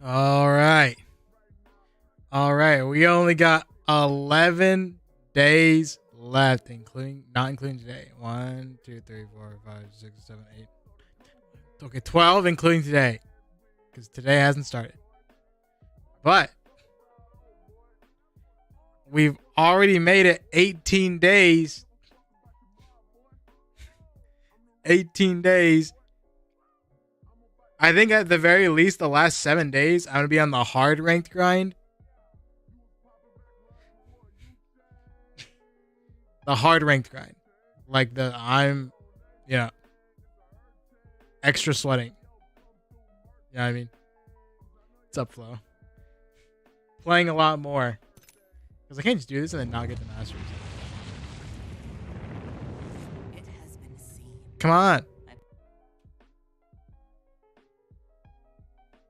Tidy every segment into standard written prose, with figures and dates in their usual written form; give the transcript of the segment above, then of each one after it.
All right. All right. We only got 11 days left, not including today. 1, 2, 3, 4, 5, 6, 7, 8. Okay, 12 including today. Because today hasn't started. But we've already made it 18 days. 18 days. I think at the very least, the last 7 days, I'm going to be on the hard ranked grind. The hard ranked grind. Like extra sweating. You know what I mean? What's up, Flo? Playing a lot more. Because I can't just do this and then not get the Masters. It has been seen. Come on.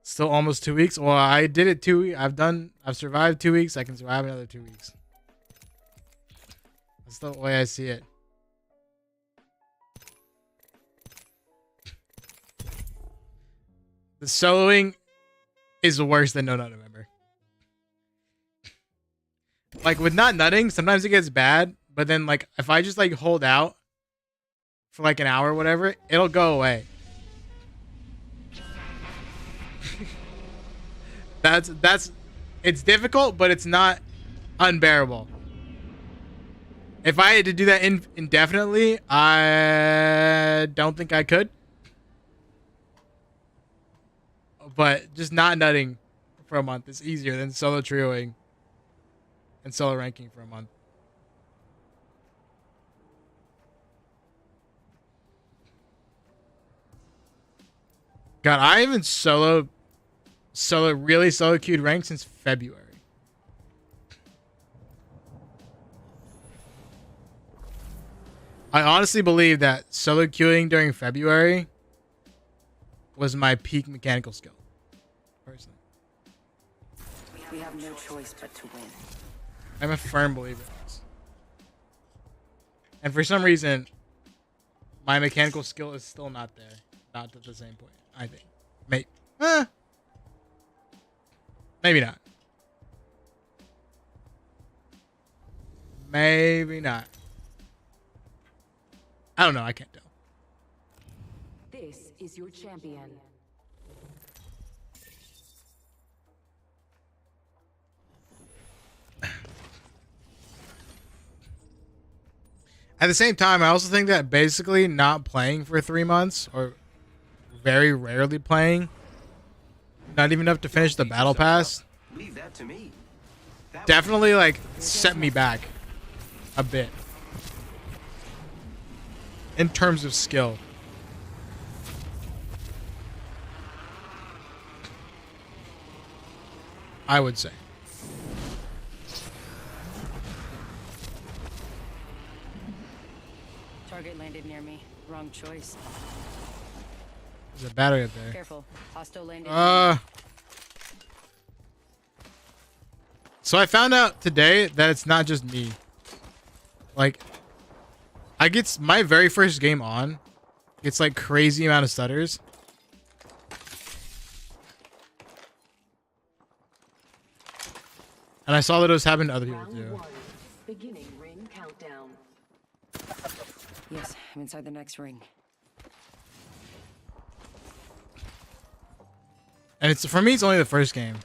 Still almost 2 weeks. Well, I did it 2 weeks. I've survived 2 weeks. I can survive another 2 weeks. That's the way I see it. The soloing is worse than no nut November. Like with not nutting, sometimes it gets bad, but then like if I just like hold out for like an hour or whatever, it'll go away. It's difficult, but it's not unbearable. If I had to do that indefinitely, I don't think I could. But just not nutting for a month is easier than solo trioing and solo ranking for a month. God, I haven't really solo queued ranked since February. I honestly believe that solo queuing during February was my peak mechanical skill. Personally. We have no choice but to win. I'm a firm believer in this. And for some reason, my mechanical skill is still not there. Not at the same point, I think. Maybe not. Maybe not. I don't know. I can't tell. This is your champion. At the same time, I also think that basically not playing for 3 months or very rarely playing, not even enough to finish the battle pass, Leave that to me. definitely like set me back a bit in terms of skill. I would say. Target landed near me. Wrong choice. There's a battery up there. Careful. Hostile landed. So I found out today that it's not just me. Like, I get my very first game on. It's like crazy amount of stutters. And I saw that it was happening to other people too. Beginning ring countdown. Yes, I'm inside the next ring. And it's for me, it's only the first game.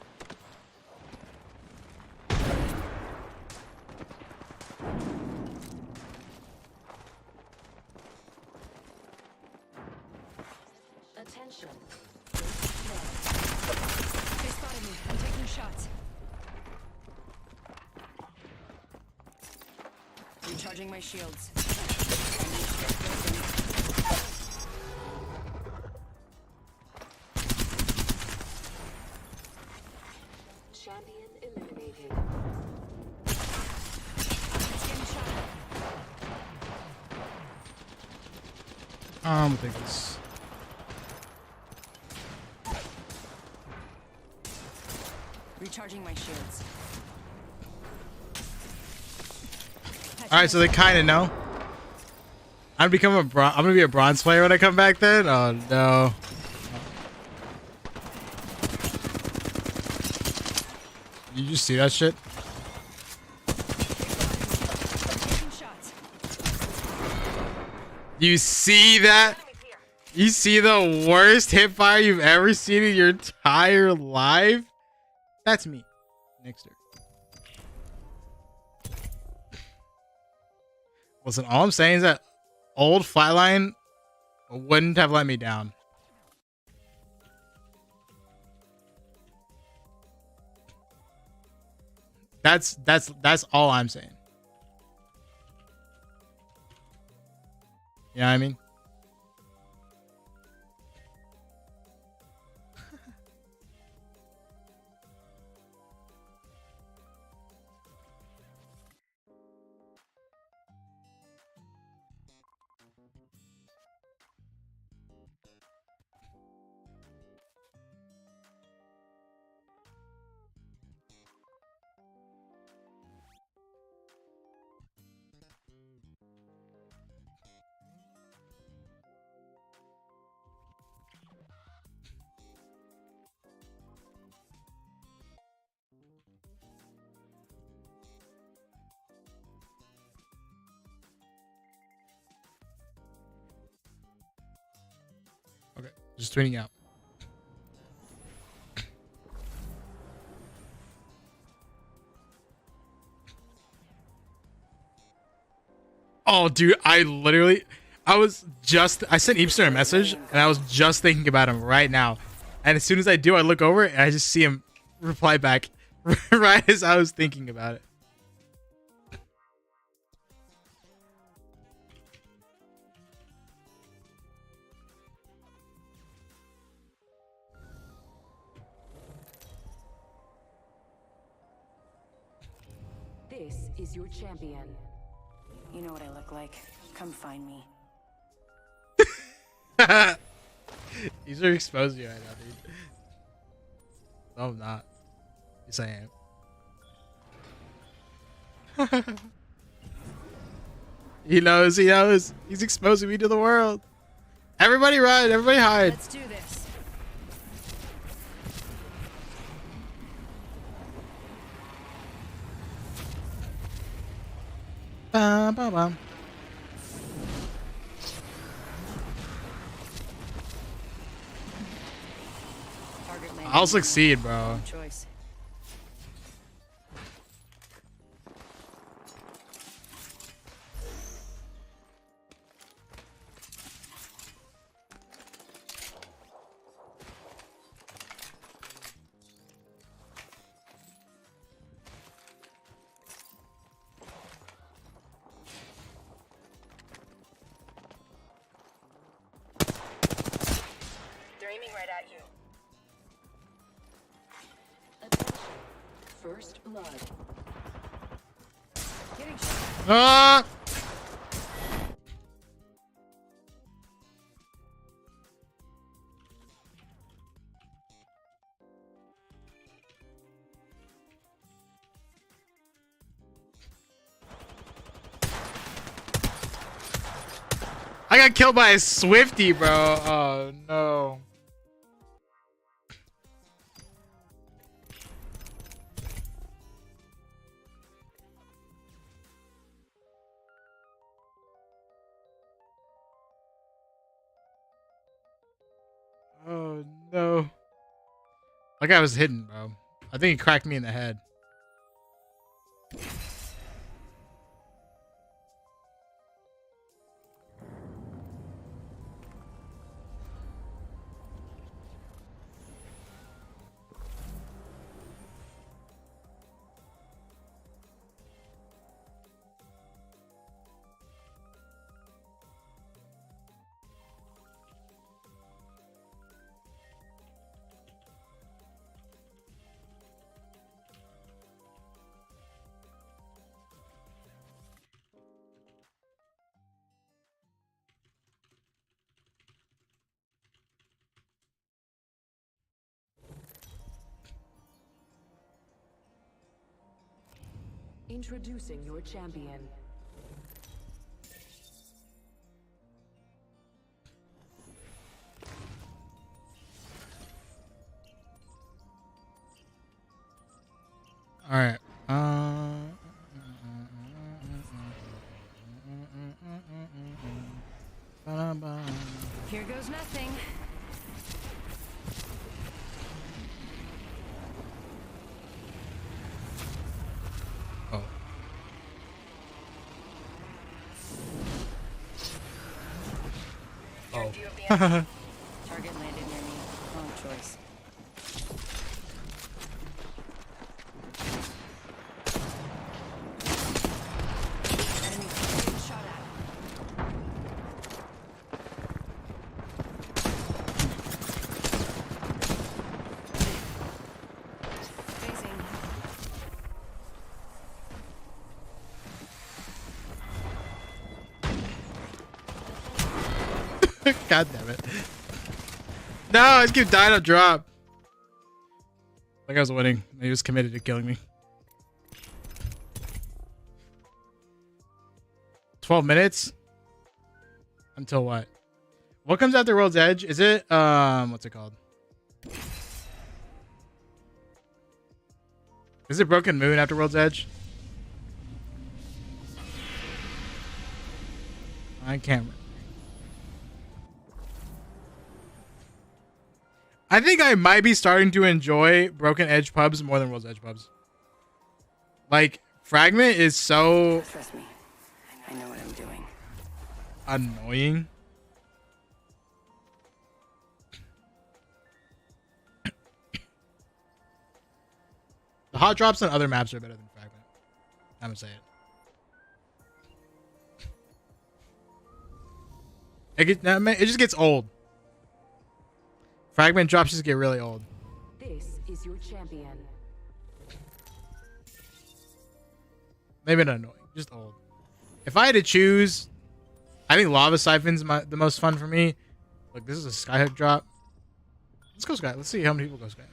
Attention. They spotted me. I'm taking shots. Recharging my shields. Champion eliminated. I think it's. Recharging my shields. All right, so they kind of know. I'm gonna be a bronze player when I come back. Then, oh no. You just see that shit? You see that? You see the worst hipfire you've ever seen in your entire life? That's me, Nixter. Listen, all I'm saying is that old Flatline wouldn't have let me down. That's all I'm saying. You know what I mean? Okay, just tweeting out. Oh, dude, I sent Eepster a message, and I was just thinking about him right now. And as soon as I do, I look over, and I just see him reply back right as I was thinking about it. This is your champion. You know what I look like. Come find me. These are exposing you right now, dude. No, I'm not. Yes, I am. He knows. He's exposing me to the world. Everybody run. Everybody hide. Let's do this. Bum, bum, bum. I'll succeed, bro. Choice. They're aiming right at you. First blood. Getting shot. Ah! I got killed by a Swifty, bro. Oh no. Oh no. Like I was hidden, bro. I think he cracked me in the head. Introducing your champion. All right. Here goes nothing. Oh. Oh. Target landed near me. Wrong choice. Enemy getting shot at. Phasing. God damn it. No, I just keep dying on drop. Like I was winning. He was committed to killing me. 12 minutes? Until what? What comes after World's Edge? Is it, what's it called? Is it Broken Moon after World's Edge? I can't remember. I think I might be starting to enjoy Broken Edge pubs more than World's Edge pubs. Like, Fragment is so Trust me. I know what I'm doing. annoying. The hot drops on other maps are better than Fragment. I'm gonna say it. It just gets old. Fragment drops just get really old. This is your champion. Maybe not annoying, just old. If I had to choose, I think Lava Siphon's the most fun for me. Look, this is a Skyhook drop. Let's go Sky. Let's see how many people go Sky.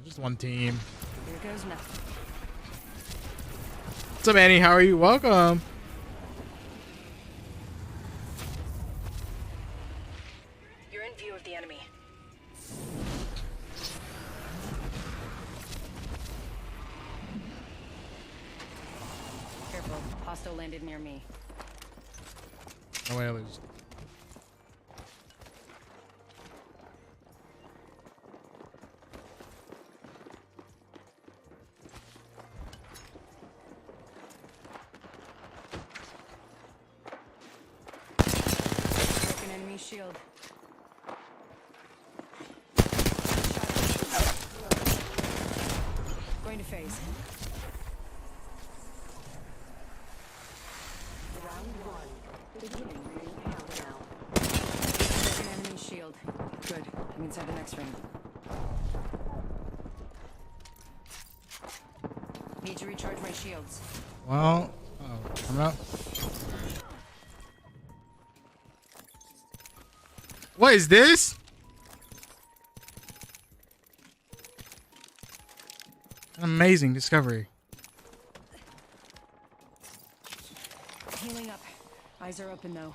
Just one team. Here goes nothing. What's up, Annie? How are you? Welcome. You're in view of the enemy. Careful. Hostile landed near me. No way I lose. Broken enemy shield. Going to phase. Round one. Beginning ring countdown. Broken enemy shield. Good. I'm inside the next ring. Need to recharge my shields. Well, coming up. What is this? An amazing discovery. Healing up. Eyes are open though.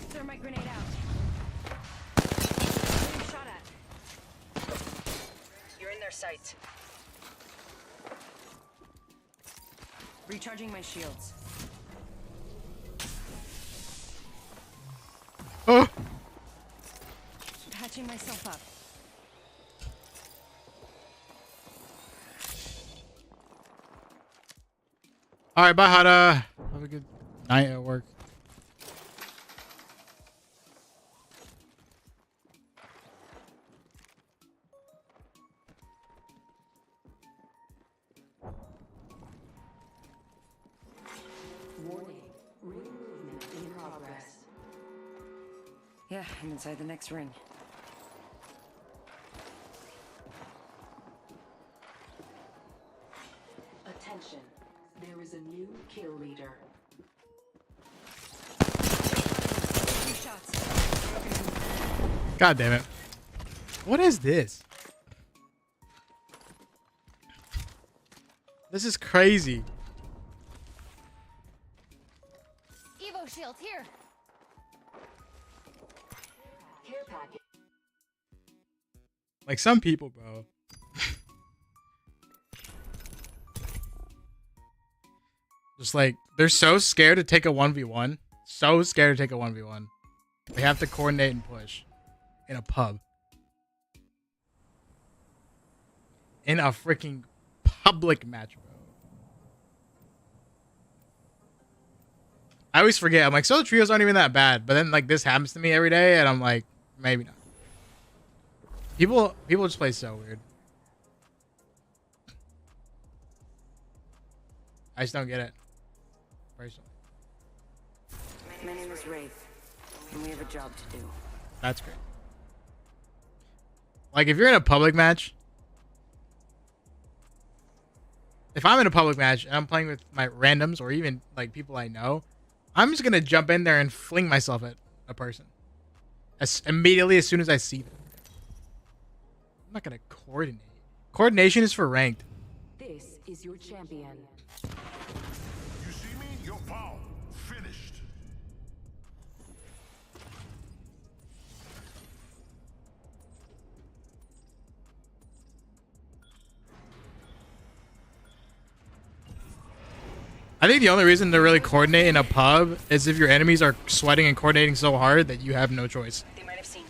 Thermite grenade out. Getting shot at. You're in their sights. Recharging my shields. Oh, Patching myself up. all right. Bye, Hada. Have a good night at work. Warning. Ring movement in progress. Yeah, I'm inside the next ring. Attention. There is a new kill leader. shots. God damn it. What is this? This is crazy. Evo shield here. Care package. Like some people, bro. Just like, they're so scared to take a 1v1. So scared to take a 1v1. They have to coordinate and push. In a pub. In a freaking public match, bro. I always forget. I'm like, solo trios aren't even that bad. But then, like, this happens to me every day, and I'm like, maybe not. People just play so weird. I just don't get it. Personally. My name is Wraith, and we have a job to do. That's great. Like, if you're in a public match, if I'm in a public match and I'm playing with my randoms or even like people I know, I'm just gonna jump in there and fling myself at a person immediately as soon as I see them. I'm not gonna coordinate. Coordination is for ranked. This is your champion. You see me? You're foul. Finished. I think the only reason to really coordinate in a pub is if your enemies are sweating and coordinating so hard that you have no choice. They might have seen you.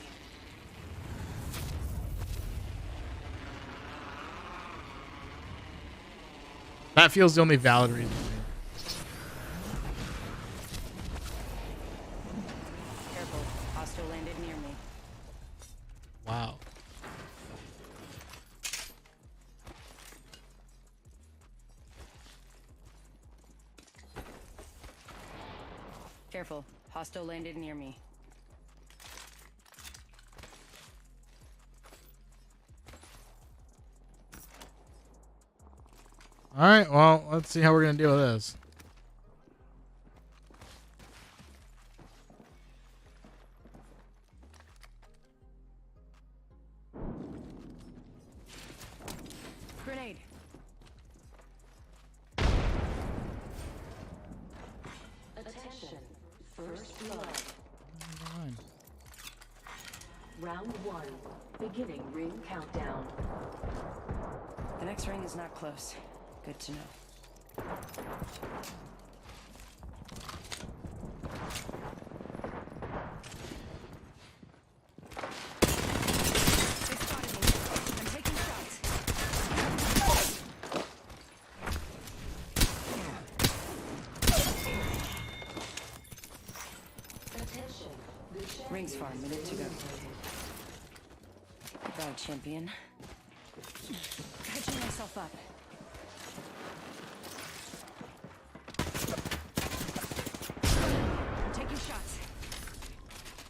That feels the only valid reason. Careful. Hostile landed near me. Wow. Careful. Hostile landed near me. Alright, well, let's see how we're gonna deal with this. Grenade. Attention. First blood. Fine. Round 1. Beginning ring countdown. The next ring is not close. Good to know. They spotted me. I'm taking shots. Attention. The champion Rings far, minute to go. Goodbye, champion. Catching myself up. I'm taking shots.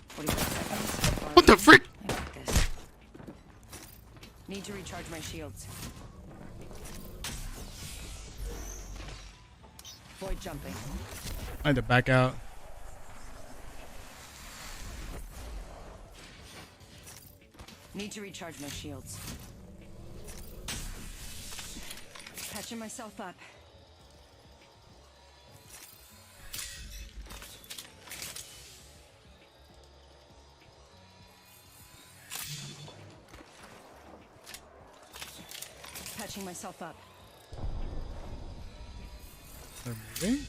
45 seconds. What the frick? I got this. Need to recharge my shields. Void jumping. I had to back out. Need to recharge my shields. Patching myself up. Patching myself up. They're moving?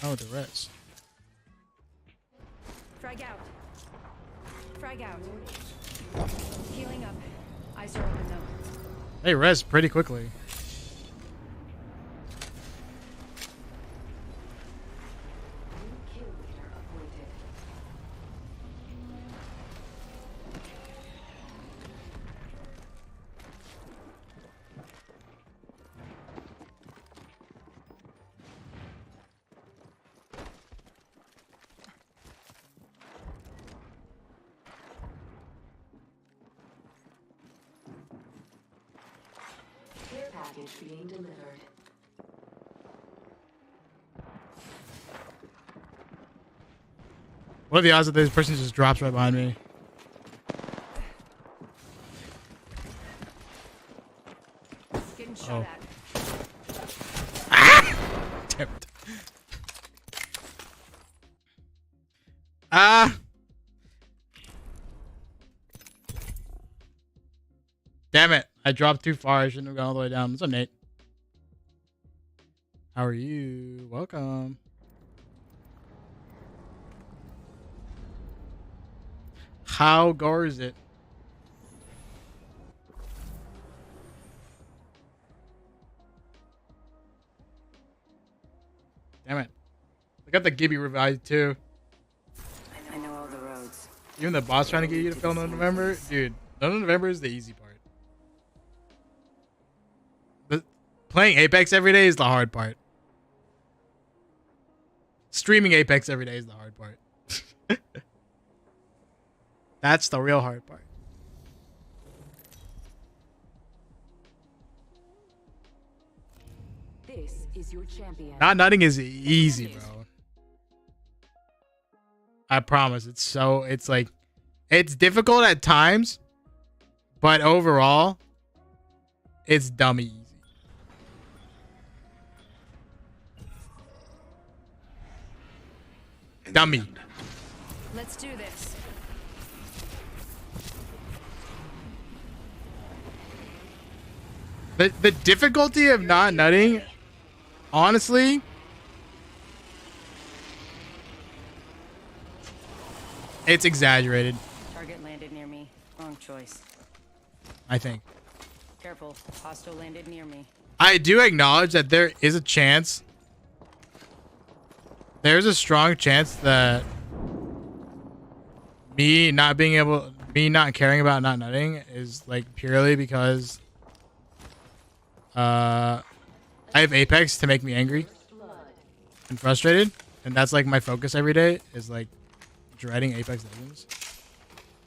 Oh, the rest. Frag out. Frag out. Healing up. Eyes are open though. They res pretty quickly. kill leader appointed. Care package being delivered. What are the odds that this person just drops right behind me? Getting shot at. Damn it. Ah. Damn it. I dropped too far. I shouldn't have gone all the way down. What's up, Nate? How are you? Welcome. How goes it? Damn it. I got the Gibby revised too. I know all the roads. Even the boss trying to get you to fill No November? Dude, No November is the easy part. Playing Apex every day is the hard part. Streaming Apex every day is the hard part. That's the real hard part. This is your champion. Not nutting is easy, bro. I promise. It's like, it's difficult at times, but overall, it's dummy easy. Dummy. Let's do this. The difficulty of not nutting, honestly, it's exaggerated. Target landed near me. Wrong choice. I think. Careful. Hostile landed near me. I do acknowledge that there is a chance. There's a strong chance that me not caring about not nutting is like purely because I have Apex to make me angry and frustrated, and that's like my focus every day is like dreading Apex Legends.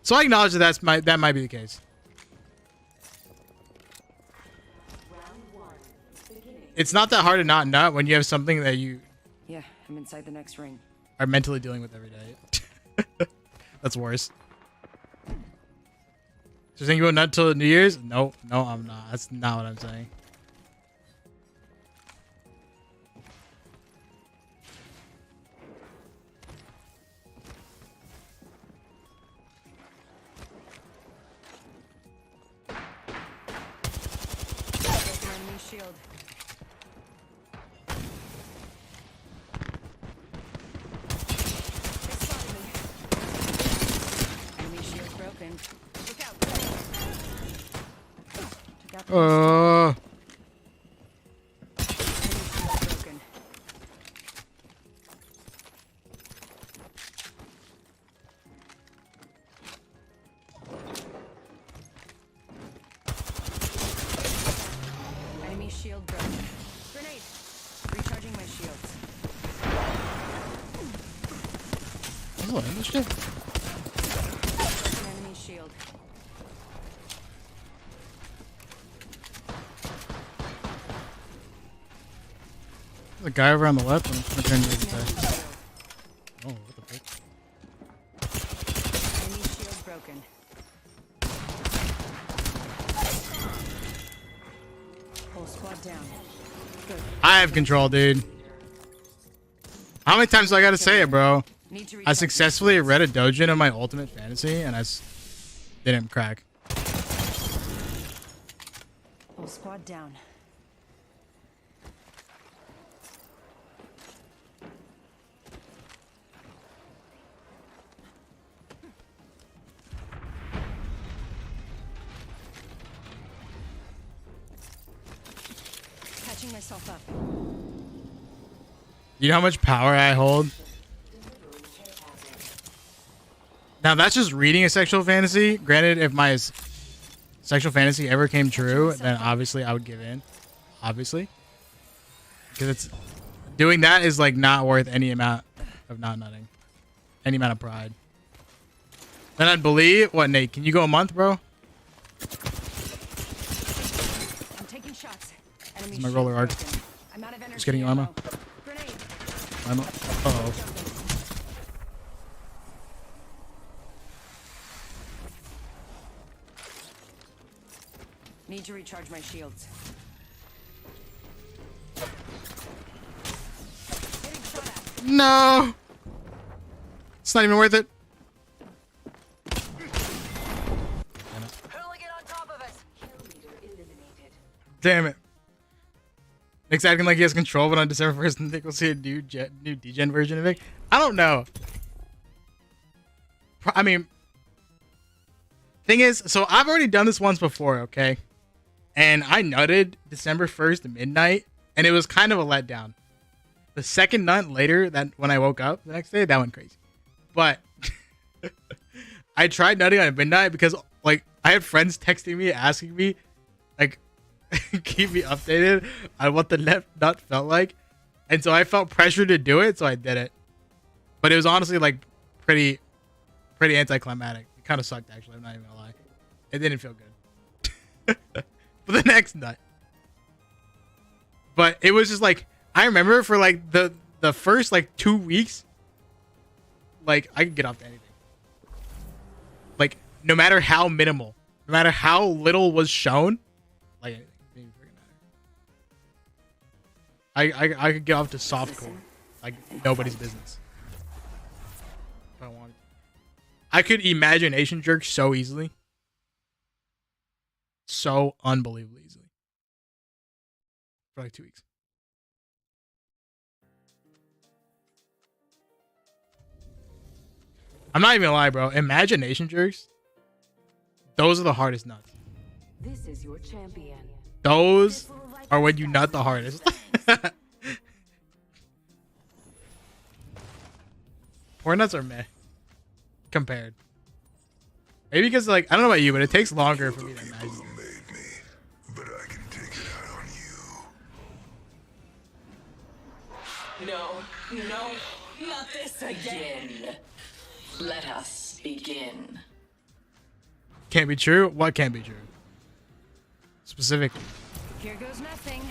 So I acknowledge that that might be the case. It's not that hard to not nut when you have something that you Yeah, I'm inside the next ring. are mentally dealing with every day. That's worse. So you think you won't nut till New Year's? No, I'm not. That's not what I'm saying. Enemy shield. They spotted me. Enemy shield broken. Look out. Took out the enemy shield broken. Enemy shield broken. Grenade. Recharging my shields. Oh, this shit. Broken enemy shield. There's a guy over on the left. I'm gonna turn to the Enemy guy. shield. Oh, what the fuck? Enemy shield broken. Whole squad down. Good. I have control, dude. How many times do I gotta say it, bro? Need to I recharge. successfully read a dojin of my ultimate fantasy, and didn't crack. Whole squad down. Catching myself up. You know how much power I hold? Now that's just reading a sexual fantasy. Granted, if my sexual fantasy ever came true, then obviously I would give in. Obviously. Because it's doing that is like not worth any amount of not nutting. Any amount of pride. Then I'd believe what, Nate, can you go a month, bro? I'm taking shots. Enemy my shield roller arc. broken. I'm out of energy. Just getting you ammo. Grenade. Uh-oh. Need to recharge my shields. Getting shot at. No. It's not even worth it. Hooligan on top of us. Kill leader eliminated. Damn it. Nick's acting like he has control, but on December 1st, Nick will see a new degen version of it. I don't know. I mean, thing is, so I've already done this once before, okay? And I nutted December 1st at midnight, and it was kind of a letdown. The second nut later, that when I woke up the next day, that went crazy. But I tried nutting at midnight because, like, I had friends texting me, asking me, like, keep me updated on what the nut felt like. And so I felt pressure to do it, so I did it. But it was honestly, like, pretty anticlimactic. It kind of sucked, actually. I'm not even gonna lie. It didn't feel good. For the next nut. But it was just like, I remember for like the first like 2 weeks, like I could get off to anything. Like no matter how minimal, no matter how little was shown, like anything, it didn't freaking matter. I could get off to softcore, like nobody's business. If I wanted. I could imagination jerk so easily. So unbelievably easily. For like 2 weeks. I'm not even gonna lie, bro. Imagination jerks, those are the hardest nuts. This is your champion. Those are when you nut the hardest. Porn nuts are meh. Compared. Maybe because, like, I don't know about you, but it takes longer for me to imagine. Made me, but I can take it out on you. No, not this again. Let us begin. Can't be true? What can't be true? Specifically. Here goes nothing.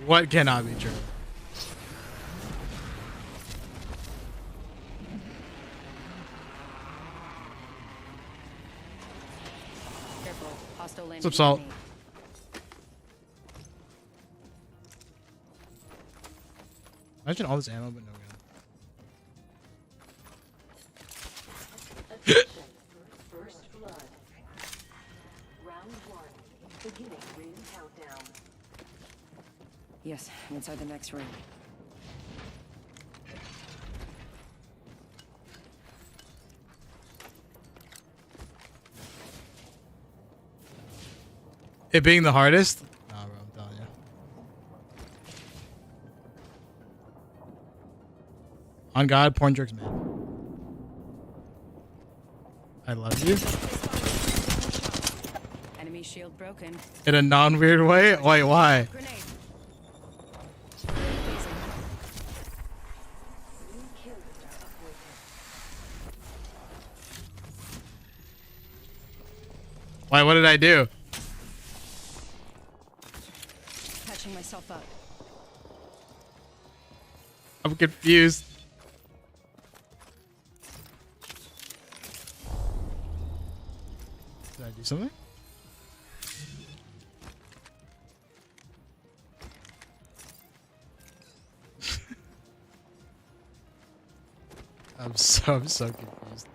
What cannot be true? Careful. Hostile landing. What's up, Salt? near me. Imagine all this ammo, but no gun. Attention. First blood. Round 1. Beginning ring countdown. Yes, I'm inside the next ring. It being the hardest? Nah, bro, I'm telling you. On God, porn jerks, man. I love you. Enemy shield broken. In a non-weird way? Wait, why? Grenade. New kill leader appointed. Why, what did I do? Patching myself up. I'm confused. Did I do something? I'm so confused.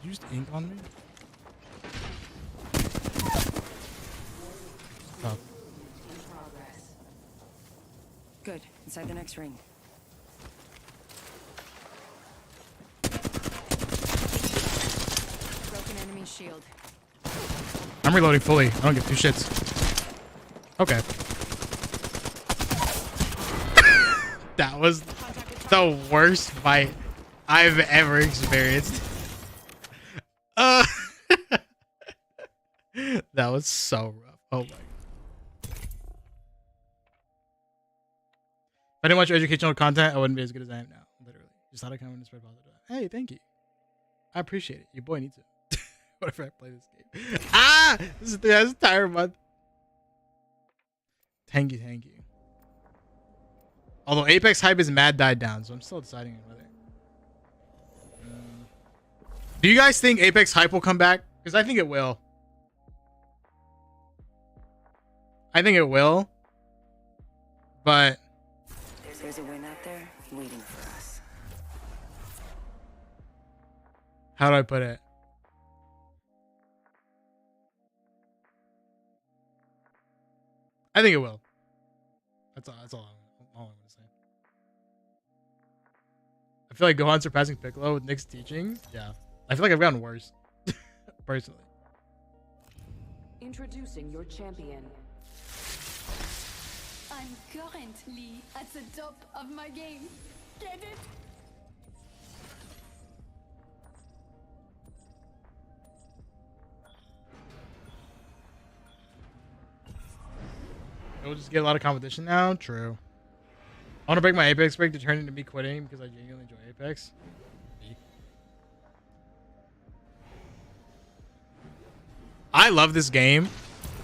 You used ink on me? Oh. In progress. Good. Inside the next ring. Broken enemy shield. I'm reloading fully. I don't give two shits. Okay. That was the worst fight I've ever experienced. That was so rough. Oh my. If I didn't watch educational content, I wouldn't be as good as I am now. Literally. Just thought I'd come in and spread positive. Hey, thank you. I appreciate it. Your boy needs it. Whatever I play this game. Ah! This is tire month. Thank you, thank you. Although Apex hype is mad died down, so I'm still deciding whether. Do you guys think Apex hype will come back? Because I think it will. I think it will. But There's a win out there waiting for us. how do I put it? I think it will. That's all I'm gonna say. I feel like Gohan surpassing Piccolo with Nick's teachings. Yeah. I feel like I've gotten worse. Personally. Introducing your champion. I'm currently at the top of my game. Get it? We'll just get a lot of competition now. True. I want to break my Apex break to turn into me quitting because I genuinely enjoy Apex. I love this game,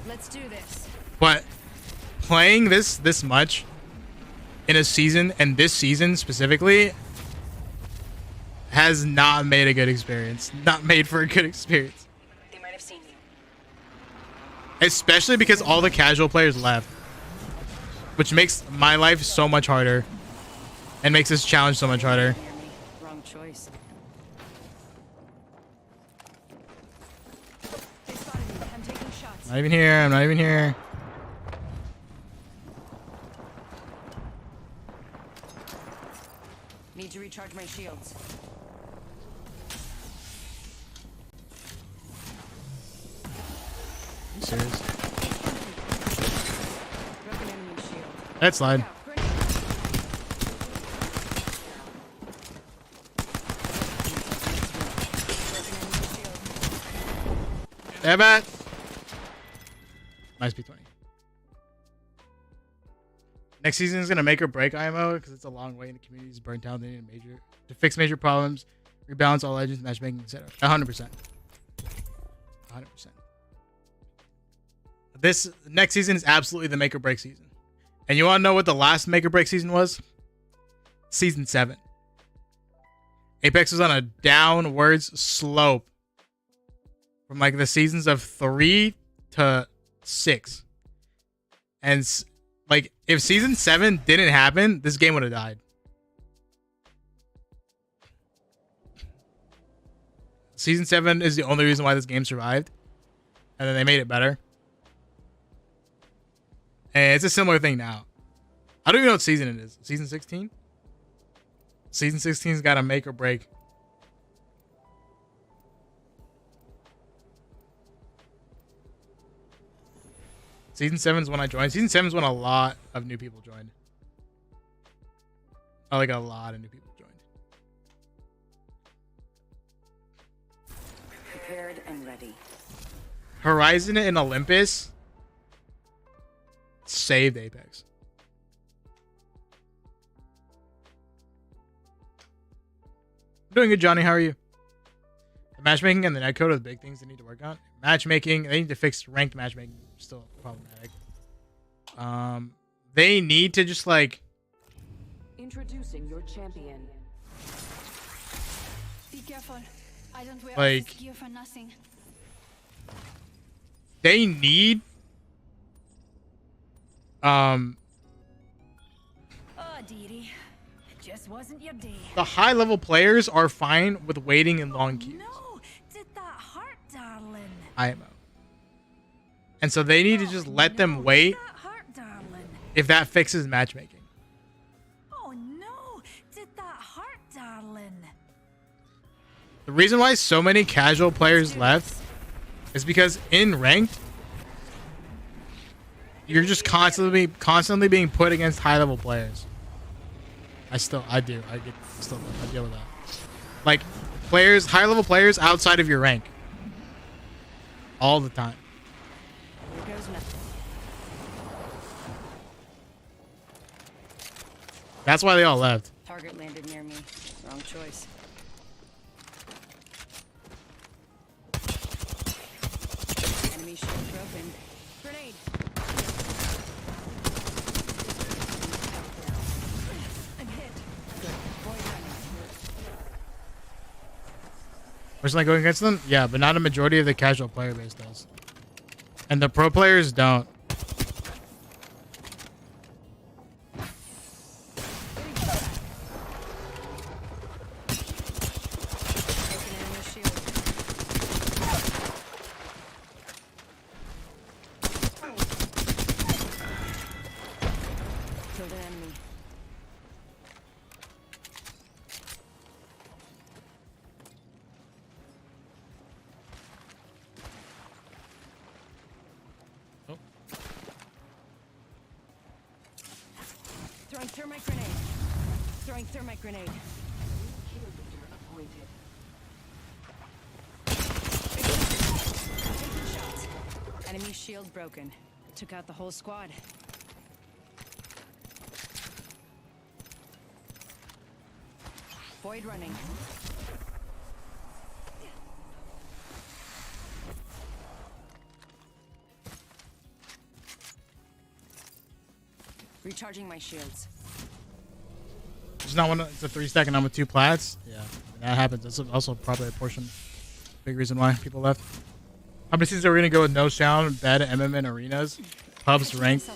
Let's do this. but playing this much in a season, and this season specifically, has not made a good experience. Not made for a good experience. They might have seen you. Especially because all the casual players left. Which makes my life so much harder. And makes this challenge so much harder. Hear me? Wrong choice. They spotted me. I'm taking shots. Not even here. I'm not even here. Need to recharge my shields. You serious? Broken enemy shield. That slide. Damn it! Nice P20. Next season is gonna make or break IMO because it's a long way and the community is burnt out. They need to fix major problems, rebalance all legends, matchmaking, etc. 100%. 100%. This next season is absolutely the make or break season. And you want to know what the last make or break season was? Season 7. Apex was on a downwards slope from like the seasons of 3 to 6. And like if season 7 didn't happen, this game would have died. Season 7 is the only reason why this game survived. And then they made it better. And it's a similar thing now. I don't even know what season it is. Season 16? Season 16's got a make or break. Season 7's when I joined. Season 7's when a lot of new people joined. Like a lot of new people joined. Prepared and ready. Horizon and Olympus saved Apex. Doing good, Johnny. How are you? The matchmaking and the netcode are the big things they need to work on. Matchmaking, they need to fix ranked matchmaking. Still problematic. They need to just like Introducing your champion. Be careful. I don't wear Like- this gear for nothing. they need Oh, dearie. It just wasn't your day. the high level players are fine with waiting in long queues. No, did that hurt, darling? IMO. And so they need to just let them No, wait Did that hurt, darling? if that fixes matchmaking. Oh no, did that hurt, darling? The reason why so many casual players left is because in ranked, you're just constantly being put against high level players. I deal with that. Like players, high level players outside of your rank. All the time. Here goes nothing. That's why they all left. Target landed near me. Wrong choice. Enemy shield broken. Grenade. I'm hit. Void running. Personally going against them? Yeah, but not a majority of the casual player base does. And the pro players don't. Broken enemy shield. Killed an enemy. Throwing thermite grenade. Throwing thermite grenade. Kill leader appointed. Taking shots. Enemy shield broken. Took out the whole squad. Void running. Recharging my shields. It's not one. It's a 3-stack and I'm with 2 plats. Yeah, that happens. That's also probably a portion, big reason why people left. How many seasons are we gonna go with no sound, bad MMN arenas, pubs ranked,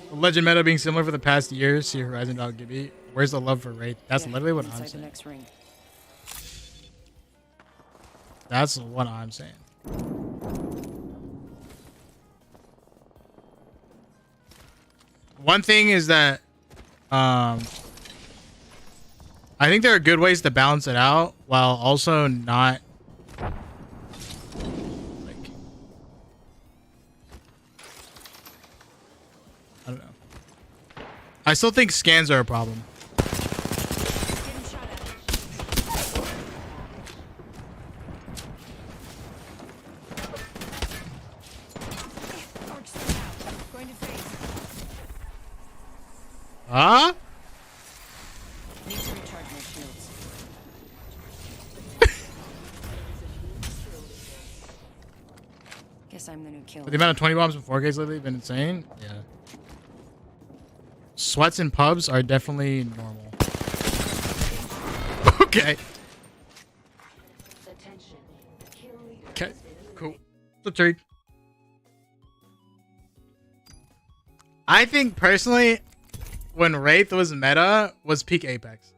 the legend meta being similar for the past years? See Horizon Dog Gibby. Where's the love for Wraith? That's literally what I'm Inside the saying. next ring. That's what I'm saying. One thing is that I think there are good ways to balance it out while also not like, I don't know. I still think scans are a problem. Getting shot at. Arc spread out. Going to phase. Huh? Need to recharge my shields. Guess I'm the new killer. But the amount of 20 bombs in 4Ks lately has been insane. Yeah. Sweats in pubs are definitely normal. Okay. Attention. Kill leader. Okay. Cool. What's up, Tariq? I think personally, when Wraith was meta, was peak Apex.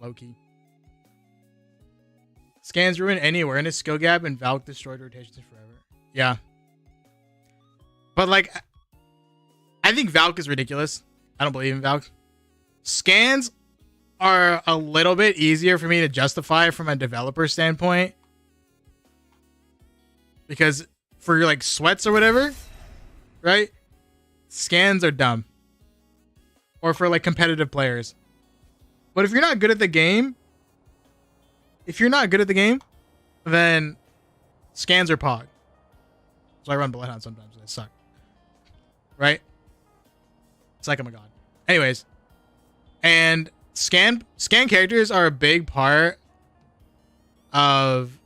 Low-key. Scans ruin any awareness, skill gap, and Valk destroyed rotations forever. Yeah. But, like, I think Valk is ridiculous. I don't believe in Valk. Scans are a little bit easier for me to justify from a developer standpoint. Because for, like, sweats or whatever, right? Scans are dumb. Or for, like, competitive players. But if you're not good at the game, then scans are pog. So I run Bloodhound sometimes, and they suck. Right? It's like I'm a god. Anyways. And scan characters are a big part of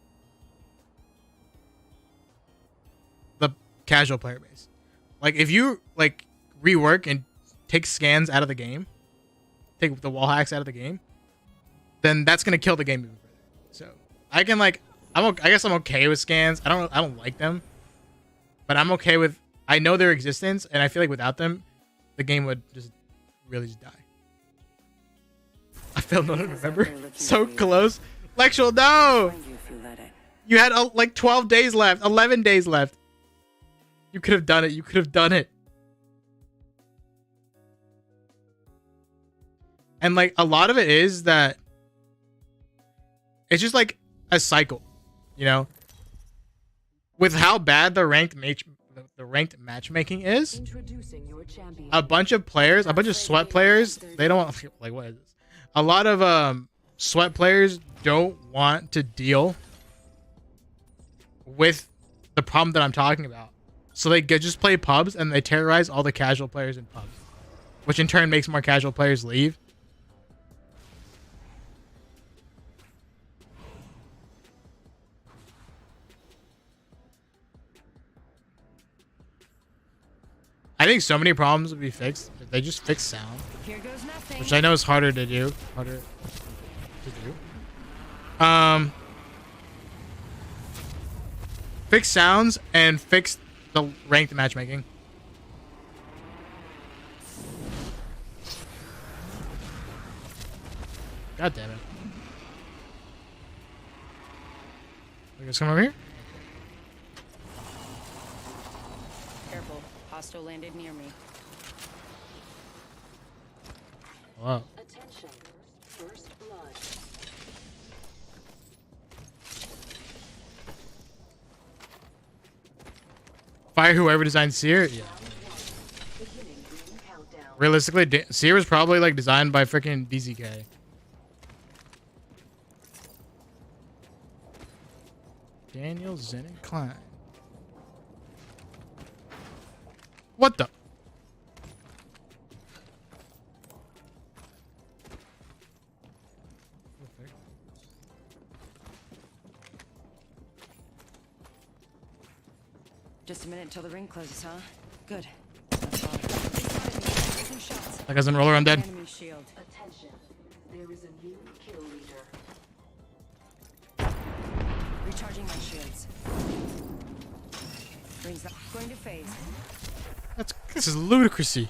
the casual player base. Like, if you, like, rework and take scans out of the game, take the wall hacks out of the game, then that's gonna kill the game even further. So I can, like, I guess I'm okay with scans. I don't like them, but I'm okay with. I know their existence, and I feel like without them, the game would just really just die. I failed no November. So close. Lexual, no! Find you if you let it. You had like 12 days left, 11 days left. You could have done it. You could have done it. And, like, a lot of it is that it's just like a cycle, you know? With how bad the ranked matchmaking is, Introducing your champion. a bunch of players, a bunch of sweat players, they don't want, like, what is this? A lot of sweat players don't want to deal with the problem that I'm talking about. So they just play pubs and they terrorize all the casual players in pubs, which in turn makes more casual players leave. I think so many problems would be fixed if they just fix sound, Here goes nothing. which I know is harder to do. Fix sounds and fix the ranked matchmaking. God damn it. You guys come over here? Careful. Hostile landed near me. Wow. Attention. First blood. Fire whoever designed Seer? Yeah. Beginning ring countdown. Realistically, Seer was probably like designed by freaking DZK. Daniel Zen and Klein. What the? Just a minute until the ring closes, huh? Good. That's all. Two shots. That guy's in roller, I'm dead. Enemy shield. Attention. There is a new kill leader. Recharging my shields. Ring's not going to phase. This is ludicrousy.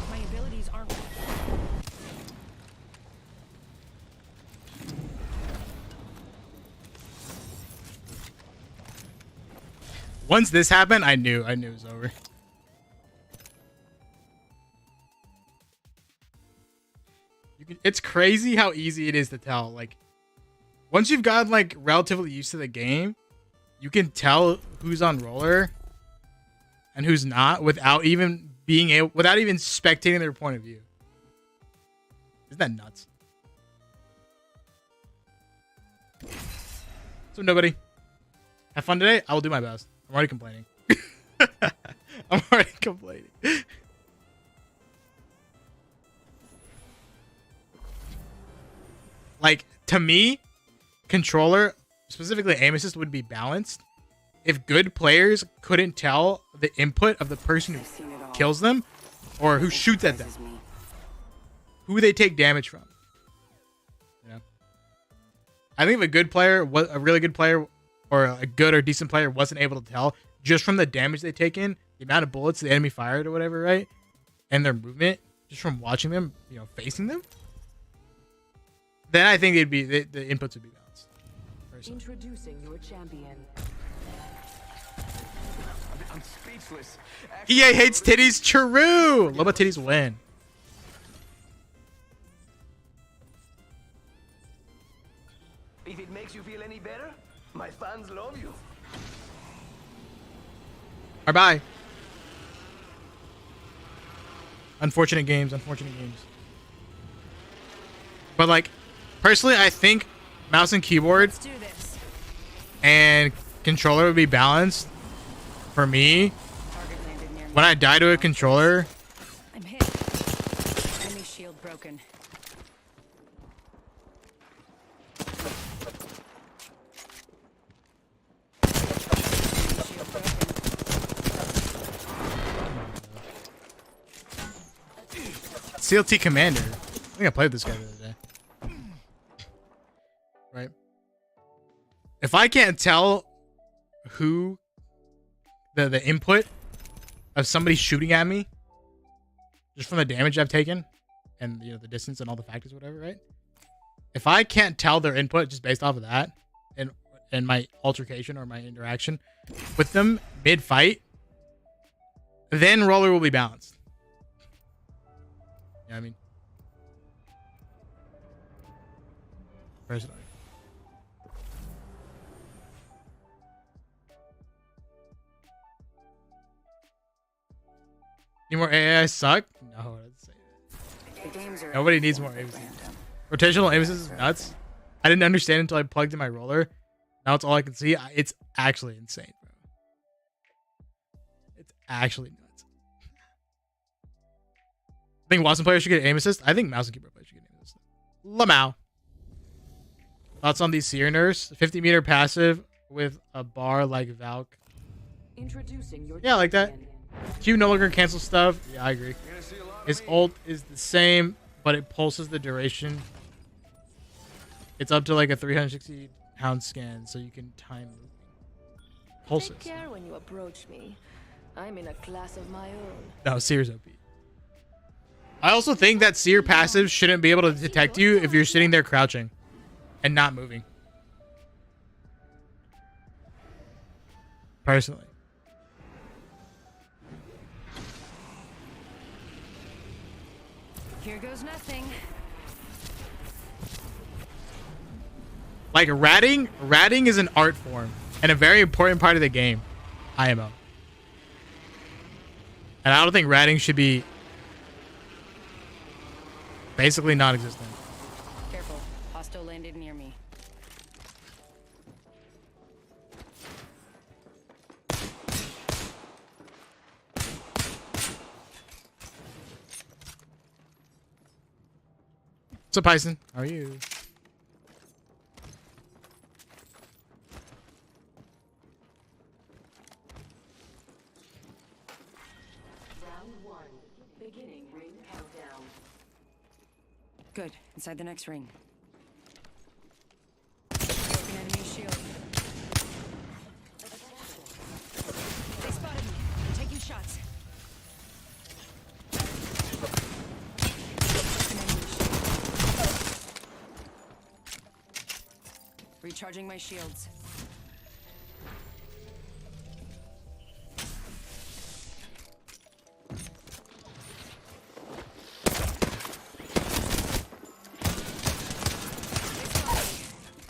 My abilities aren't. Once this happened, I knew it was over. It's crazy how easy it is to tell. Like, once you've gotten like relatively used to the game, you can tell who's on roller and who's not without even spectating their point of view. Isn't that nuts? So nobody. Have fun today. I will do my best. I'm already complaining. I'm already complaining. Like, to me, controller, specifically aim assist, would be balanced if good players couldn't tell the input of the person who kills them or who shoots at them, who they take damage from. You know? I think if a good player, a really good player, or a good or decent player wasn't able to tell just from the damage they take in, the amount of bullets the enemy fired or whatever, right? And their movement, just from watching them, you know, facing them, then I think it'd be the inputs would be balanced. Personally. Introducing your champion. I'm speechless. EA hates titties. True. Loba titties win. If it makes you feel any better, my fans love you. Bye bye. Unfortunate games. But like, personally, I think mouse and keyboard Let's do this. and controller would be balanced for me. Target landed near me. When I die to a controller, I'm hit. Enemy shield broken. Shield broken. CLT Commander. I think I played this guy the other day. Right? If I can't tell who the input of somebody shooting at me just from the damage I've taken and, you know, the distance and all the factors, whatever, right? If I can't tell their input just based off of that and my altercation or my interaction with them mid-fight, then roller will be balanced. You know what I mean? Personally. Need more AI suck? No, let's say that. The games are Nobody needs more aim assist. Rotational aim assist is nuts. I didn't understand until I plugged in my roller. Now it's all I can see. It's actually insane, bro. It's actually nuts. I think Wattson players should get aim assist. I think mouse and keyboard players should get aim assist. Lamau. Thoughts on these Seer nurse? 50-meter passive with a bar like Valk. Introducing your Yeah, I like that. champion. Q no longer cancels stuff. Yeah, I agree. His ult is the same, but it pulses the duration. It's up to like a 360 pound scan, so you can time moving. Pulses. Take care when you approach me. I'm in a class of my own. No, Seer's OP. I also think that Seer passive shouldn't be able to detect you if you're sitting there crouching and not moving. Personally. Here goes nothing. Like ratting is an art form and a very important part of the game. IMO. And I don't think ratting should be basically non-existent. Careful. Hostile landed near me. What's up, Python? How are you? Round 1. Beginning ring countdown. Good. Inside the next ring. Broken enemy shield. They spotted me. I'm taking shots. Broken enemy shield. Recharging my shields.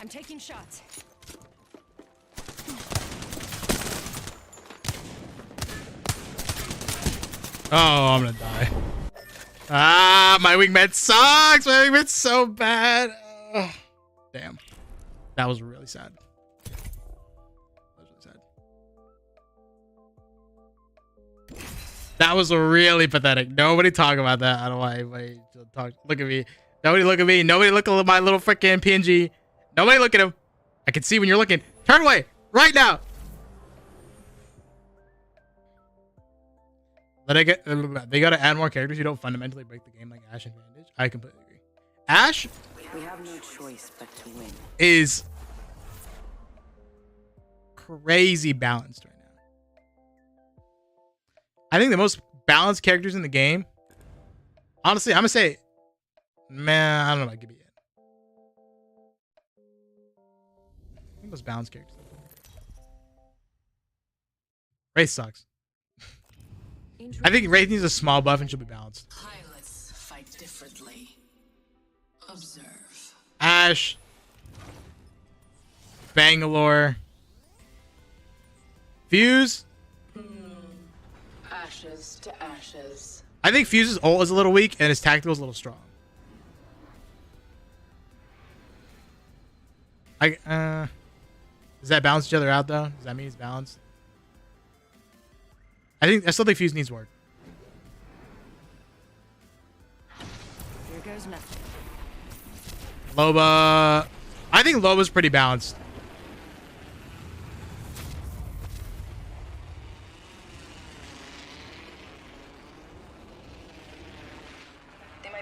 I'm taking shots. Oh, I'm gonna die. Ah, my wingman sucks. My wingman's so bad. Ugh. Damn. That was really sad. That was really sad. That was really pathetic. Nobody talk about that. I don't want anybody to talk. Look at me. Nobody look at me. Nobody look at my little freaking PNG. Nobody look at him. I can see when you're looking. Turn away right now. They gotta add more characters who don't fundamentally break the game like Ashe and Bandage. I completely agree. Ashe We have no choice but to win. is crazy balanced right now. I think the most balanced characters in the game. Honestly, I'm gonna say, man, I don't know about Gibby yet. I think most balanced characters. Wraith sucks. I think Wraith needs a small buff and she'll be balanced. Pilots fight differently. Observe. Ashe, Bangalore, Fuse. Ashes to ashes. I think Fuse's ult is a little weak and his tactical is a little strong. Does that balance each other out though? Does that mean he's balanced? I still think Fuse needs work. Here goes nothing. Loba. I think Loba's pretty balanced.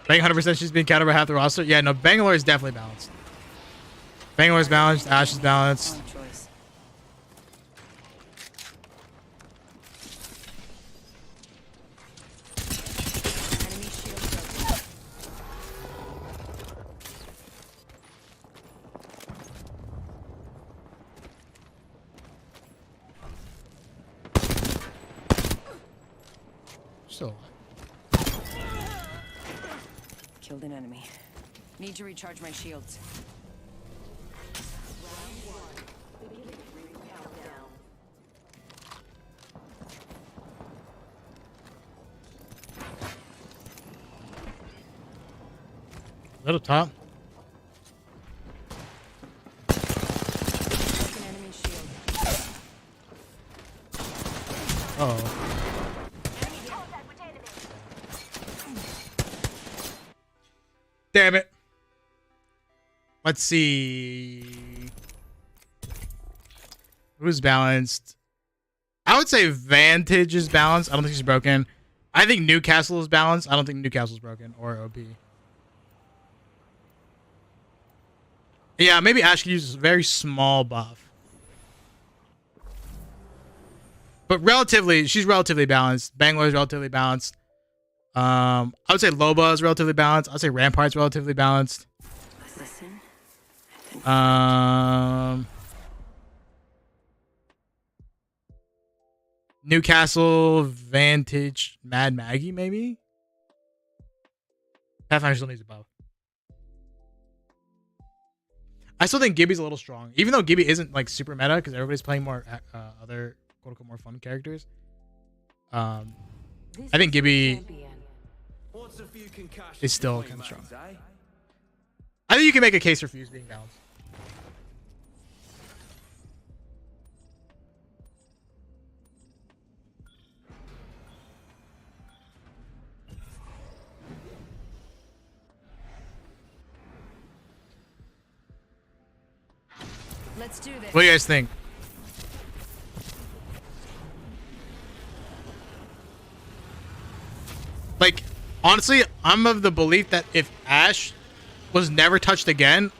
Bang 100% she's being countered by half the roster. Yeah, no, Bangalore is definitely balanced. Bangalore's balanced. Ashe is balanced. Wrong choice. Enemy shield broken. Still alive. Killed an enemy. Need to recharge my shields. Beginning ring countdown. Little top. Broken enemy shield. Uh-oh. Damn it. Let's see. Who's balanced? I would say Vantage is balanced. I don't think she's broken. I think Newcastle is balanced. I don't think Newcastle's broken or OP. Yeah, maybe Ash could use a very small buff. But relatively, she's relatively balanced. Bangalore is relatively balanced. I would say Loba is relatively balanced. I'd say Rampart's relatively balanced. Listen. Newcastle, Vantage, Mad Maggie, maybe? Pathfinder still needs a buff. I still think Gibby's a little strong. Even though Gibby isn't like super meta because everybody's playing more other quote-unquote more fun characters. I think Gibby is still kind of strong. I think you can make a case for Fuse being balanced. Let's do this. What do you guys think? Like, honestly, I'm of the belief that if Ash was never touched again,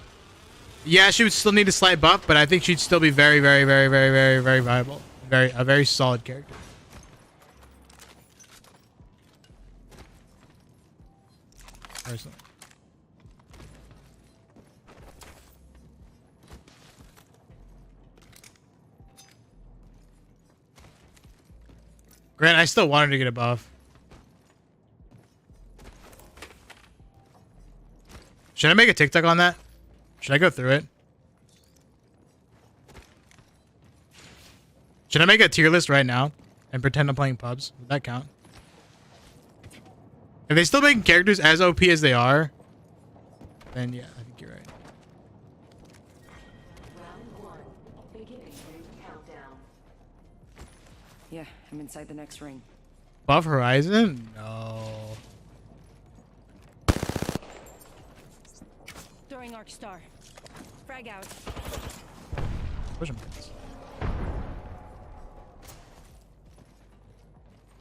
yeah, she would still need a slight buff, but I think she'd still be very, very, very, very, very, very viable. A very solid character. Personally. Grant, I still wanted to get a buff. Should I make a TikTok on that? Should I go through it? Should I make a tier list right now and pretend I'm playing pubs? Would that count? If they still making characters as OP as they are, then yeah, I think you're right. Round 1. Beginning ring countdown. Yeah, I'm inside the next ring. Buff Horizon? No. Throwing Arc Star. Frag out. Push him.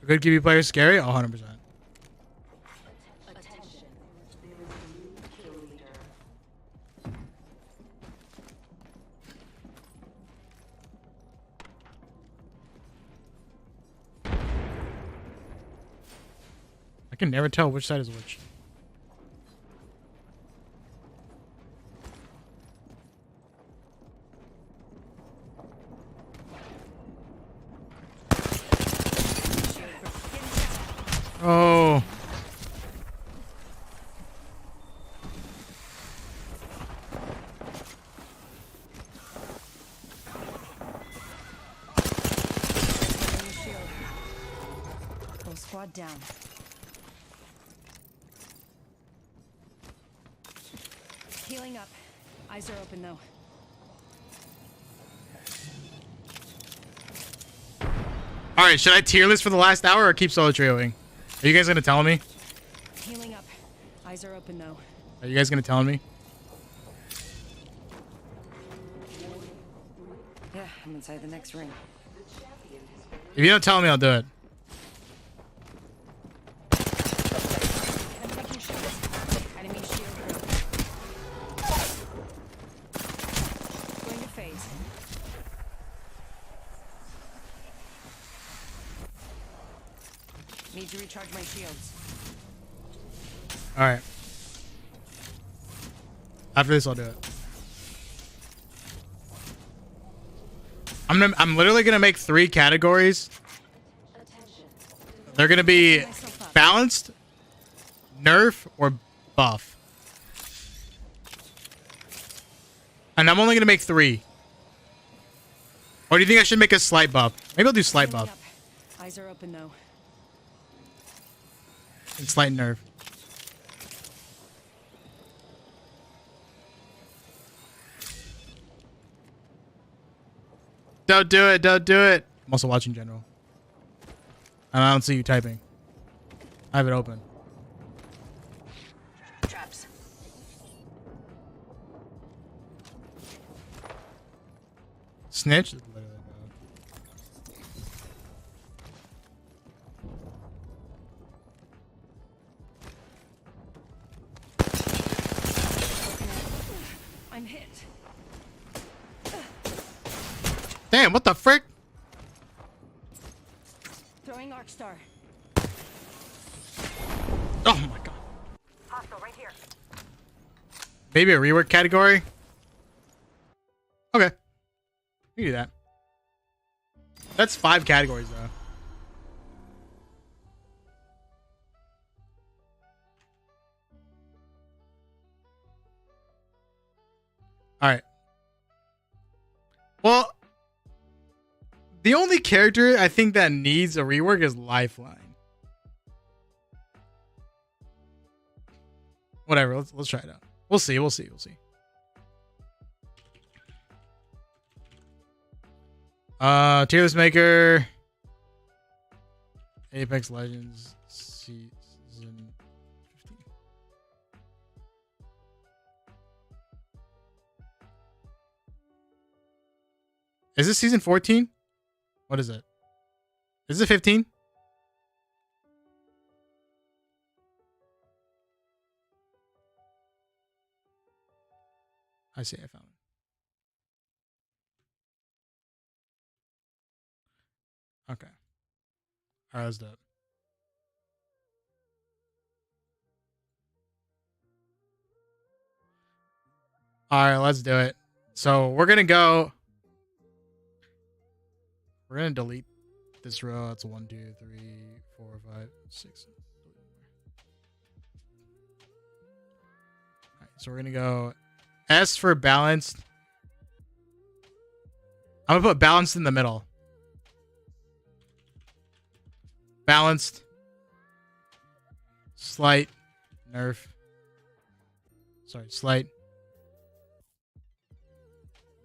A good QB player is scary? 100%. Attention. There is a new kill leader. I can never tell which side is which. Oh. Full squad down. Healing up. Eyes are open though. All right, should I tier list for the last hour or keep solo trioing? Are you guys gonna tell me? Healing up. Eyes are open though. Are you guys gonna tell me? Yeah, I'm inside the next ring. If you don't tell me, I'll do it. I'm taking shots. Enemy shield broken. Going to phase. Need to recharge my shields. All right. After this, I'll do it. I'm literally gonna make 3 categories. They're gonna be balanced, nerf, or buff. And I'm only gonna make 3. Or do you think I should make a slight buff? Maybe I'll do slight Healing buff up. Eyes are open though. and slight nerf. Don't do it. Don't do it. I'm also watching general. And I don't see you typing. I have it open. Traps. Snitch? I'm hit. Damn, what the frick? Throwing arc star. Oh my god. Hostile right here. Maybe a rework category? Okay. We can do that. That's 5 categories though. Alright. Well, the only character I think that needs a rework is Lifeline. Whatever, let's try it out. We'll see. Tier list maker. Apex Legends season 15. Is this season 14? What is it? Is it 15? I see, I found it. Okay. Alright, let's do it. Alright, let's do it. So we're gonna delete this row. That's 1, 2, 3, 4, 5, 6. Alright, so we're gonna go S for balanced. I'm gonna put balanced in the middle. Balanced. Slight. Nerf. Sorry, slight.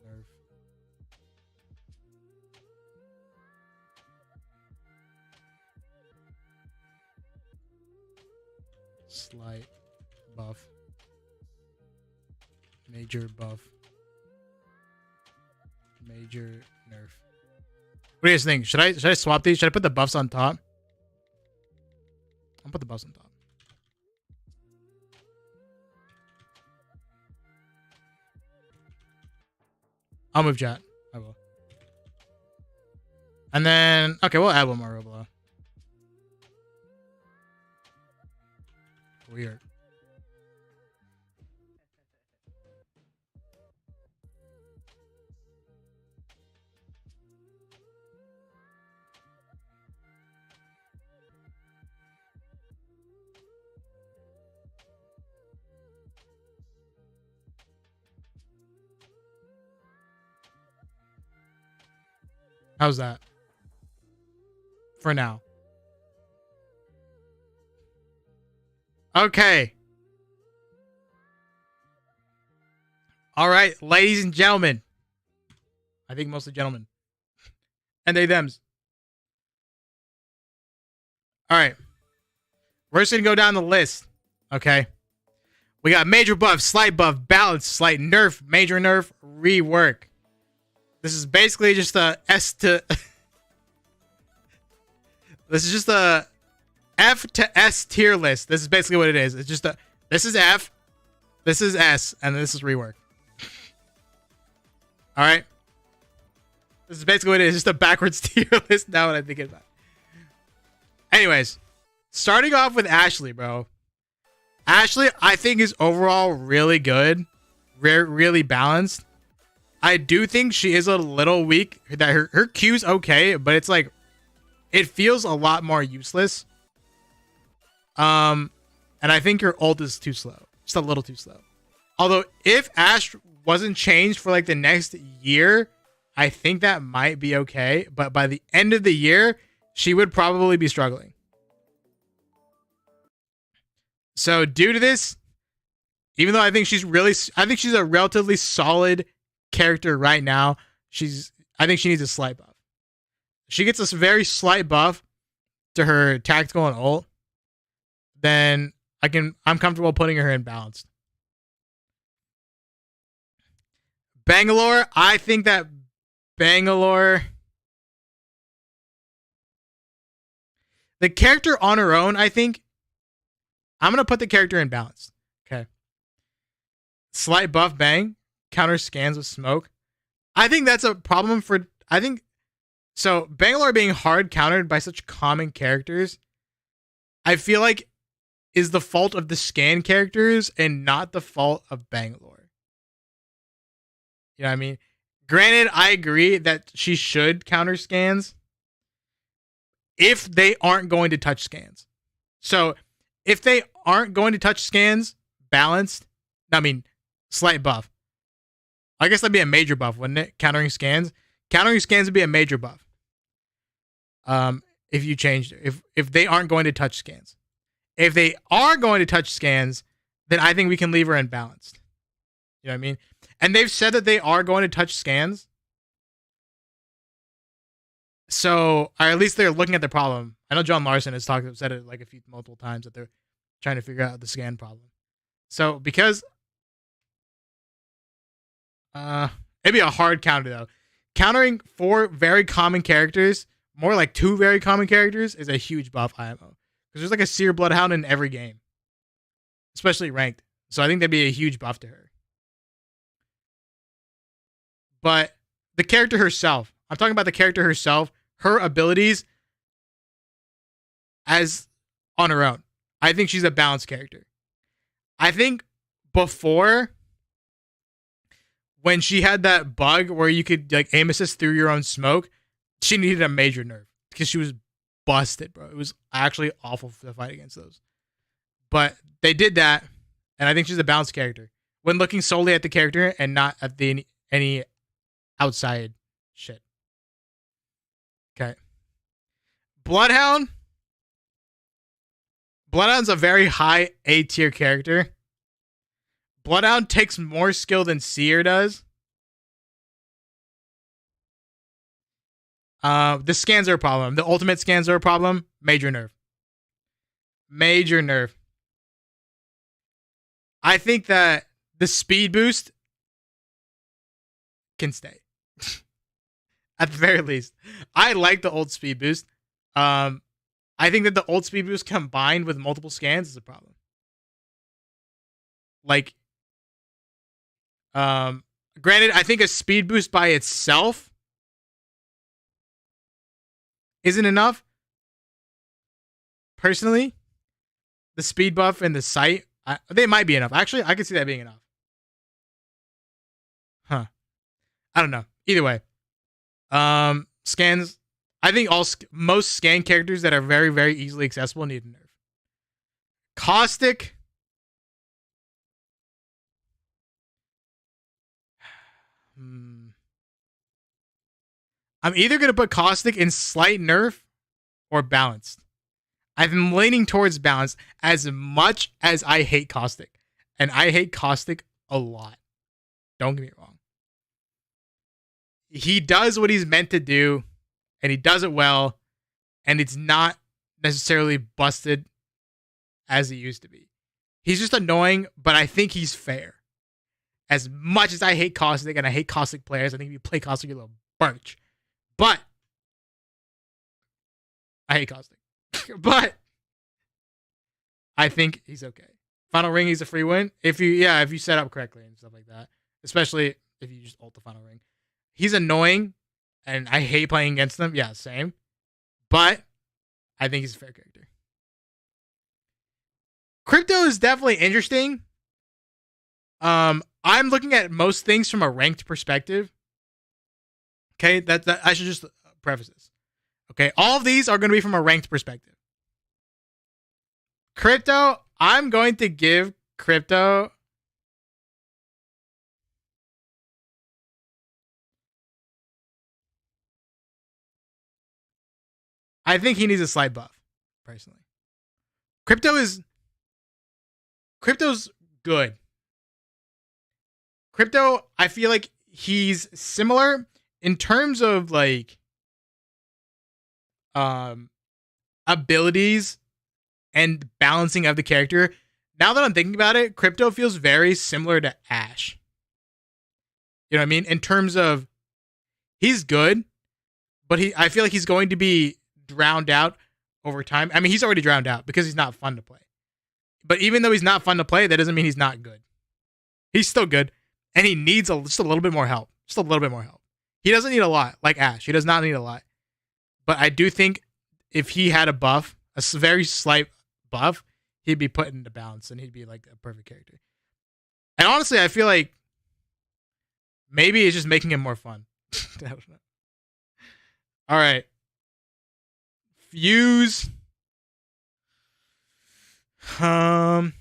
Nerf. Slight. Buff. Major buff. Major nerf. What do you guys think? Should I swap these? Should I put the buffs on top? I'll put the buffs on top. I'll move chat. I will. And then okay, we'll add one more row below. Weird. How's that? For now. Okay. All right, ladies and gentlemen. I think mostly gentlemen. And they thems. All right. We're just going to go down the list. Okay. We got major buff, slight buff, balance, slight nerf, major nerf, rework. This is basically just a S to... This is just a F to S tier list. This is basically what it is. It's just a... This is F. This is S. And this is rework. Alright? This is basically what it is. Just a backwards tier list now when I think about it. Anyways. Starting off with Ashley, bro. Ashley, I think, is overall really good. Really balanced. I do think she is a little weak. That her Q's okay, but it's like it feels a lot more useless. And I think her ult is too slow. Just a little too slow. Although if Ash wasn't changed for like the next year, I think that might be okay. But by the end of the year, she would probably be struggling. So due to this, even though I think she's a relatively solid character right now, I think she needs a slight buff. She gets a very slight buff to her tactical and ult, then I'm comfortable putting her in balanced. Bangalore, I think that Bangalore. The character on her own, I think, I'm going to put the character in balance. Okay. Slight buff bang, counter scans with smoke. I think that's a problem for, so Bangalore being hard countered by such common characters, I feel like is the fault of the scan characters and not the fault of Bangalore. You know what I mean? Granted, I agree that she should counter scans if they aren't going to touch scans. So if they aren't going to touch scans, balanced, slight buff. I guess that'd be a major buff, wouldn't it? Countering scans. Countering scans would be a major buff. If you changed it. If they aren't going to touch scans. If they are going to touch scans, then I think we can leave her in balanced. You know what I mean? And they've said that they are going to touch scans. So, or at least they're looking at the problem. I know John Larson has said it like multiple times that they're trying to figure out the scan problem. So, because it'd be a hard counter though. Countering 4 very common characters, more like 2 very common characters, is a huge buff IMO. Because there's like a Seer Bloodhound in every game, especially ranked. So I think that'd be a huge buff to her. But the character herself, I'm talking about the character herself, her abilities as on her own. I think she's a balanced character. I think before, when she had that bug where you could like aim assist through your own smoke, she needed a major nerf because she was busted, bro. It was actually awful to fight against those. But they did that, and I think she's a balanced character when looking solely at the character and not at any outside shit. Okay. Bloodhound's a very high A tier character. Bloodhound takes more skill than Seer does. The scans are a problem. The ultimate scans are a problem. Major nerf. Major nerf. I think that the speed boost can stay. At the very least. I like the old speed boost. I think that the old speed boost combined with multiple scans is a problem. Like, granted, I think a speed boost by itself isn't enough. Personally, the speed buff and the sight, they might be enough. Actually, I could see that being enough. Huh. I don't know. Either way. Scans, I think most scan characters that are very, very easily accessible need a nerf. Caustic. I'm either going to put Caustic in slight nerf or balanced. I'm leaning towards balanced as much as I hate Caustic. And I hate Caustic a lot. Don't get me wrong. He does what he's meant to do, and he does it well, and it's not necessarily busted as it used to be. He's just annoying, but I think he's fair. As much as I hate Caustic, and I hate Caustic players, I think if you play Caustic, you're a little birch. But I hate Caustic. But I think he's okay. Final ring, he's a free win. If you set up correctly and stuff like that. Especially if you just ult the final ring. He's annoying, and I hate playing against him. Yeah, same. But I think he's a fair character. Crypto is definitely interesting. I'm looking at most things from a ranked perspective. Okay, that I should just preface this. Okay, all of these are going to be from a ranked perspective. Crypto, I'm going to give Crypto I think he needs a slight buff, personally. Crypto's good. Crypto, I feel like he's similar in terms of like abilities and balancing of the character. Now that I'm thinking about it, Crypto feels very similar to Ashe. You know what I mean? In terms of He's good, but I feel like he's going to be drowned out over time. I mean, he's already drowned out because he's not fun to play. But even though he's not fun to play, that doesn't mean he's not good. He's still good, and he needs just a little bit more help. Just a little bit more help. He doesn't need a lot, like Ash. He does not need a lot. But I do think if he had a buff, a very slight buff, he'd be put into balance, and he'd be like a perfect character. And honestly, I feel like maybe it's just making him more fun. I don't know. All right. Fuse. I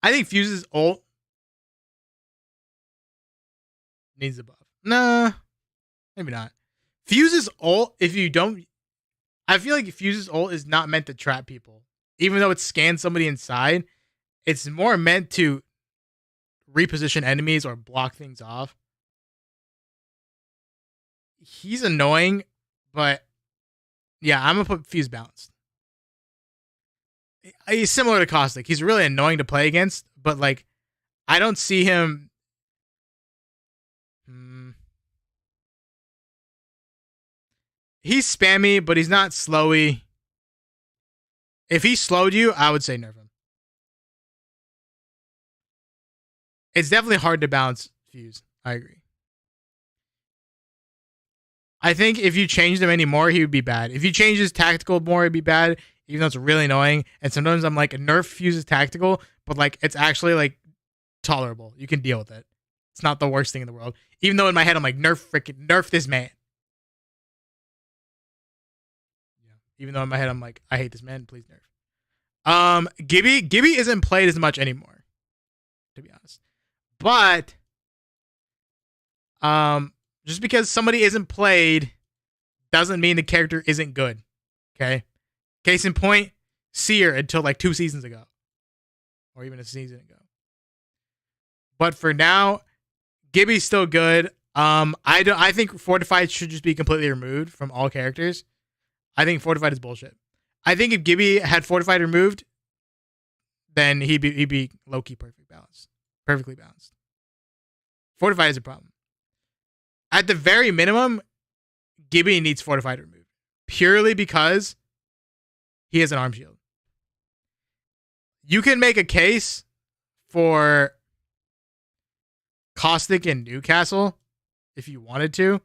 think Fuse's ult needs a buff. Nah, maybe not. Fuse's ult, if you don't, I feel like Fuse's ult is not meant to trap people. Even though it scans somebody inside, it's more meant to reposition enemies or block things off. He's annoying, but yeah, I'm gonna put Fuse balanced. He's similar to Caustic. He's really annoying to play against, but like, I don't see him. He's spammy, but he's not slowy. If he slowed you, I would say nerf him. It's definitely hard to balance Fuse. I agree. I think if you changed him anymore, he would be bad. If you change his tactical more, it'd be bad, even though it's really annoying. And sometimes I'm like, nerf Fuse's tactical, but like it's actually like tolerable. You can deal with it. It's not the worst thing in the world. Even though in my head I'm like, nerf this man. Yeah. Even though in my head I'm like, I hate this man, please nerf. Gibby isn't played as much anymore, to be honest. But just because somebody isn't played doesn't mean the character isn't good. Okay? Case in point, Seer until like 2 seasons ago. Or even a season ago. But for now, Gibby's still good. I think Fortified should just be completely removed from all characters. I think Fortified is bullshit. I think if Gibby had Fortified removed, then he'd be low-key perfectly balanced. Fortified is a problem. At the very minimum, Gibby needs Fortified removed. Purely because he has an arm shield. You can make a case for Caustic and Newcastle if you wanted to,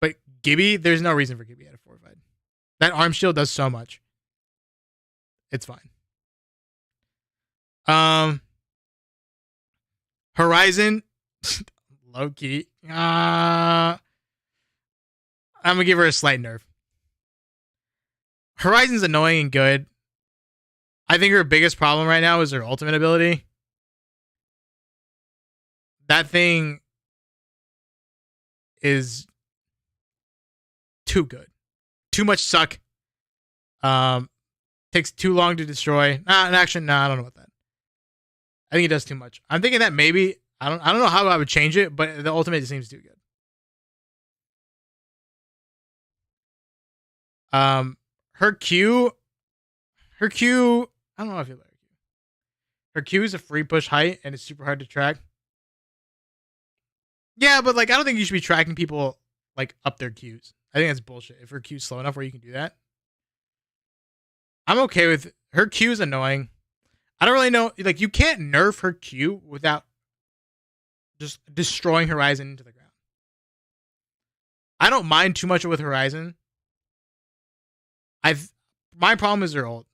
but Gibby, there's no reason for Gibby to have Fortified. That arm shield does so much. It's fine. Horizon, low-key. I'm gonna give her a slight nerf. Horizon's annoying and good. I think her biggest problem right now is her ultimate ability. That thing is too good. Too much suck. Takes too long to destroy. I don't know about that. I think it does too much. I'm thinking that maybe I don't know how I would change it, but the ultimate seems too good. Her Q, I don't know if you like her Q. Her Q is a free push height and it's super hard to track. Yeah, but like I don't think you should be tracking people like up their Qs. I think that's bullshit. If her Q's slow enough where you can do that, I'm okay with her Q is annoying. I don't really know. Like, you can't nerf her Q without just destroying Horizon into the ground. I don't mind too much with Horizon. My problem is her ult,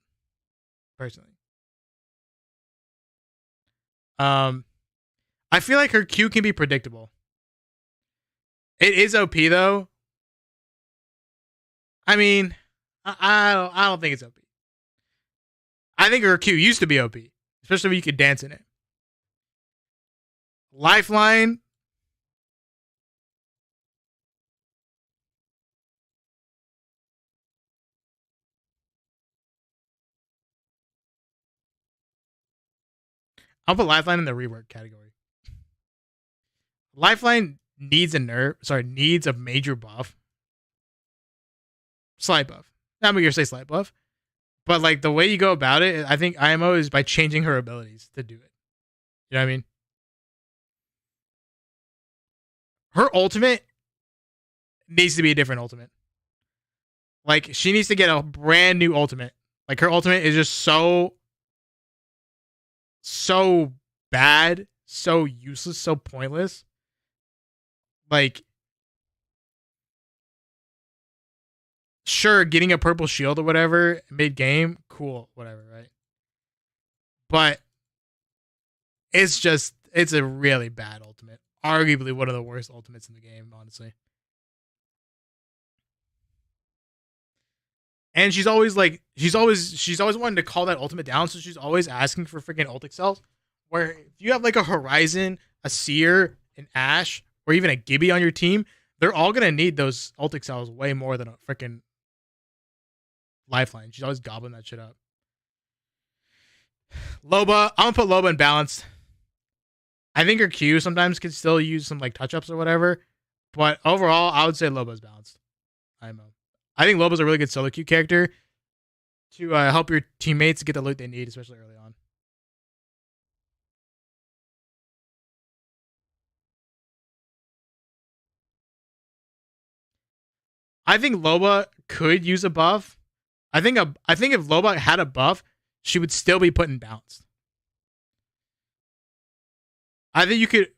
personally. I feel like her Q can be predictable. It is OP though. I mean, I don't think it's OP. I think her Q used to be OP, especially when you could dance in it. Lifeline. I'll put Lifeline in the rework category. Lifeline needs needs a major buff. Slight buff. I'm going to say slight buff. But like the way you go about it, I think IMO is by changing her abilities to do it. You know what I mean? her ultimate needs to be a different ultimate. Like, she needs to get a brand new ultimate. Like, her ultimate is just so bad, so useless, so pointless. Like, sure, getting a purple shield or whatever mid-game, cool, whatever, right? But it's a really bad ultimate. Arguably one of the worst ultimates in the game, honestly. And she's always wanting to call that ultimate down, so she's always asking for freaking ult excels. Where if you have like a Horizon, a Seer, an Ashe, or even a Gibby on your team, they're all gonna need those ult excels way more than a freaking Lifeline. She's always gobbling that shit up. Loba, I'm gonna put Loba in balanced. I think her Q sometimes can still use some like touch ups or whatever, but overall, I would say Loba's balanced. I think Loba's a really good solo Q character to help your teammates get the loot they need, especially early on. I think Loba could use a buff. I think if Loba had a buff, she would still be put in balanced. I think you could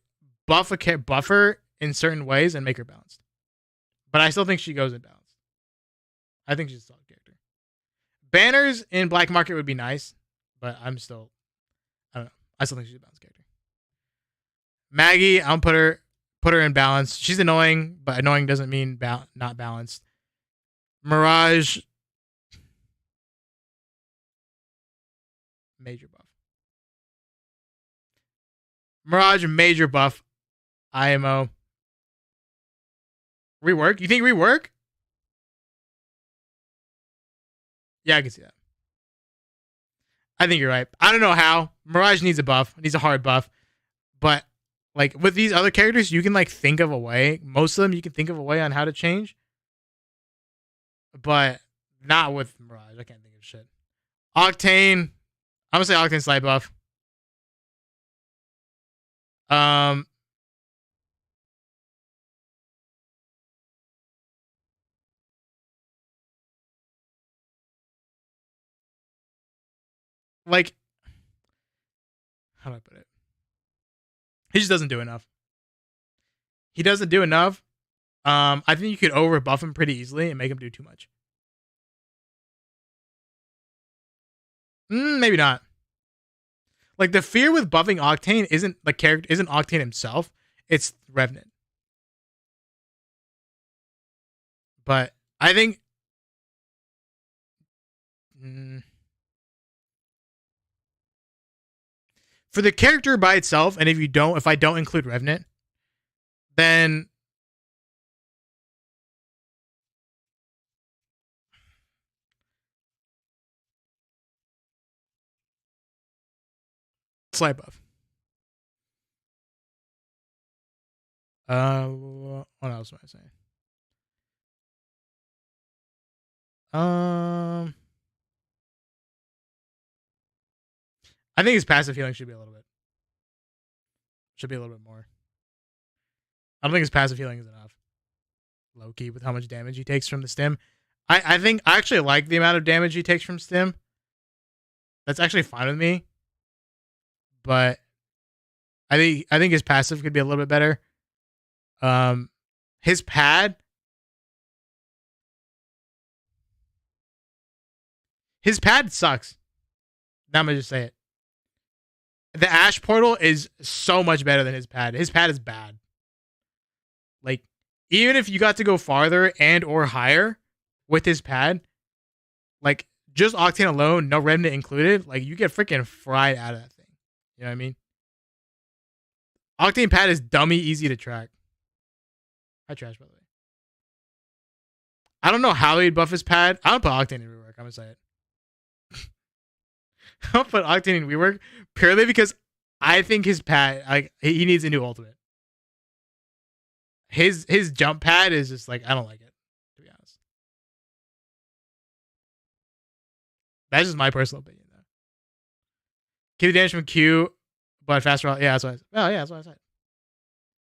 buff a buffer in certain ways and make her balanced. But I still think she goes in balanced. I think she's a solid character. Banners in Black Market would be nice, but I don't know. I still think she's a balanced character. Maggie, I'll put her in balance. She's annoying, but annoying doesn't mean not balanced. Mirage, major buff. Mirage, major buff. IMO. Rework? You think rework? Yeah, I can see that. I think you're right. I don't know how. Mirage needs a buff. Needs a hard buff. But like with these other characters, you can like think of a way. Most of them you can think of a way on how to change. But not with Mirage. I can't think of shit. Octane. I'm gonna say Octane slight buff. Like, how do I put it? He just doesn't do enough. He doesn't do enough. I think you could over buff him pretty easily and make him do too much. Maybe not. Like the fear with buffing Octane isn't Octane himself. It's Revenant. But I think for the character by itself, and if I don't include Revenant, then slight buff. What else am I saying? I think his passive healing should be a little bit more. I don't think his passive healing is enough. Low key with how much damage he takes from the stim. I think I actually like the amount of damage he takes from stim. That's actually fine with me. But I think his passive could be a little bit better. His pad sucks. Now I'm gonna just say it. The Ashe portal is so much better than his pad. His pad is bad. Like, even if you got to go farther and or higher with his pad, like just Octane alone, no Remnant included, like you get freaking fried out of that thing. You know what I mean? Octane pad is dummy easy to track. Hi trash, by the way. I don't know how he'd buff his pad. I don't put Octane in rework. I'm gonna say it. I'll put Octane in rework purely because I think his pad, like, he needs a new ultimate. His jump pad is just like, I don't like it, to be honest. That's just my personal opinion, though. Keep the damage from Q, but faster. Yeah, that's what I said. Oh, yeah, that's what I said.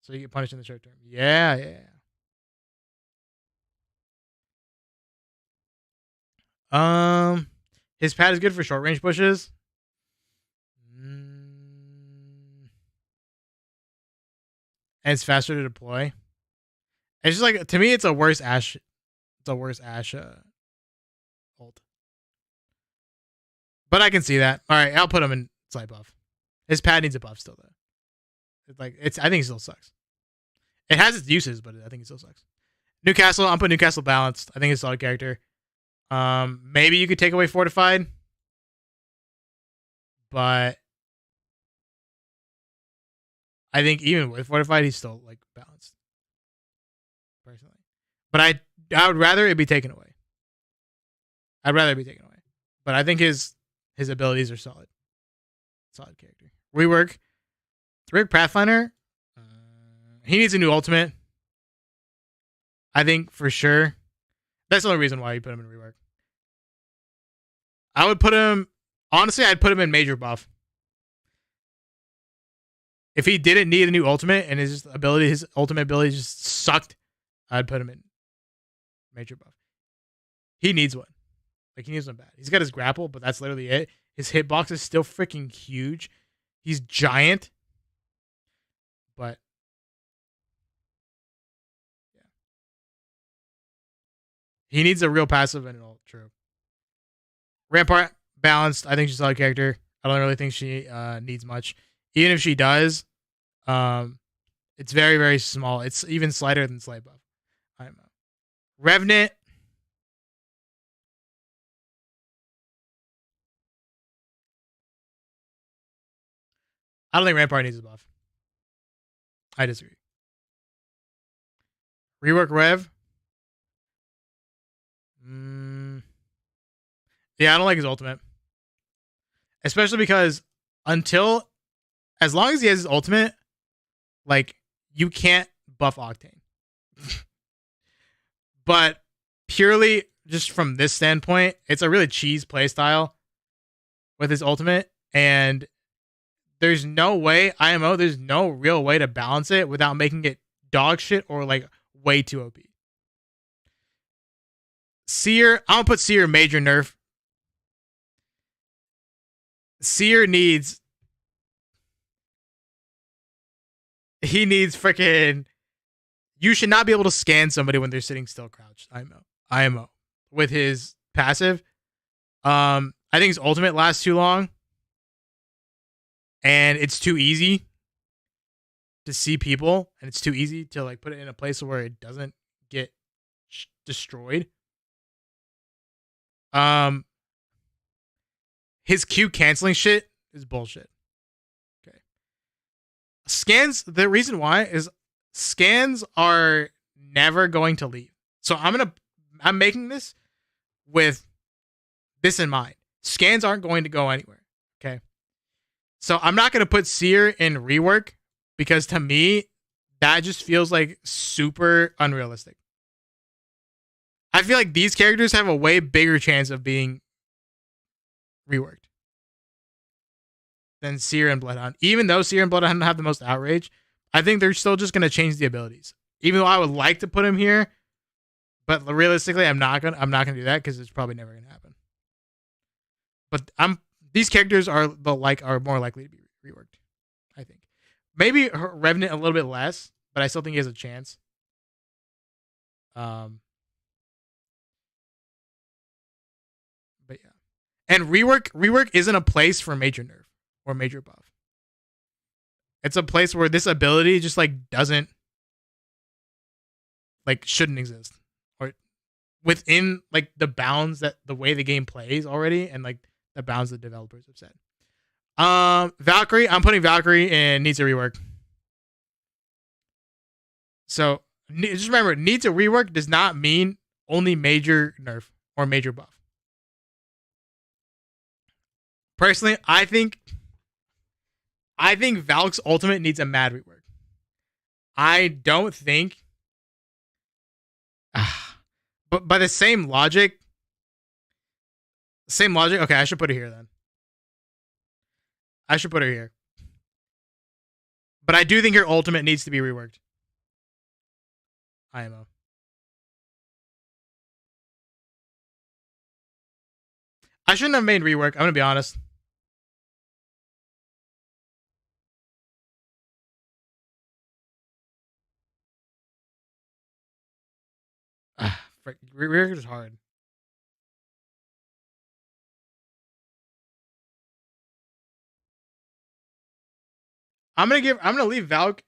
So you get punished in the short term. Yeah, yeah. His pad is good for short range pushes. And it's faster to deploy. It's just like, to me, it's a worse Ash. It's a worse Ash ult. But I can see that. All right, I'll put him in slight buff. His pad needs a buff still though. I think it still sucks. It has its uses, but I think it still sucks. Newcastle, I'm putting Newcastle balanced. I think it's a solid character. Maybe you could take away fortified, but I think even with fortified, he's still like balanced. Personally, but I would rather it be taken away. I'd rather it be taken away, but I think his abilities are solid. Solid character. Rework Pathfinder. He needs a new ultimate. I think for sure. That's the only reason why you put him in rework. I would put him, honestly, I'd put him in major buff. If he didn't need a new ultimate and his ultimate ability just sucked, I'd put him in major buff. He needs one. Like, he needs one bad. He's got his grapple, but that's literally it. His hitbox is still freaking huge. He's giant. But yeah. He needs a real passive and an ult, true. Rampart, balanced. I think she's a solid character. I don't really think she needs much. Even if she does, it's very, very small. It's even slighter than Slight Buff. I don't know. Revenant. I don't think Rampart needs a buff. I disagree. Rework Rev. Yeah, I don't like his ultimate. Especially because as long as he has his ultimate, like, you can't buff Octane. But purely just from this standpoint, it's a really cheese playstyle with his ultimate, and there's no way, IMO, there's no real way to balance it without making it dog shit or like way too OP. Seer, I'm gonna put Seer major nerf. Seer needs freaking, you should not be able to scan somebody when they're sitting still crouched. IMO. With his passive. I think his ultimate lasts too long. And it's too easy to see people. And it's too easy to like put it in a place where it doesn't get destroyed. His Q canceling shit is bullshit. Okay. Scans, the reason why is scans are never going to leave. So I'm making this with this in mind. Scans aren't going to go anywhere. Okay. So I'm not going to put Seer in rework because to me, that just feels like super unrealistic. I feel like these characters have a way bigger chance of being reworked than Seer and Bloodhound. Even though Seer and Bloodhound have the most outrage, I think they're still just going to change the abilities. Even though I would like to put him here, but realistically, I'm not gonna do that because it's probably never gonna happen. But these characters are more likely to be reworked. I think maybe Revenant a little bit less, but I still think he has a chance. But yeah, and rework isn't a place for major nerf or major buff. It's a place where this ability just like doesn't, like, shouldn't exist, or within like the bounds that the way the game plays already, and like the bounds the developers have set. Valkyrie, I'm putting Valkyrie in needs a rework. So just remember, needs a rework does not mean only major nerf or major buff. Personally, I think Valk's ultimate needs a mad rework. I don't think, but by the same logic, okay, I should put it here then. I should put her here. But I do think her ultimate needs to be reworked. IMO. I shouldn't have made rework. I'm going to be honest. Rework is hard. I'm gonna leave Valk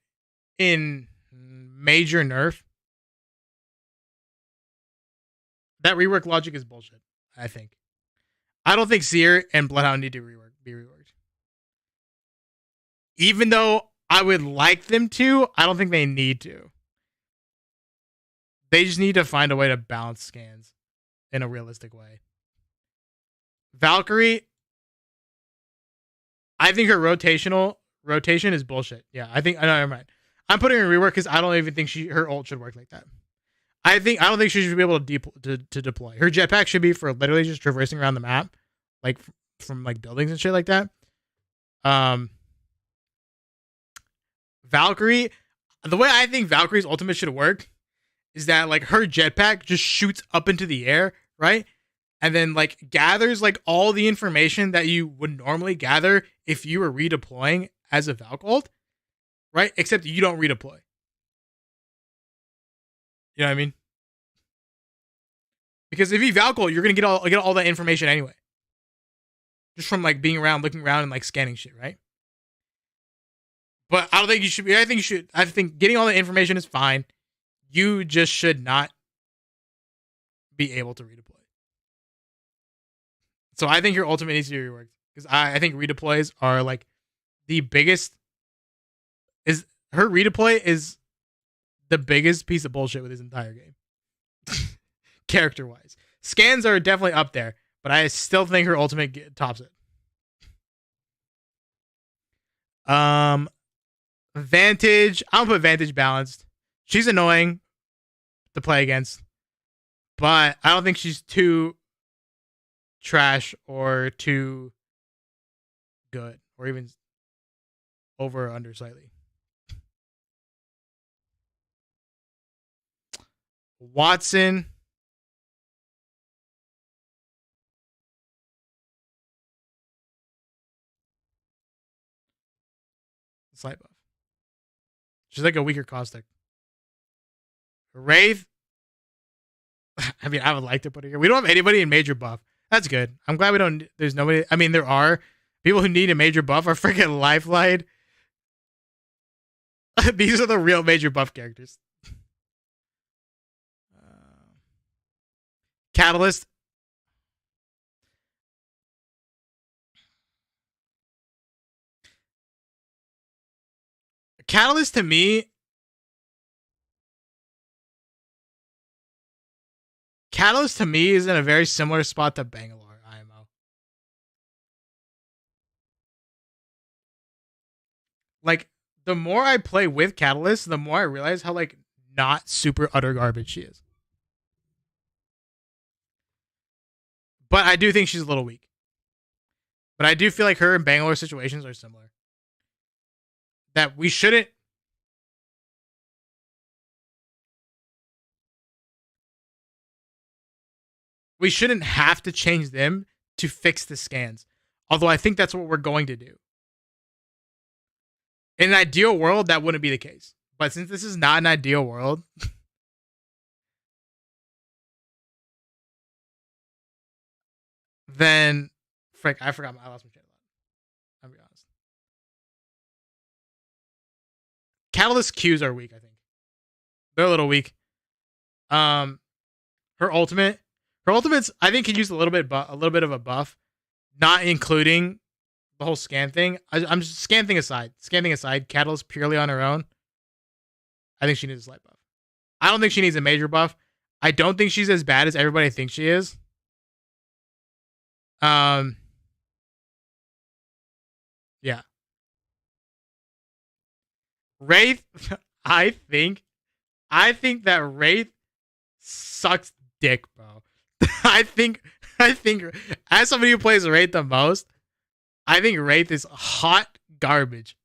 in major nerf. That rework logic is bullshit, I think. I don't think Seer and Bloodhound need to be reworked. Even though I would like them to, I don't think they need to. They just need to find a way to balance scans in a realistic way. Valkyrie, I think her rotation is bullshit. Yeah, I know. Never mind. I'm putting her in rework because I don't even think her ult should work like that. I don't think she should be able to deploy. Her jetpack should be for literally just traversing around the map, like from like buildings and shit like that. Valkyrie, the way I think Valkyrie's ultimate should work is that like her jetpack just shoots up into the air, right? And then like gathers like all the information that you would normally gather if you were redeploying as a Valk ult, right? Except you don't redeploy. You know what I mean? Because if you Valk ult, you're gonna get all that information anyway. Just from like being around, looking around, and like scanning shit, right? But I don't think you should be. I think getting all the information is fine. You just should not be able to redeploy. So I think your ultimate needs to be reworked. Because I think redeploys are like the biggest. Her redeploy is the biggest piece of bullshit with this entire game. Character wise. Scans are definitely up there, but I still think her ultimate tops it. Vantage. I'll put Vantage balanced. She's annoying to play against, but I don't think she's too trash or too good or even over or under slightly. Wattson. Slight buff. She's like a weaker caustic. Wraith. I mean, I would like to put her here. We don't have anybody in major buff. That's good. I'm glad we don't. There's nobody. I mean, there are people who need a major buff. Are freaking Lifeline. These are the real major buff characters. Catalyst. Catalyst to me. Catalyst to me is in a very similar spot to Bangalore IMO. Like, the more I play with Catalyst, the more I realize how, like, not super utter garbage she is. But I do think she's a little weak. But I do feel like her and Bangalore situations are similar. That we shouldn't have to change them to fix the scans. Although I think that's what we're going to do. In an ideal world, that wouldn't be the case. But since this is not an ideal world, then frick, I lost my train of thought. I'll be honest. Catalyst Qs are weak, I think. They're a little weak. Her ultimates, I think, could use a little bit of a buff, not including the whole scan thing. I'm just scanning aside, Catalyst purely on her own. I think she needs a slight buff. I don't think she needs a major buff. I don't think she's as bad as everybody thinks she is. Yeah. Wraith, I think that Wraith sucks dick, bro. I think as somebody who plays Wraith the most, I think Wraith is hot garbage.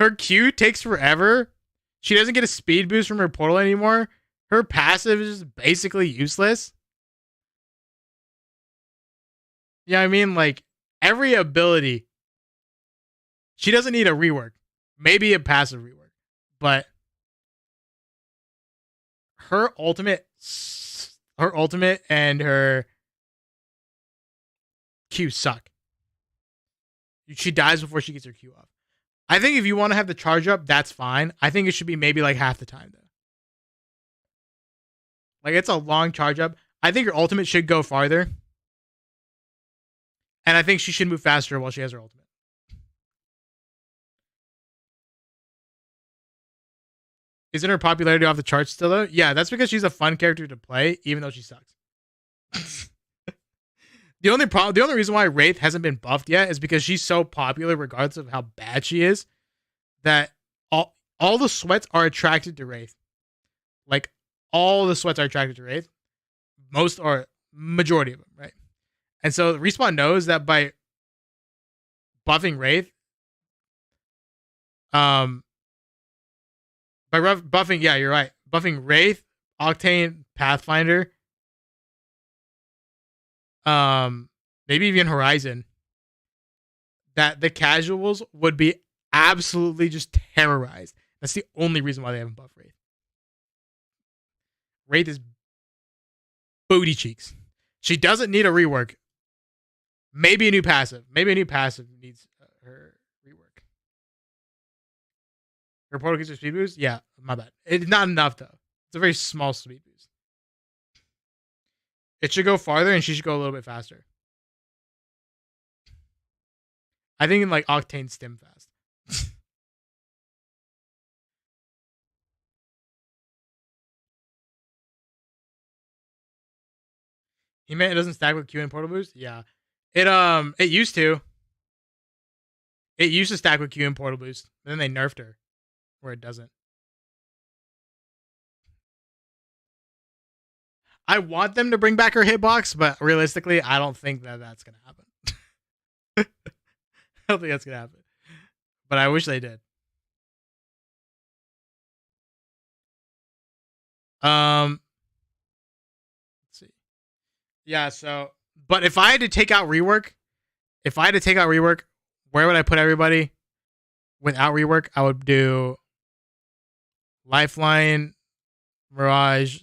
Her Q takes forever. She doesn't get a speed boost from her portal anymore. Her passive is just basically useless. Yeah, I mean, like, every ability, she doesn't need a rework. Maybe a passive rework. But her ultimate and her Q suck. She dies before she gets her Q off. I think if you want to have the charge up, that's fine. I think it should be maybe like half the time, though. Like, it's a long charge up. I think her ultimate should go farther. And I think she should move faster while she has her ultimate. Isn't her popularity off the charts still, though? Yeah, that's because she's a fun character to play, even though she sucks. The only reason why Wraith hasn't been buffed yet is because she's so popular, regardless of how bad she is, that all the sweats are attracted to Wraith. Like, all the sweats are attracted to Wraith. Majority of them, right? And so Respawn knows that by buffing Wraith, buffing, yeah, you're right. Buffing Wraith, Octane, Pathfinder, maybe even Horizon, that the casuals would be absolutely just terrorized. That's the only reason why they haven't buffed Wraith. Wraith is booty cheeks. She doesn't need a rework. Maybe a new passive. Maybe a new passive needs her rework. Her portal gets her speed boost? Yeah, my bad. It's not enough, though. It's a very small speed boost. It should go farther, and she should go a little bit faster. I think in, like, Octane stim fast. You meant it doesn't stack with Q and portal boost? Yeah. It used to. It used to stack with Q and portal boost. Then they nerfed her. Where it doesn't. I want them to bring back her hitbox, but realistically, I don't think that that's going to happen. I don't think that's going to happen. But I wish they did. Let's see. Yeah, so, but if I had to take out rework, where would I put everybody? Without rework, I would do Lifeline, Mirage,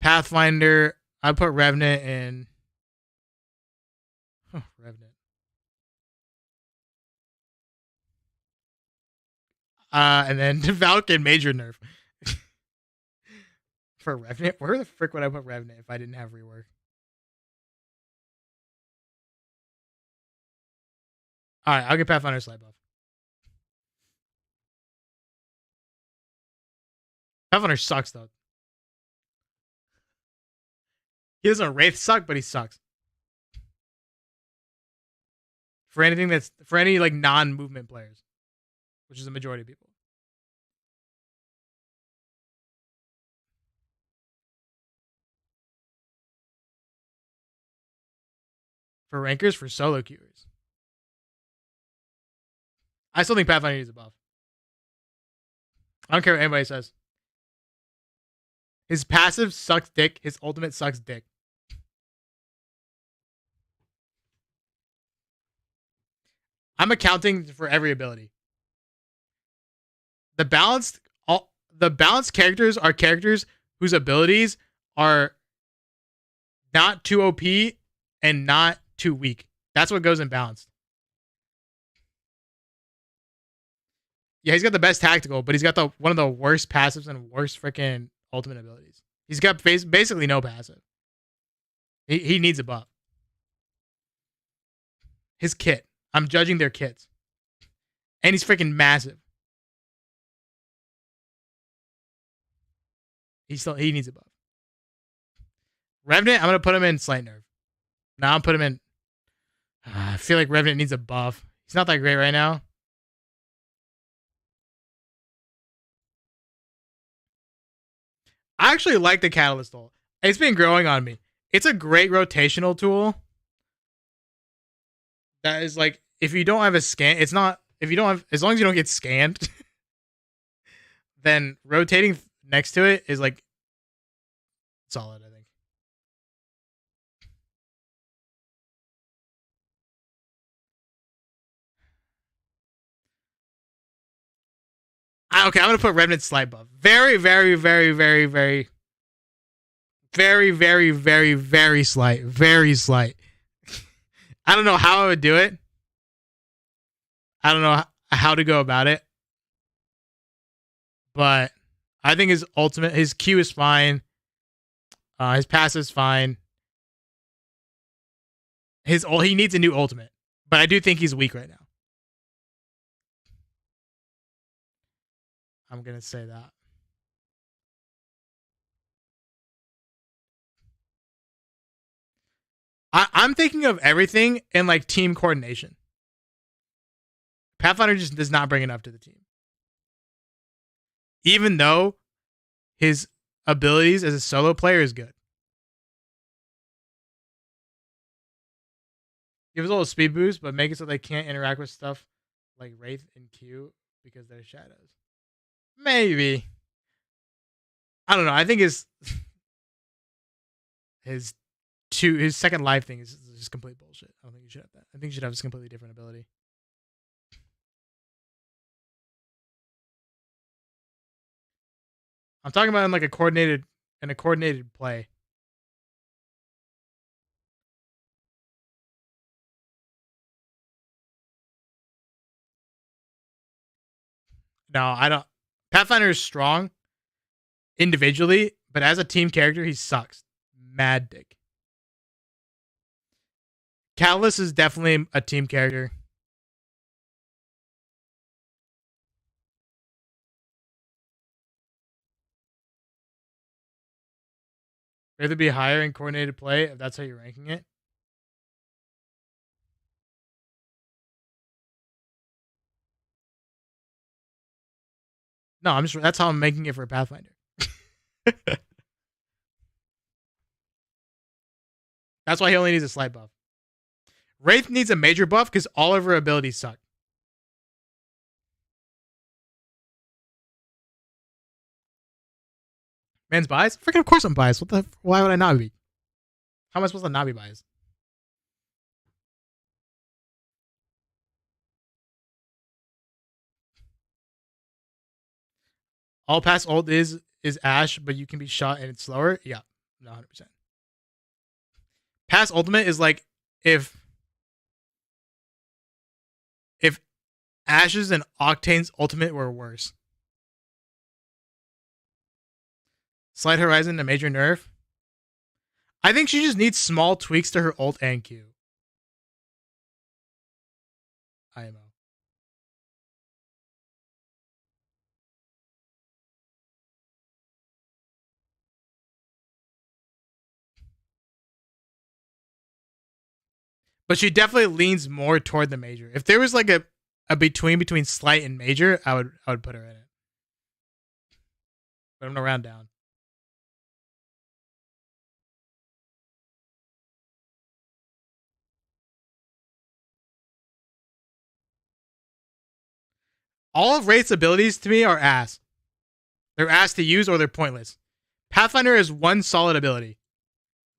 Pathfinder. I'd put Revenant in. Revenant. And then Valken major nerf. For Revenant? Where the frick would I put Revenant if I didn't have rework? Alright, I'll get Pathfinder slide buff. Pathfinder sucks, though. He doesn't Wraith suck, but he sucks. For any like non-movement players, which is the majority of people. For rankers, for solo queuers. I still think Pathfinder needs a buff. I don't care what anybody says. His passive sucks dick. His ultimate sucks dick. I'm accounting for every ability. The balanced characters are characters whose abilities are not too OP and not too weak. That's what goes in balanced. Yeah, he's got the best tactical, but he's got one of the worst passives and worst freaking ultimate abilities. He's got basically no passive. He needs a buff. His kit. I'm judging their kits. And he's freaking massive. He needs a buff. Revenant, I'm gonna put him in slight nerf. Now I'm put him in. I feel like Revenant needs a buff. He's not that great right now. I actually like the Catalyst tool. It's been growing on me. It's a great rotational tool. That is like, if you don't have a scan, it's not if you don't have, as long as you don't get scanned, then rotating next to it is like solid, I think. Okay, I'm gonna put Remnant slight buff. Very, very, very, very, very, very, very, very, very slight. Very slight. I don't know how I would do it. I don't know how to go about it. But I think his ultimate, his Q is fine. His passive is fine. He needs a new ultimate. But I do think he's weak right now. I'm going to say that. I'm thinking of everything in like team coordination. Pathfinder just does not bring enough to the team. Even though his abilities as a solo player is good. Give us a little speed boost, but make it so they can't interact with stuff like Wraith and Q because they're shadows. Maybe. I don't know. I think his second life thing is just complete bullshit. I don't think you should have that. I think you should have a completely different ability. I'm talking about in like a coordinated play. No, I don't. Pathfinder is strong individually, but as a team character, he sucks. Mad dick. Catalyst is definitely a team character. Rather be higher in coordinated play if that's how you're ranking it. No, that's how I'm making it for a Pathfinder. That's why he only needs a slight buff. Wraith needs a major buff because all of her abilities suck. Man's biased? Freaking of course I'm biased. Why would I not be? How am I supposed to not be biased? All pass ult is Ash, but you can be shot and it's slower. Yeah, no, 100%. Pass ultimate is like if Ash's and Octane's ultimate were worse. Slight Horizon, a major nerf. I think she just needs small tweaks to her ult and Q. IMO. But she definitely leans more toward the major. If there was like a between slight and major, I would put her in it. But I'm gonna round down. All of Wraith's abilities to me are ass. They're ass to use or they're pointless. Pathfinder is one solid ability.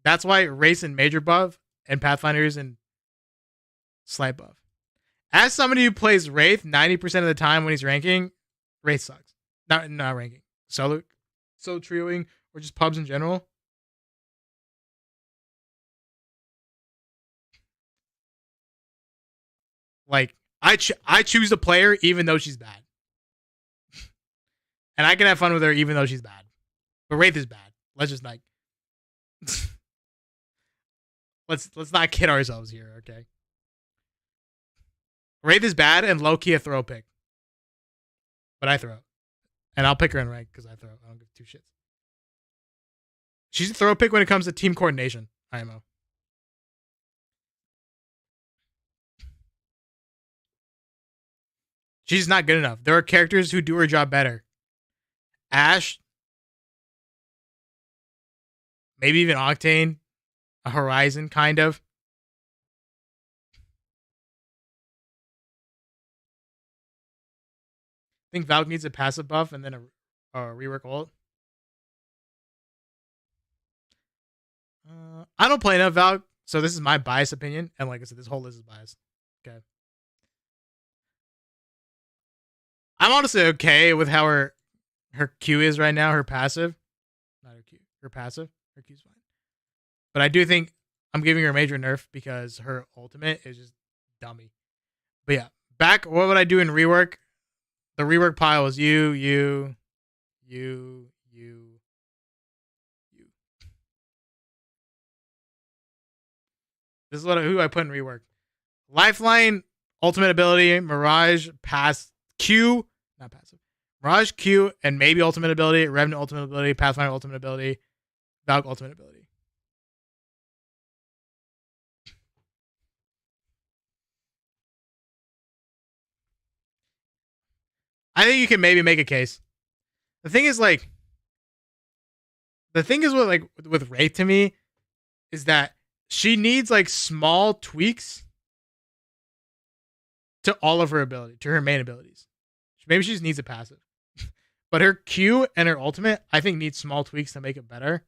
That's why Wraith's in major buff and Pathfinder is in slight buff. As somebody who plays Wraith 90% of the time when he's ranking, Wraith sucks. Not ranking. Solo trioing or just pubs in general. Like I choose the player even though she's bad. And I can have fun with her even though she's bad. But Wraith is bad. Let's just like let's not kid ourselves here, okay? Wraith is bad and low-key a throw pick. But I throw. And I'll pick her in rank because I throw. I don't give two shits. She's a throw pick when it comes to team coordination, IMO. She's not good enough. There are characters who do her job better. Ash, maybe even Octane, a Horizon, kind of. think Valk needs a passive buff and then a rework ult. I don't play enough Valk, so this is my biased opinion. And like I said, this whole list is biased. Okay. I'm honestly okay with how her Q is right now, her passive. Not her Q. Her passive. Her Q's fine. But I do think I'm giving her a major nerf because her ultimate is just dummy. But yeah, back, what would I do in rework? The rework pile is you. This is who I put in rework. Lifeline, ultimate ability, Mirage, pass, Q, not passive. Mirage, Q, and maybe ultimate ability, Revenant ultimate ability, Pathfinder ultimate ability, Valk ultimate ability. I think you can maybe make a case. The thing is with Wraith to me is that she needs like small tweaks to all of her ability, to her main abilities. Maybe she just needs a passive. But her Q and her ultimate, I think, needs small tweaks to make it better.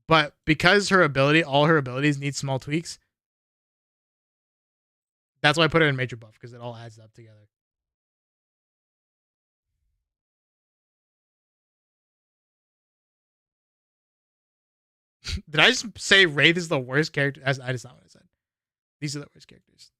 But because all her abilities need small tweaks, that's why I put her in major buff, because it all adds up together. Did I just say Wraith is the worst character? I just not what I said. These are the worst characters.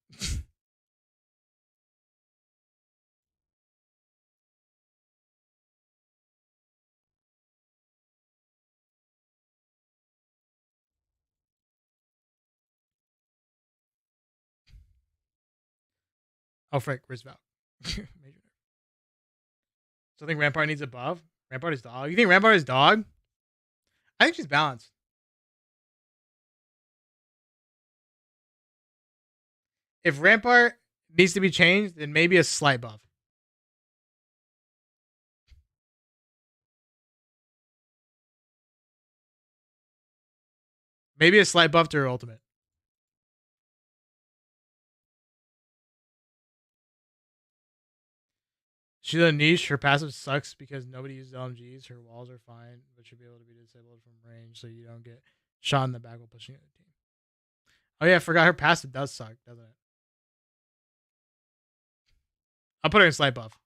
Oh, frick. Where's Val? Major nerf. So I think Rampart needs a buff. Rampart is dog. You think Rampart is dog? I think she's balanced. If Rampart needs to be changed, then maybe a slight buff. Maybe a slight buff to her ultimate. She's a niche. Her passive sucks because nobody uses LMGs. Her walls are fine, but should be able to be disabled from range so you don't get shot in the back while pushing the team. Oh yeah, I forgot her passive does suck, doesn't it? I'll put her in slight buff.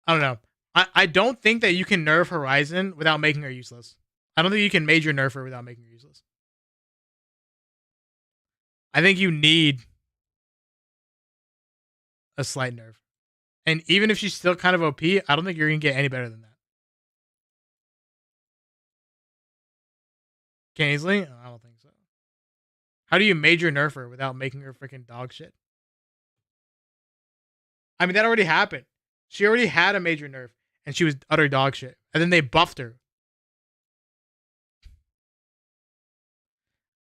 I don't know. I don't think that you can nerf Horizon without making her useless. I don't think you can major nerf her without making her useless. I think you need a slight nerf. And even if she's still kind of OP, I don't think you're going to get any better than that. Can easily? I don't think so. How do you major nerf her without making her freaking dog shit? I mean, that already happened. She already had a major nerf, and she was utter dog shit. And then they buffed her.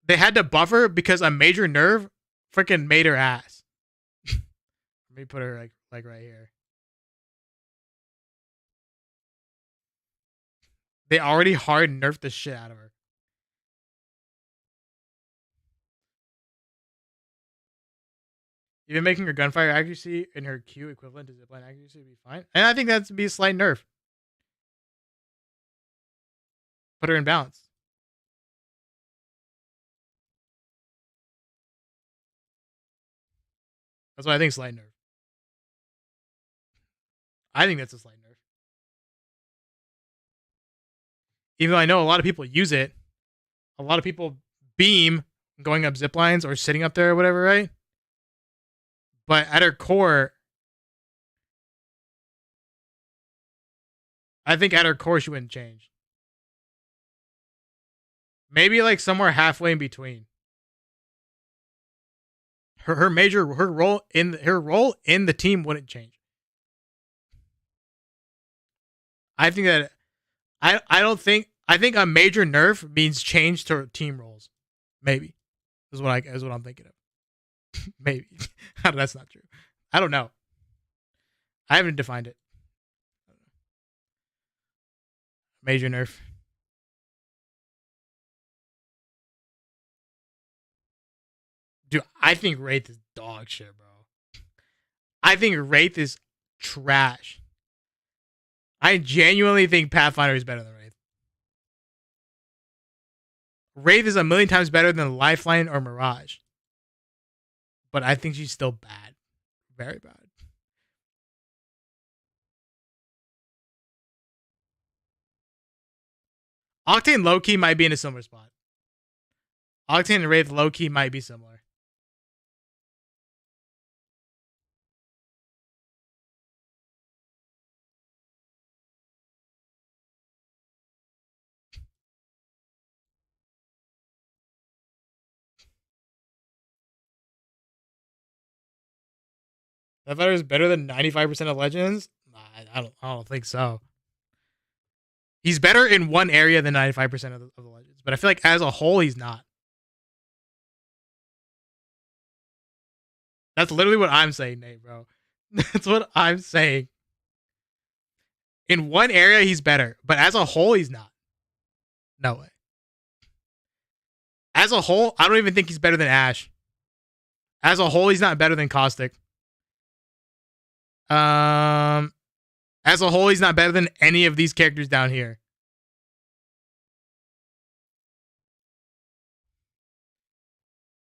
They had to buff her because a major nerf freaking made her ass. Let me put her like right here. They already hard nerfed the shit out of her. Even making her gunfire accuracy and her Q equivalent to zipline accuracy would be fine. And I think that'd be a slight nerf. Put her in balance. That's why I think slight nerf. I think that's a slight nerf. Even though I know a lot of people use it, a lot of people beam going up zip lines or sitting up there or whatever, right? But at her core, I think at her core she wouldn't change. Maybe like somewhere halfway in between. Her role in the team wouldn't change. I think that I think a major nerf means change to team roles. Maybe is what I'm thinking of. Maybe that's not true. I don't know. I haven't defined it. Major nerf. Dude, I think Wraith is dog shit, bro. I think Wraith is trash. I genuinely think Pathfinder is better than Wraith. Wraith is a million times better than Lifeline or Mirage. But I think she's still bad. Very bad. Octane low-key might be in a similar spot. Octane and Wraith low-key might be similar. Pathfinder is better than 95% of Legends? I don't think so. He's better in one area than 95% of the Legends. But I feel like as a whole, he's not. That's literally what I'm saying, Nate, bro. That's what I'm saying. In one area, he's better. But as a whole, he's not. No way. As a whole, I don't even think he's better than Ash. As a whole, he's not better than Caustic. As a whole, he's not better than any of these characters down here.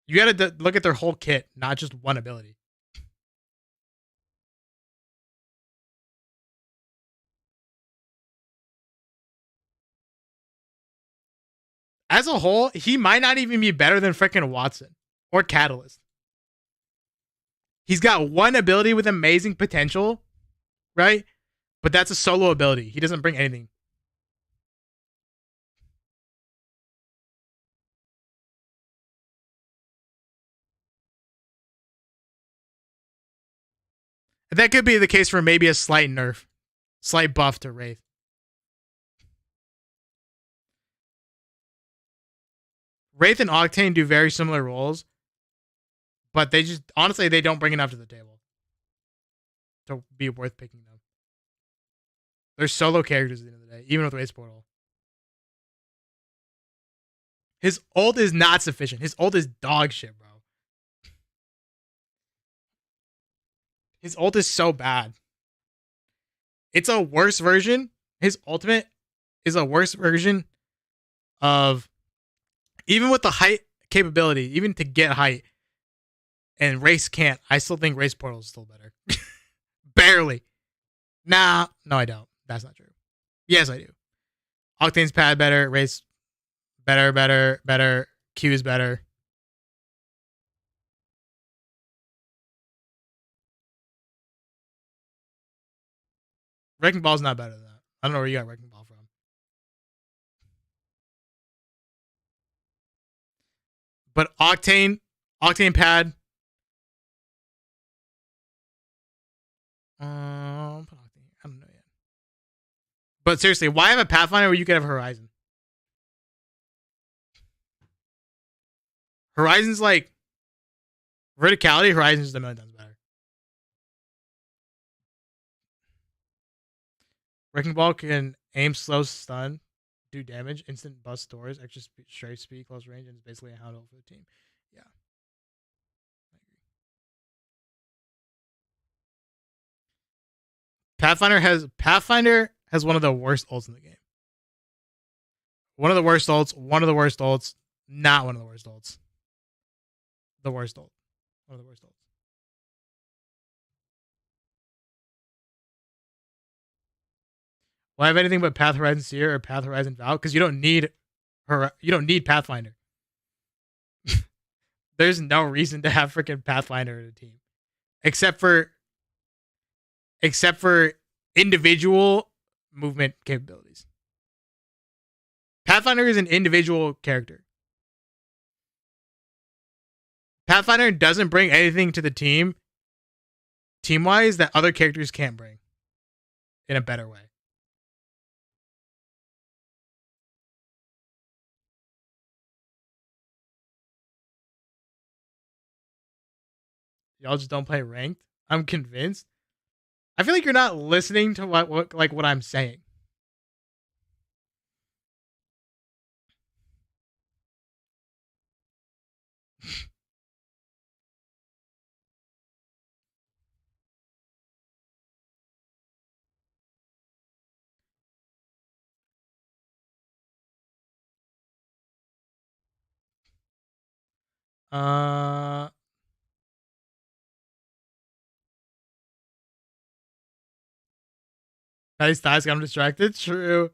You gotta look at their whole kit, not just one ability. As a whole, he might not even be better than freaking Wattson or Catalyst. He's got one ability with amazing potential, right? But that's a solo ability. He doesn't bring anything. That could be the case for maybe a slight nerf, slight buff to Wraith. Wraith and Octane do very similar roles, but they just, honestly, they don't bring enough to the table to be worth picking them. They're solo characters at the end of the day, even with Wraith's Portal. His ult is not sufficient. His ult is dog shit, bro. His ult is so bad. It's a worse version. His ultimate is a worse version of, even with the height capability, even to get height, and Race can't. I still think Race Portal is still better. Barely. Nah, no, I don't. That's not true. Yes, I do. Octane's pad better. Race better. Q's better. Wrecking Ball's not better than that. I don't know where you got Wrecking Ball from. But Octane pad. I don't know yet. But seriously, why have a Pathfinder where you could have Horizon? Horizon's like verticality. Horizon's just a million times better. Wrecking Ball can aim, slow, stun, do damage, instant bust doors, extra strafe speed, close range, and it's basically a hound for the team. Yeah. I agree. Pathfinder has one of the worst ults in the game. One of the worst ults. Not one of the worst ults. The worst ult. One of the worst ults. Will I have anything but Path Horizon Seer or Path Horizon Val? Because you don't need Pathfinder. There's no reason to have freaking Pathfinder in a team. Except for individual movement capabilities. Pathfinder is an individual character. Pathfinder doesn't bring anything to the team-wise, that other characters can't bring in a better way. Y'all just don't play ranked? I'm convinced. I feel like you're not listening to what I'm saying. Uh, nice task. I'm distracted. True.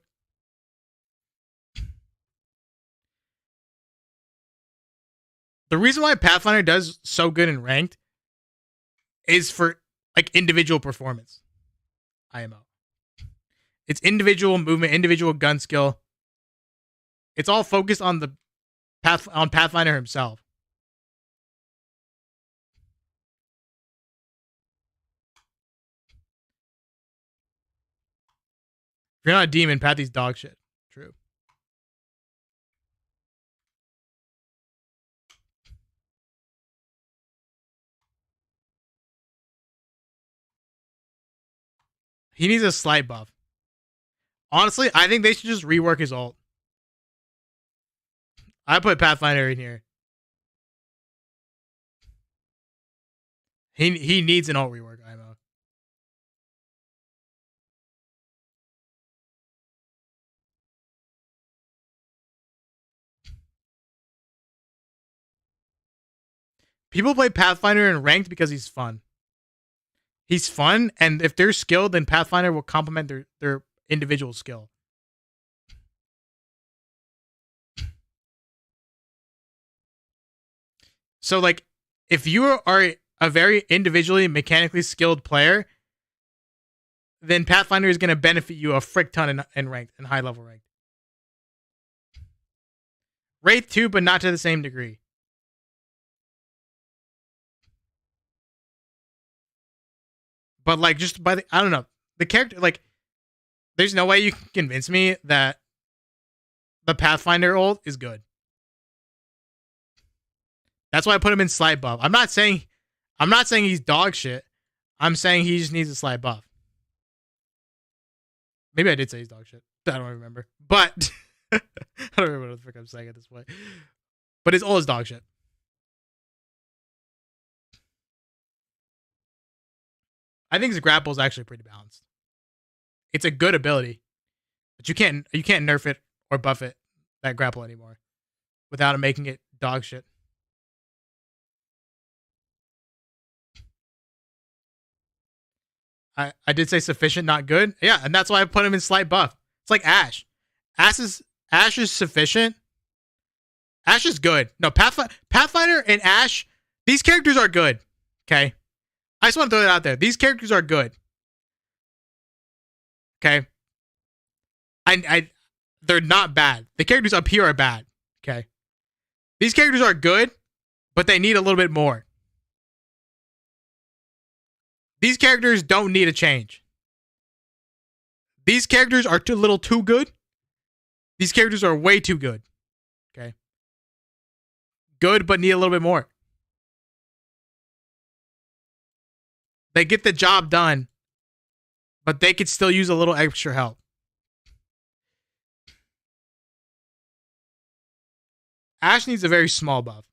The reason why Pathfinder does so good in ranked is for like individual performance. IMO. It's individual movement, individual gun skill. It's all focused on the Pathfinder himself. If you're not a demon, Pathy's dog shit. True. He needs a slight buff. Honestly, I think they should just rework his ult. I put Pathfinder in here. He needs an ult rework, IMO. People play Pathfinder in ranked because he's fun. He's fun, and if they're skilled, then Pathfinder will complement their individual skill. So, like, if you are a very individually, mechanically skilled player, then Pathfinder is going to benefit you a frick ton in ranked, in high level ranked. Wraith too, but not to the same degree. But like, just by the, I don't know, the character, like, there's no way you can convince me that the Pathfinder ult is good. That's why I put him in slight buff. I'm not saying he's dog shit. I'm saying he just needs a slight buff. Maybe I did say he's dog shit. I don't remember. But I don't remember what the frick I'm saying at this point. But his ult is dog shit. I think his grapple is actually pretty balanced. It's a good ability, but you can't nerf it or buff it, that grapple, anymore without it making it dog shit. I did say sufficient, not good. Yeah, and that's why I put him in slight buff. It's like Ash. Ash is sufficient. Ash is good. No, Pathfinder and Ash, these characters are good. Okay? I just want to throw that out there. These characters are good. Okay? They're not bad. The characters up here are bad. Okay? These characters are good, but they need a little bit more. These characters don't need a change. These characters are a little too good. These characters are way too good. Okay? Good, but need a little bit more. They get the job done, but they could still use a little extra help. Ash needs a very small buff.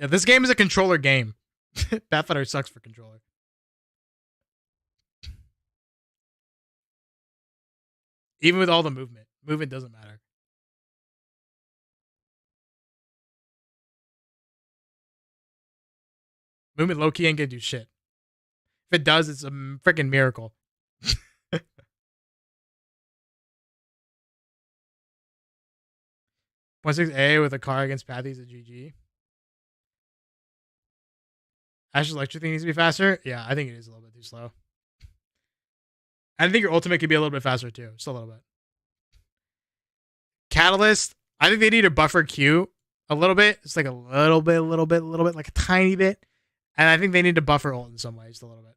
Yeah, this game is a controller game. Pathfinder sucks for controller. Even with all the movement. Movement doesn't matter. Movement low-key ain't gonna do shit. If it does, it's a freaking miracle. 0.6A with a car against Pathy's a GG. Ash's electric thing needs to be faster. Yeah, I think it is a little bit too slow. I think your ultimate could be a little bit faster too. Just a little bit. Catalyst, I think they need to buffer Q a little bit. It's like a little bit, like a tiny bit. And I think they need to buffer ult in some way, just a little bit.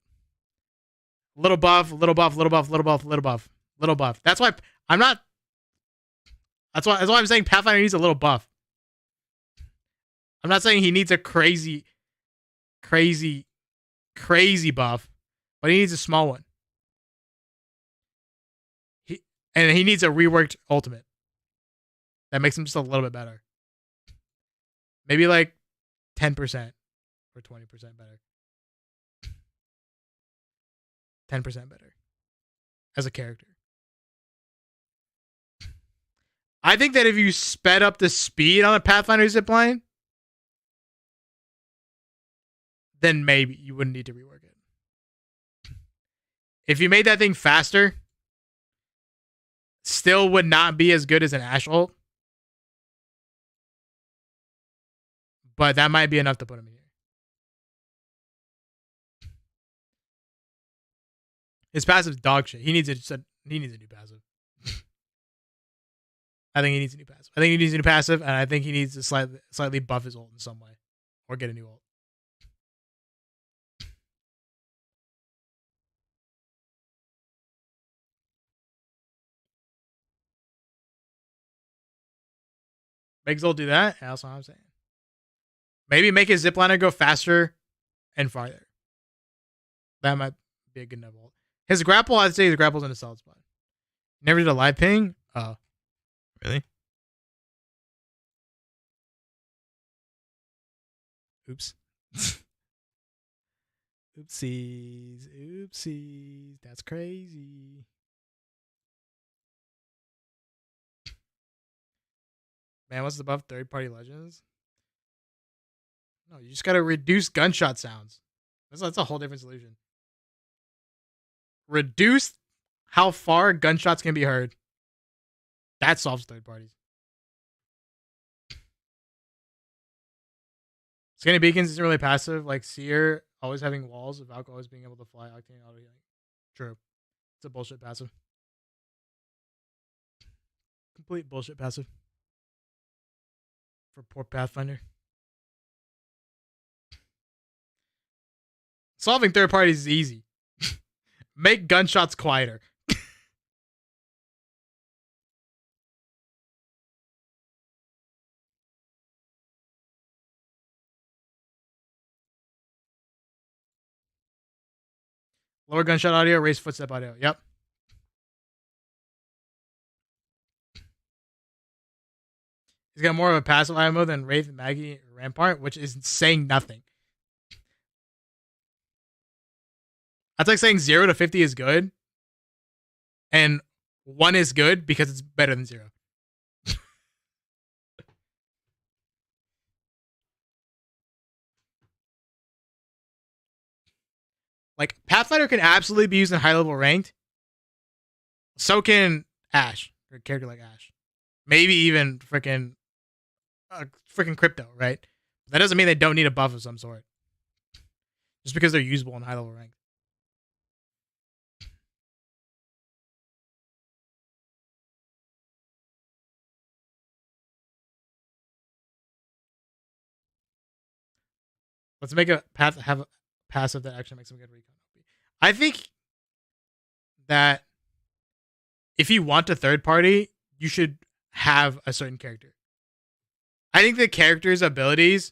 Little buff, little buff, little buff, little buff, little buff, little buff. That's why I'm not. That's why I'm saying Pathfinder needs a little buff. I'm not saying he needs a crazy buff, but he needs a small one. And he needs a reworked ultimate that makes him just a little bit better. Maybe like 10% or 20% better. 10% better as a character. I think that if you sped up the speed on a Pathfinder zipline, then maybe you wouldn't need to rework it. If you made that thing faster, still would not be as good as an Ash ult. But that might be enough to put him in here. His passive's dog shit. He needs a new passive. I think he needs a new passive. And I think he needs to slightly buff his ult in some way. Or get a new ult. Make Zolt do that? That's what I'm saying. Maybe make his zipliner go faster and farther. That might be a good enough ult. His grapple, I'd say his grapple's in a solid spot. Never did a live ping? Oh. Really? Oops. Oopsies. That's crazy. Man, what's the buff? Third-party legends? No, you just gotta reduce gunshot sounds. That's a whole different solution. Reduce how far gunshots can be heard. That solves third parties. Scanning beacons isn't really passive. Like Seer always having walls, Valk always being able to fly, Octane auto healing. True. It's a bullshit passive. Complete bullshit passive. For poor Pathfinder. Solving third parties is easy. Make gunshots quieter. Lower gunshot audio, raise footstep audio. Yep. He's got more of a passive IMO than Wraith, Maggie, Rampart, which is saying nothing. That's like saying 0 to 50 is good. And 1 is good because it's better than 0. Like, Pathfinder can absolutely be used in high level ranked. So can Ash, or a character like Ash. Maybe even freaking Crypto, right? That doesn't mean they don't need a buff of some sort. Just because they're usable in high level ranked. Let's make a have a passive that actually makes some good recon. I think that if you want a third party, you should have a certain character. I think the character's abilities,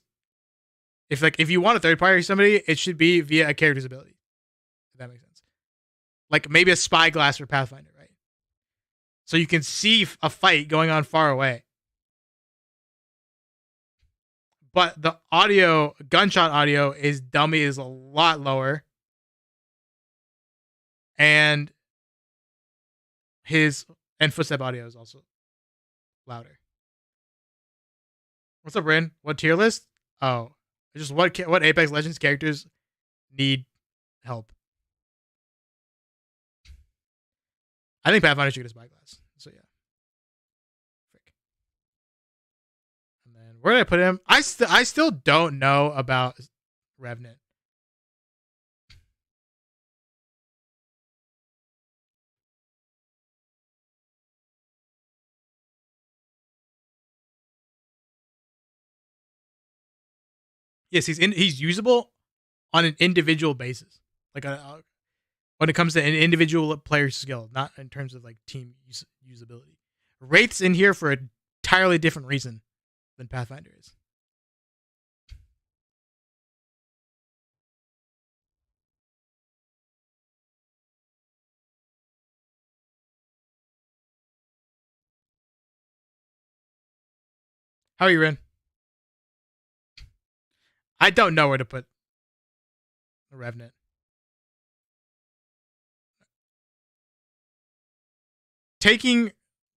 if you want a third party or somebody, it should be via a character's ability. If that makes sense. Like maybe a spyglass for Pathfinder, right? So you can see a fight going on far away. But the audio, gunshot audio is a lot lower. And footstep audio is also louder. What's up, Rin? What tier list? Oh, just what Apex Legends characters need help. I think Pathfinder should get a spyglass. So yeah. Frick. And then where did I put him? I still don't know about Revenant. Yes, he's usable on an individual basis, like when it comes to an individual player skill, not in terms of like team usability. Wraith's in here for entirely different reason than Pathfinder is. How are you, Ren? I don't know where to put the Revenant. Taking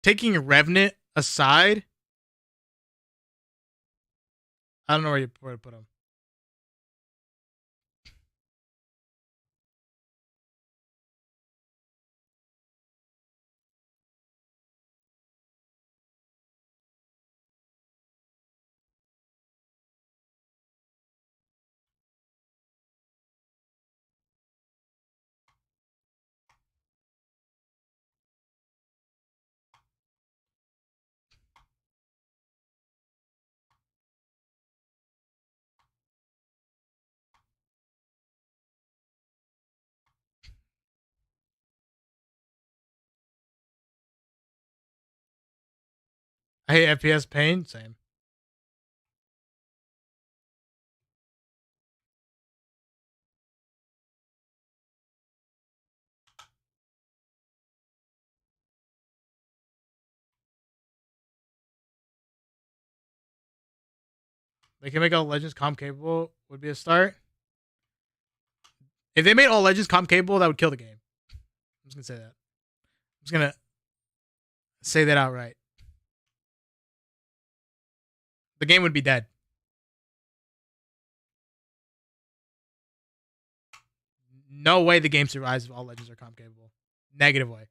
Revenant aside, I don't know where to put him. I hate FPS pain. Same. They can make all Legends comp capable would be a start. If they made all Legends comp capable, that would kill the game. I'm just gonna say that. I'm just gonna say that outright. The game would be dead. No way the game survives if all Legends are comp capable. Negative way.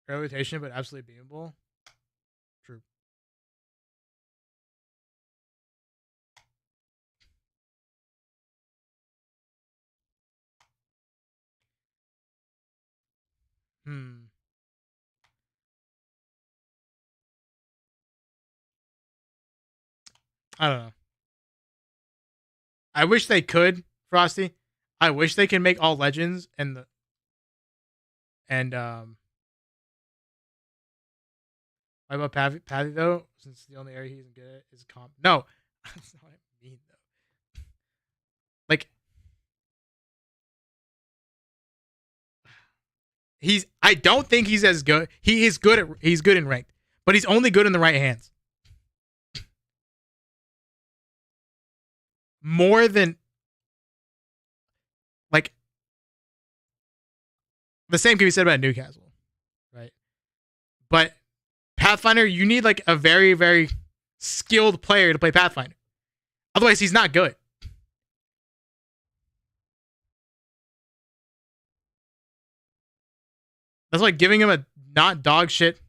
Gravitation, but absolutely beamable. True. I don't know. I wish they could, Frosty. I wish they can make all Legends and what about Patty though? Since the only area he's good at is comp. No, that's not what I mean though. Like I don't think he's as good. He's good in ranked, but he's only good in the right hands. More than like the same can be said about Newcastle, right? But Pathfinder, you need like a very, very skilled player to play Pathfinder. Otherwise, he's not good. That's like giving him a not dog shit.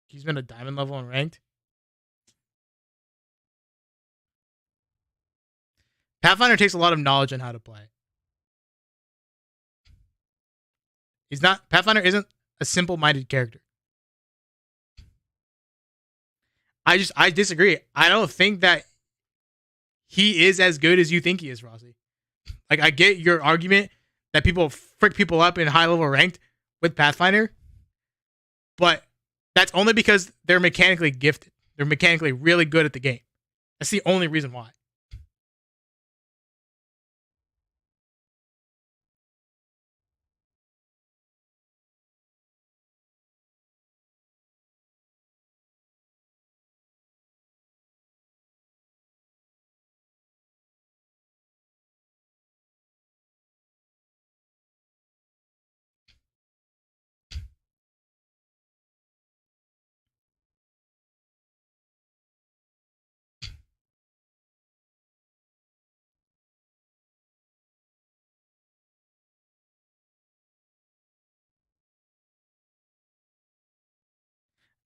He's been a diamond level and ranked. Pathfinder takes a lot of knowledge on how to play. Pathfinder isn't a simple-minded character. I disagree. I don't think that he is as good as you think he is, Rossi. Like, I get your argument that people frick people up in high-level ranked with Pathfinder, but that's only because they're mechanically gifted. They're mechanically really good at the game. That's the only reason why.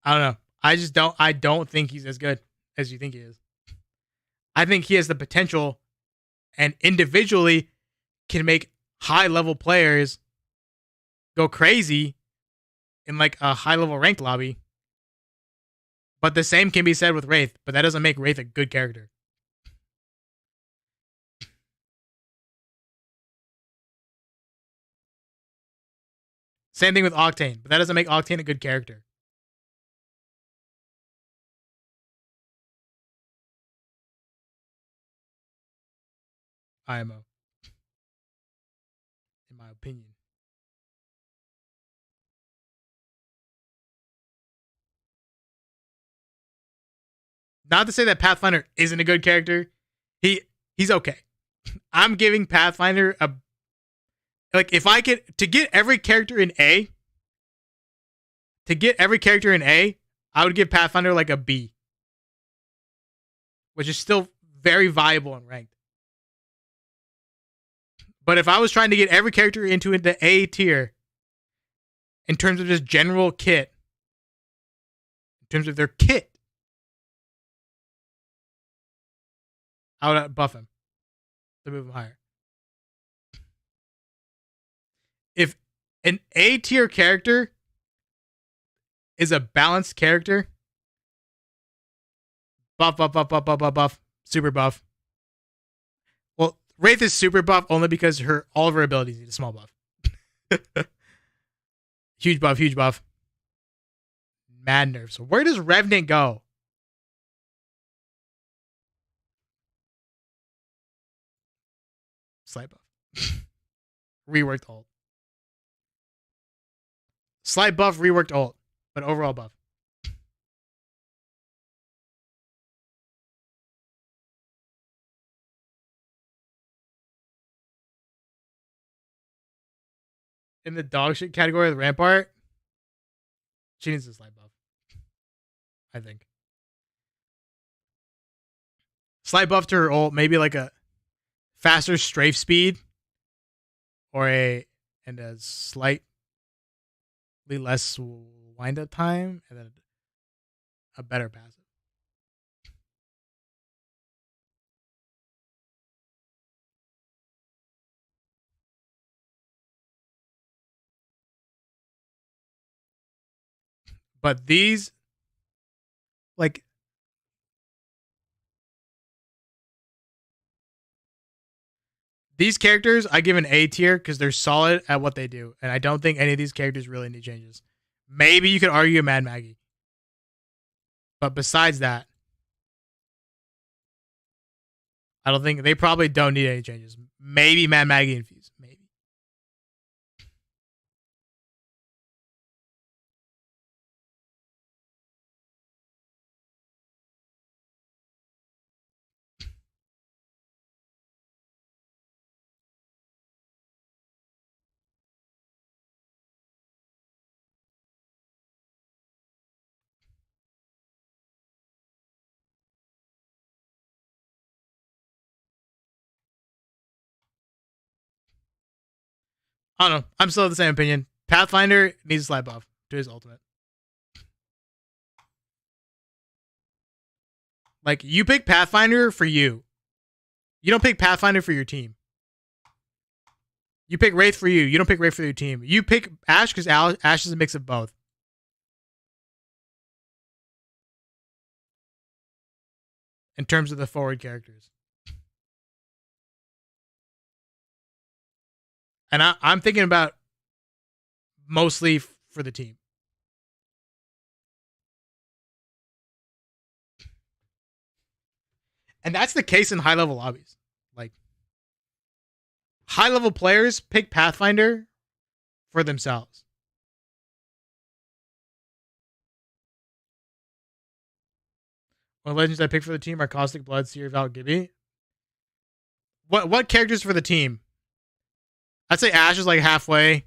I don't know. I don't think he's as good as you think he is. I think he has the potential and individually can make high level players go crazy in like a high level ranked lobby. But the same can be said with Wraith, but that doesn't make Wraith a good character. Same thing with Octane, but that doesn't make Octane a good character. IMO, in my opinion. Not to say that Pathfinder isn't a good character. He's okay. I'm giving Pathfinder a, like, if I could, to get every character in A, I would give Pathfinder like a B, which is still very viable and ranked. But if I was trying to get every character into the A tier, in terms of just general kit, in terms of their kit, I would buff him to move him higher. If an A tier character is a balanced character, buff, super buff. Well, Wraith is super buff only because all of her abilities need a small buff. Huge buff. Mad nerf. So where does Revenant go? Slight buff. Reworked ult. Slight buff, reworked ult. But overall buff. In the dog shit category of the Rampart, she needs a slight buff. I think. Slight buff to her ult, maybe like a faster strafe speed, or a slightly less wind up time, and then a better passive. But these, like, these characters, I give an A tier because they're solid at what they do. And I don't think any of these characters really need changes. Maybe you could argue Mad Maggie. But besides that, I don't think they probably don't need any changes. Maybe Mad Maggie and Fuse. Maybe. I don't know. I'm still of the same opinion. Pathfinder needs a slight buff to his ultimate. Like, you pick Pathfinder for you. You don't pick Pathfinder for your team. You pick Wraith for you. You don't pick Wraith for your team. You pick Ashe because Ashe is a mix of both. In terms of the forward characters. And I'm thinking about mostly for the team. And that's the case in high level lobbies. Like, high level players pick Pathfinder for themselves. What legends I pick for the team are Caustic Blood, Seer, Val, Gibby. What characters for the team? I'd say Ashe is like halfway.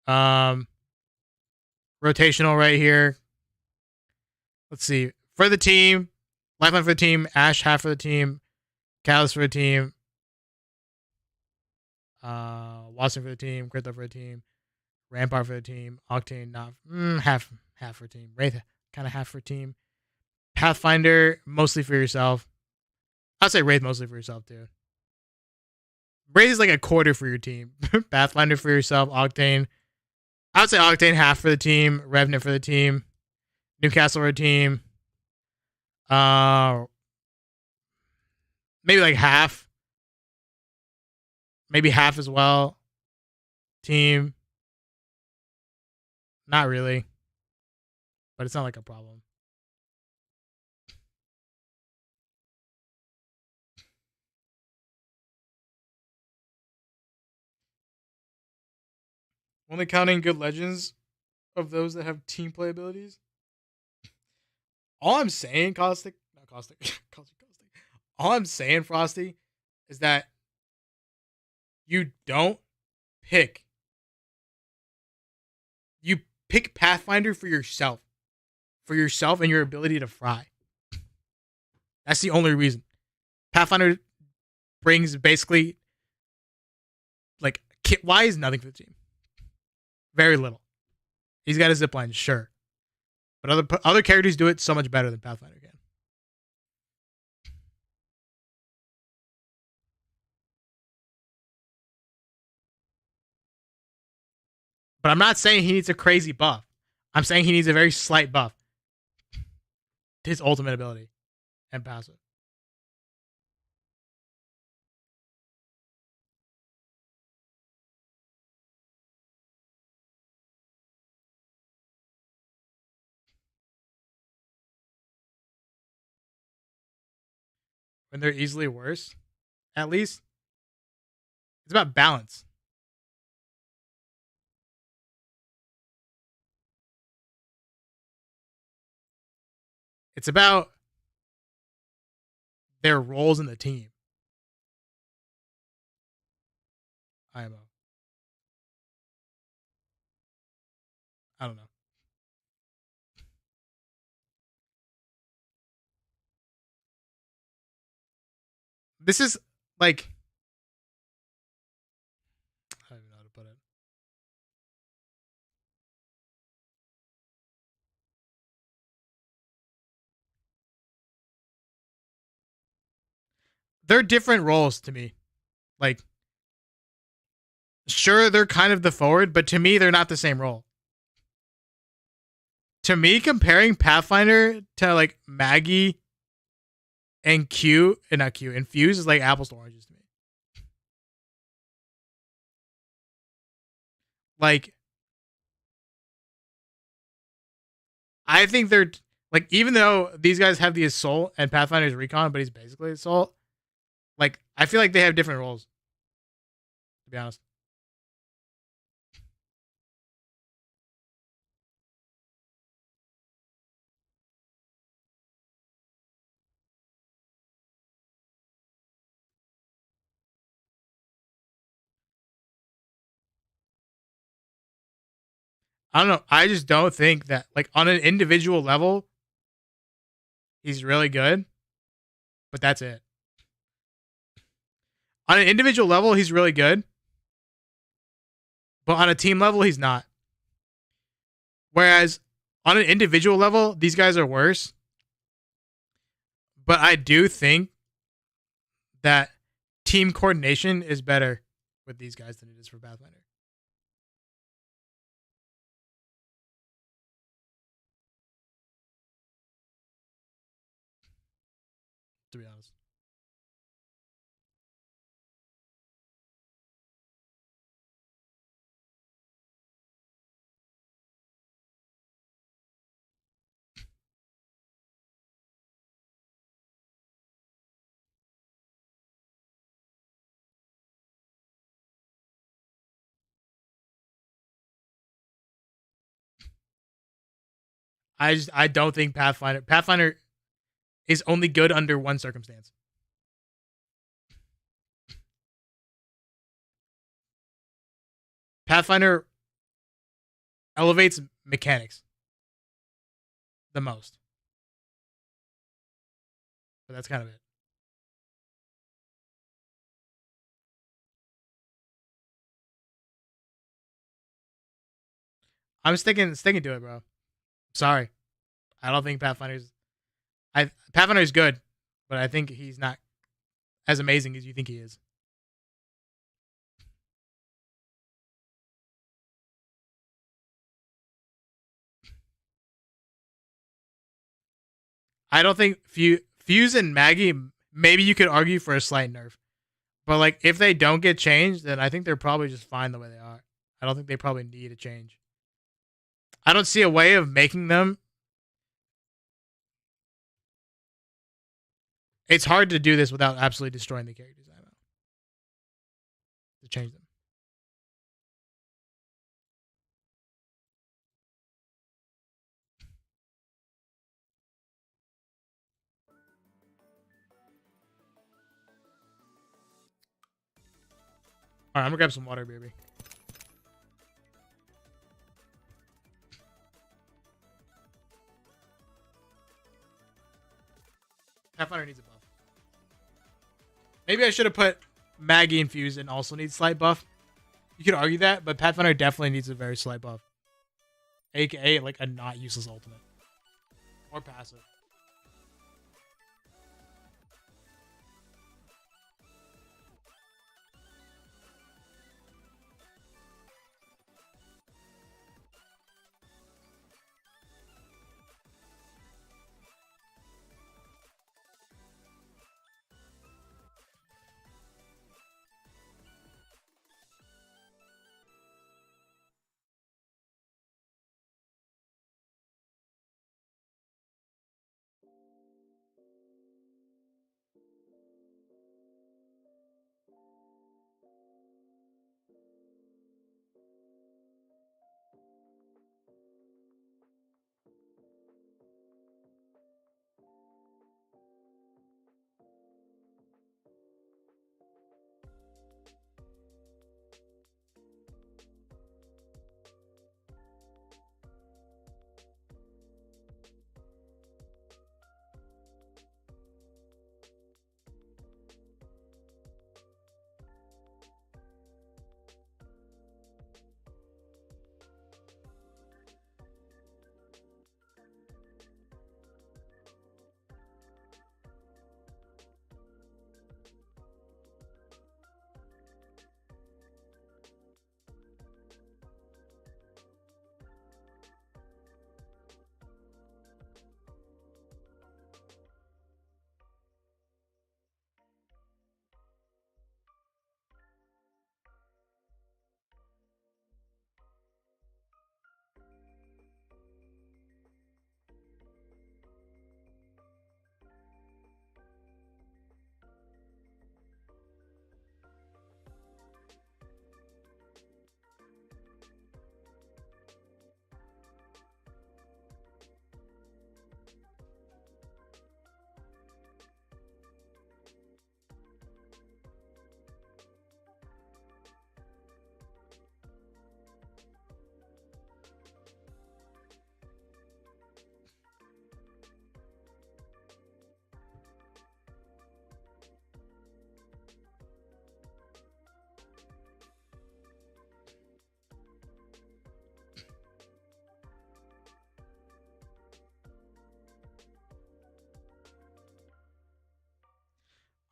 Rotational right here. Let's see. For the team, Lifeline for the team, Ashe half for the team, Catalyst for the team, Wattson for the team, Crypto for the team, Rampart for the team, Octane not half for team, Wraith kind of half for team, Pathfinder mostly for yourself. I'd say Wraith mostly for yourself too. Wraith is like a quarter for your team. Pathfinder for yourself, Octane. I would say Octane half for the team, Revenant for the team, Newcastle for the team. Maybe like half. Maybe half as well. Team. Not really, but it's not like a problem. Only counting good legends of those that have team play abilities. All I'm saying, Caustic, not Caustic, Caustic. All I'm saying, Frosty, is that you don't pick. You pick Pathfinder for yourself and your ability to fry. That's the only reason. Pathfinder brings basically like kit wise nothing for the team. Very little. He's got a zipline, sure, but other characters do it so much better than Pathfinder can. But I'm not saying he needs a crazy buff. I'm saying he needs a very slight buff. His ultimate ability and passive. When they're easily worse, at least. It's about balance. It's about their roles in the team. IMO. I don't know. This is like, I don't even know how to put it. They're different roles to me. Like, sure, they're kind of the forward, but to me, they're not the same role. To me, comparing Pathfinder to like Maggie and and Fuse is like apples to oranges to me. Like, I think they're like, even though these guys have the assault and Pathfinder's recon, but he's basically assault. Like, I feel like they have different roles. To be honest. I don't know. I just don't think that, like, on an individual level, he's really good, but that's it. On an individual level, he's really good, but on a team level, he's not. Whereas on an individual level, these guys are worse, but I do think that team coordination is better with these guys than it is for Pathfinder. To be honest. I don't think Pathfinder is only good under one circumstance. Pathfinder elevates mechanics the most. But that's kind of it. I'm sticking to it, bro. Sorry. I don't think Pathfinder's good, but I think he's not as amazing as you think he is. I don't think Fuse and Maggie, maybe you could argue for a slight nerf. But like, if they don't get changed, then I think they're probably just fine the way they are. I don't think they probably need a change. I don't see a way of making them. It's hard to do this without absolutely destroying the characters. I know. To change them. Alright, I'm gonna grab some water, baby. Pathfinder needs a buff. Maybe I should have put Maggie infused and also needs slight buff. You could argue that, but Pathfinder definitely needs a very slight buff. AKA like a not useless ultimate. Or passive.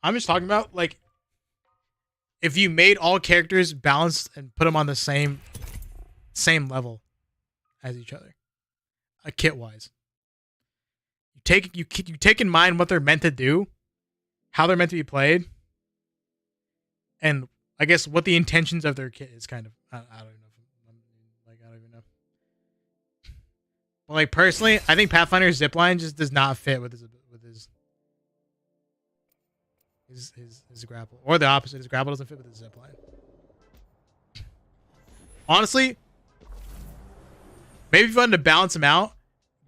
I'm just talking about like if you made all characters balanced and put them on the same level as each other, kit wise. You take in mind what they're meant to do, how they're meant to be played, and I guess what the intentions of their kit is. Kind of, I don't even know. I don't even know. But like personally, I think Pathfinder's zipline just does not fit with his grapple, or the opposite. His grapple doesn't fit with his zipline. Honestly, maybe if you wanted to balance him out,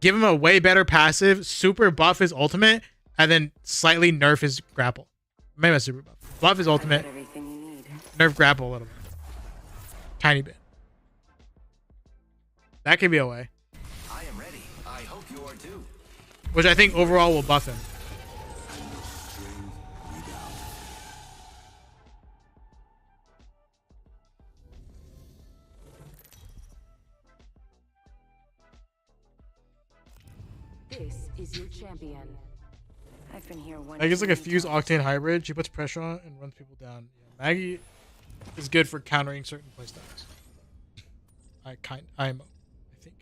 give him a way better passive, super buff his ultimate, and then slightly nerf his grapple. Maybe not super buff. Buff his ultimate, nerf grapple a little bit. Tiny bit. That could be a way. I am ready. I hope you are too. Which I think overall will buff him. This is your champion. I've been here one. Maggie's like a fused octane hybrid. She puts pressure on it and runs people down. Yeah, Maggie is good for countering certain playstyles. I think.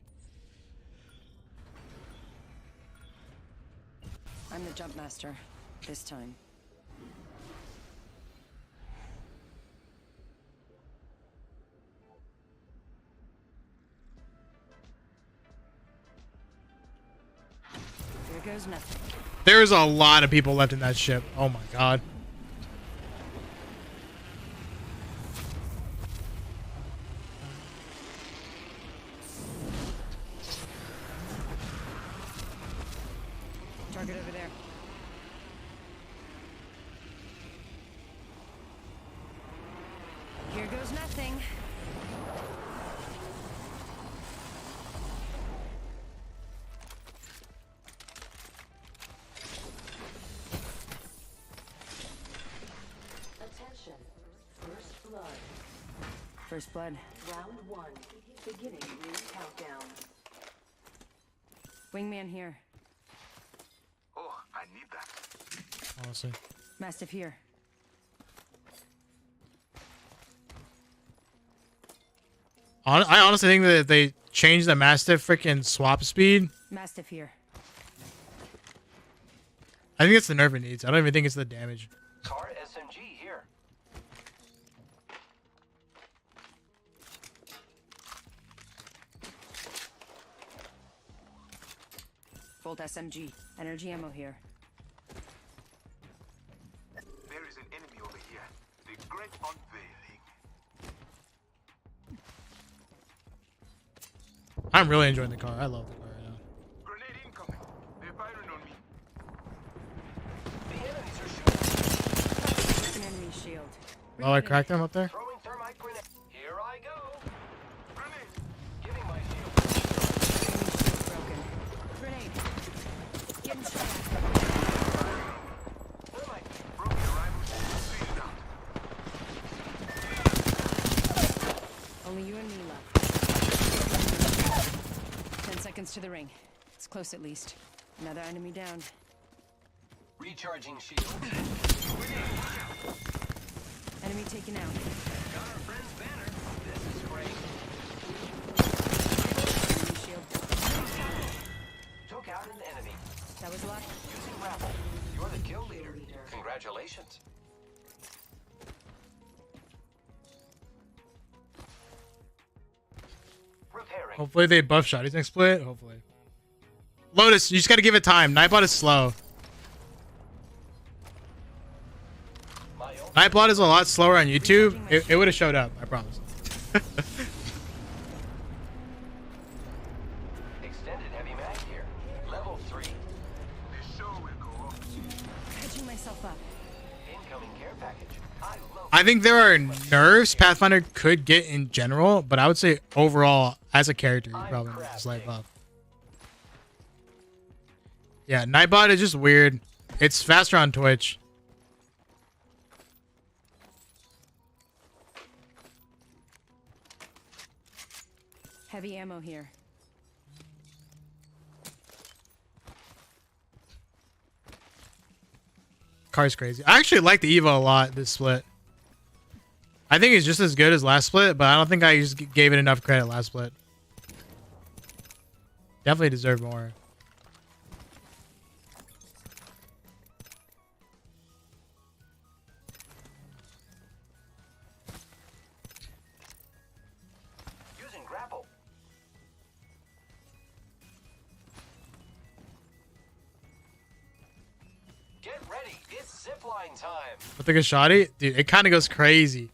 I'm the jump master this time. goes nothing. There's a lot of people left in that ship. Oh my god. Target over there. Here goes nothing. Attention. First blood. First blood. Round 1. Beginning ring countdown. Wingman here. Oh, I need that. Honestly. Mastiff here. I honestly think that if they change the Mastiff freaking swap speed, Mastiff here. I think it's the nerf it needs. I don't even think it's the damage. Car SMG here. Volt SMG. Energy ammo here. There is an enemy over here. The great unveiling. I'm really enjoying the car. I love the car right now. Grenade incoming. They're firing on me. The enemies are shooting. An enemy shield. Oh, I cracked him up there? Throwing thermite grenade. Here I go. Grenade. Giving my shield. Enemy shield broken. Grenade. Getting shot at. Thermite. Broke the rivals. Cleaned out. Only you and me left. 10 seconds to the ring. It's close at least. Another enemy down. Recharging shield. Enemy taken out. Got our friend's banner. This is great. Enemy shield. Took out an enemy. That was luck. Using grapple. You're the kill leader. Congratulations. Repairing. Hopefully they buff Shotty's next split. Hopefully. Lotus, you just gotta give it time. Nightbot is slow. My own. Nightbot is a lot slower on YouTube. It would have showed up, I promise. Extended heavy mag here. Level 3. The show will go off. Catching myself up. Incoming care package. I love I think there are nerfs Pathfinder could get in general, but I would say overall, as a character, you probably need this light buff. Yeah, Nightbot is just weird. It's faster on Twitch. Heavy ammo here. Car's crazy. I actually like the Evo a lot, this split. I think it's just as good as last split, but I don't think I just gave it enough credit last split. Definitely deserved more. using grapple. Get ready. It's zipline time. But the Gashadi, dude, it kind of goes crazy.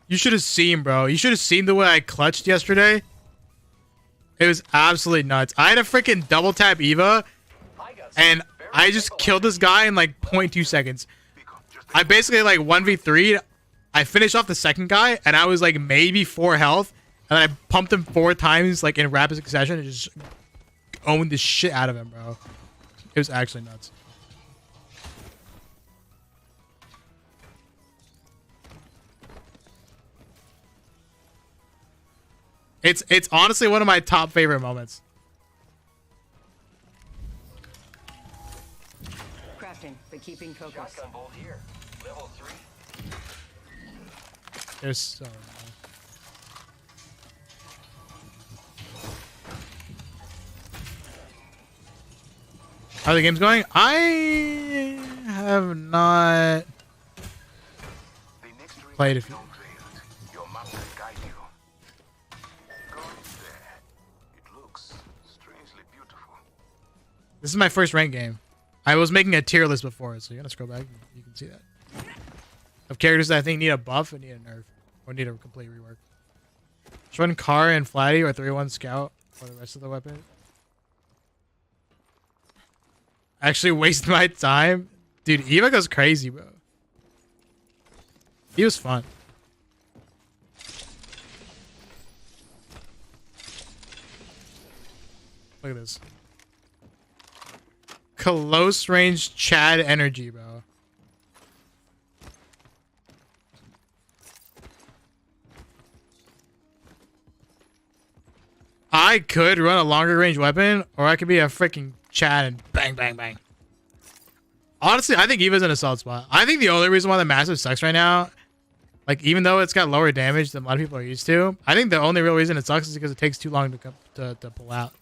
You should have seen, bro. You should have seen the way I clutched yesterday. It was absolutely nuts. I had a freaking double tap Eva, and I just killed this guy in like 0.2 seconds. I basically like 1v3'd. I finished off the second guy, and I was like maybe 4 health, and then I pumped him 4 times like in rapid succession and just owned the shit out of him, bro. It was actually nuts. It's honestly one of my top favorite moments. Crafting, but keeping focus. Shotgun bolt here. Level 3. There's so how are the games going? I have not The next ring played a is few. unveiled. Your map will guide you. Go in there. It looks This is my first rank game. I was making a tier list before, so you're gonna scroll back. You can see that. Of characters that I think need a buff and need a nerf, or need a complete rework. Just run Car and Flatty or 3-1 Scout for the rest of the weapon. Actually waste my time. Dude, Eva goes crazy, bro. He was fun. Look at this. Close range Chad energy, bro. I could run a longer range weapon, or I could be a freaking Chad and bang, bang, bang. Honestly, I think Eva's in a solid spot. I think the only reason why the Massive sucks right now, like, even though it's got lower damage than a lot of people are used to, I think the only real reason it sucks is because it takes too long to pull out.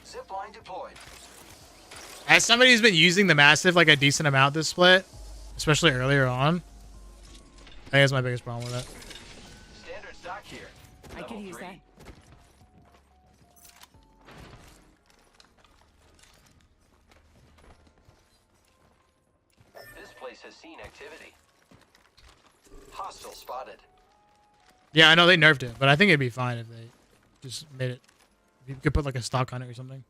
Zipline deployed. As somebody who's been using the Massive like a decent amount this split, especially earlier on, I think that's my biggest problem with it. Standard stock here. I could use that. This place has seen activity. Hostile spotted. Yeah, I know they nerfed it, but I think it'd be fine if they just made it. If you could put like a stock on it or something.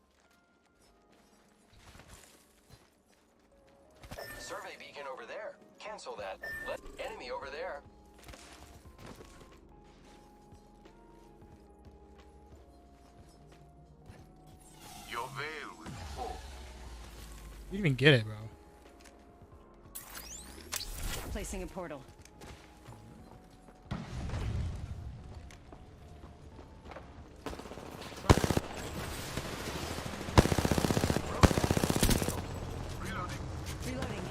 Survey beacon over there. Cancel that. Let enemy over there. Your veil will fall. You didn't even get it, bro. Placing a portal. Reloading. Reloading.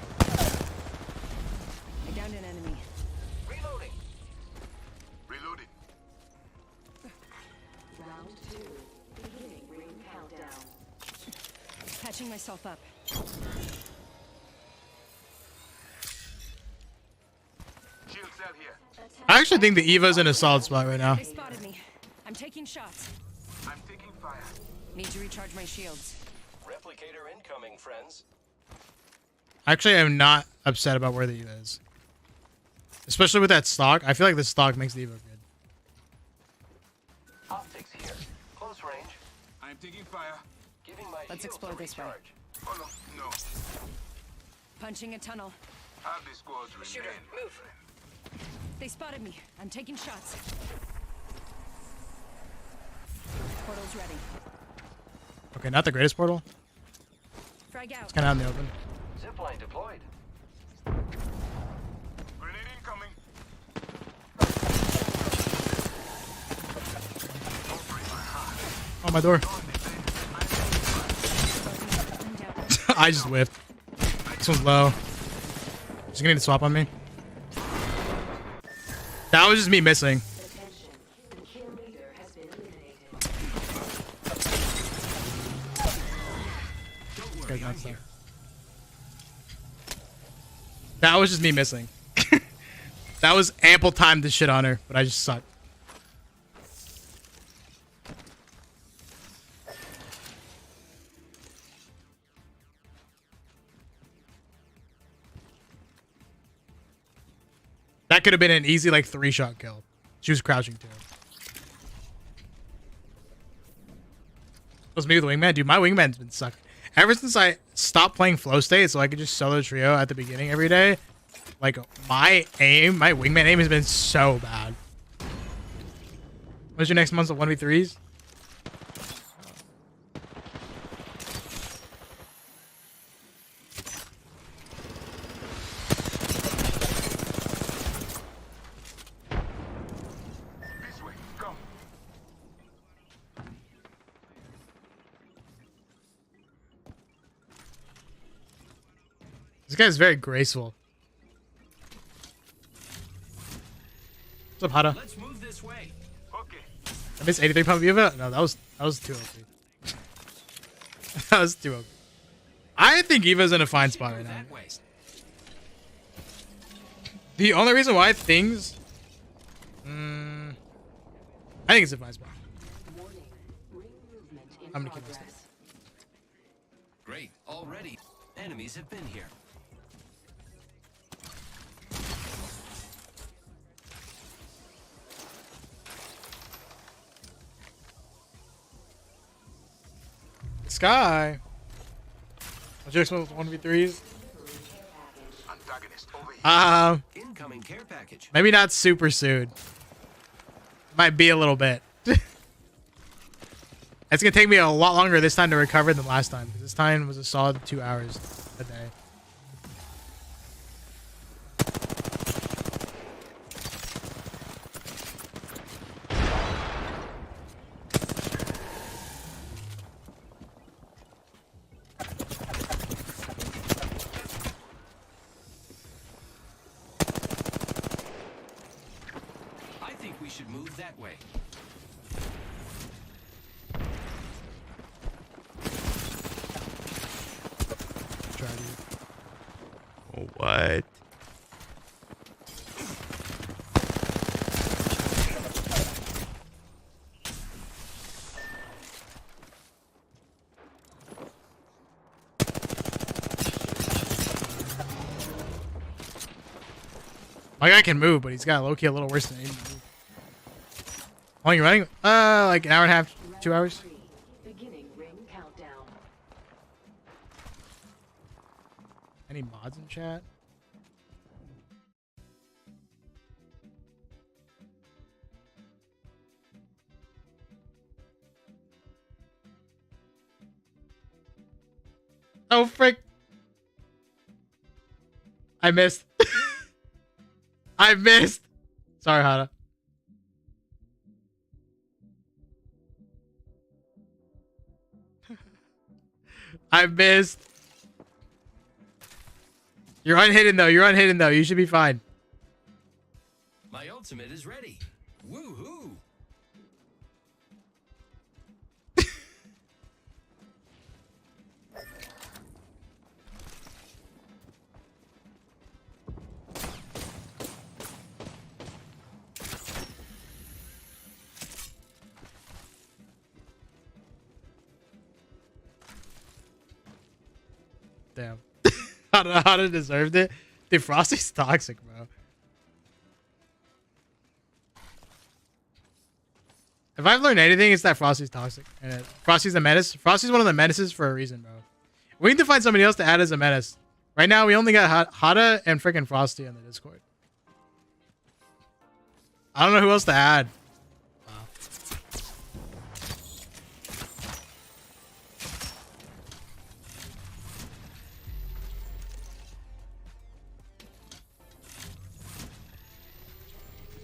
I downed an enemy. Reloading. Reloading. Round 2. Beginning ring countdown. Patching myself up. Shield cell here. I actually think the Eva's in a solid spot right now. They spotted me. I'm taking shots. I'm taking fire. Need to recharge my shields. Replicator incoming, friends. Actually, I'm not upset about where the Eva is. Especially with that stock. I feel like this stock makes the Eva good. Optics here. Close range. I'm taking fire. Giving my Let's shields explore a this way. recharge. Oh no, no. Punching a tunnel. Have the squads remain. Shooter, move. They spotted me. I'm taking shots. Portal's ready. Okay, not the greatest portal. Frag out. It's kind of out in the open. Zipline deployed. Grenade incoming. Oh, my door. I'm down. I just whiffed. This one's low. She's gonna need to swap on me. That was just me missing. Attention. The kill leader has been eliminated. This guy's not stuck. That was just me missing. That was ample time to shit on her, but I just sucked. That could have been an easy like 3-shot kill. She was crouching too. Was me with the wingman? Dude, my wingman's been sucking. Ever since I stopped playing flow state so I could just solo trio at the beginning every day, like my wingman aim has been so bad. What's your next month's of 1v3s? This way. Come. This guy's very graceful. What's up, Hada? Let's move this way. Okay. I missed 83 pump Eva? No, that was too OP. That was too OP. I think Eva's in a fine spot right now. The only reason why things I think it's a fine spot. Warning. Ring movement in I'm gonna keep this progress. Great. Already, enemies have been here. Sky. I'll just with 1v3s. Antagonist over here. Incoming care package. Maybe not super soon. Might be a little bit. It's gonna take me a lot longer this time to recover than last time. This time was a solid 2 hours a day. I think we should move that way. Try to. What? My guy can move, but he's got low-key a little worse than me. How long you running? Like an hour and a half, 2 hours. Round 3. Beginning ring countdown. Any mods in chat? Oh, frick. I missed. I missed. Sorry, Hana. I missed. You're unhidden though. You're unhidden though. You should be fine. My ultimate is ready. Woohoo! Damn. Hana deserved it. Dude, Frosty's toxic, bro. If I've learned anything, it's that Frosty's toxic. And Frosty's a menace. Frosty's one of the menaces for a reason, bro. We need to find somebody else to add as a menace. Right now, we only got Hada and freaking Frosty on the Discord. I don't know who else to add. Wow.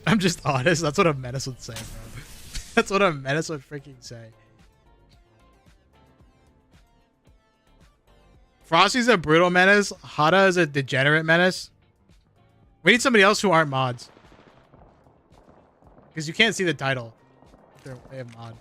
I'm just honest. That's what a menace would say, bro. That's what a menace would freaking say. Frosty's a brutal menace. Hada is a degenerate menace. We need somebody else who aren't mods. Because you can't see the title. They have mod.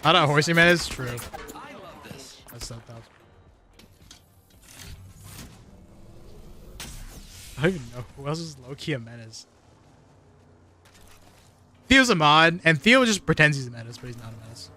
Hada a horsey menace? True. I love this. That's so tough. I don't even know who else is low-key a menace. Theo's a mod, and Theo just pretends he's a menace, but he's not a menace.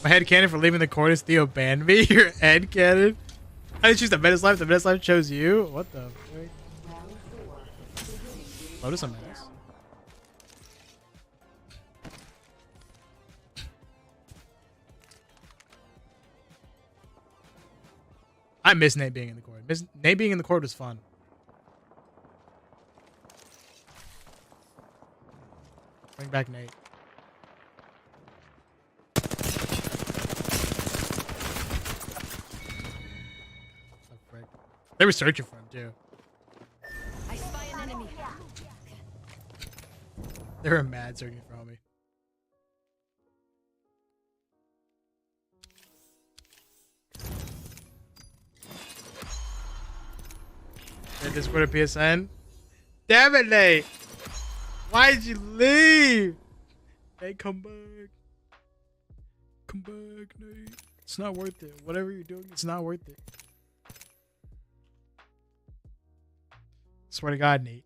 My head cannon for leaving the court is Theo banned me. Your head cannon? I didn't choose the menace life. The menace life chose you. What the frick? Round 4. Beginning ring Lotus a menace. countdown. I miss Nate being in the court. Nate being in the court was fun. Bring back Nate. They were searching for him too. I spy an enemy. They were mad searching for homie. They just put a PSN. Damn it, Nate! Why did you leave? Nate, come back. Come back, Nate. It's not worth it. Whatever you're doing, it's not worth it. Swear to God, Nate.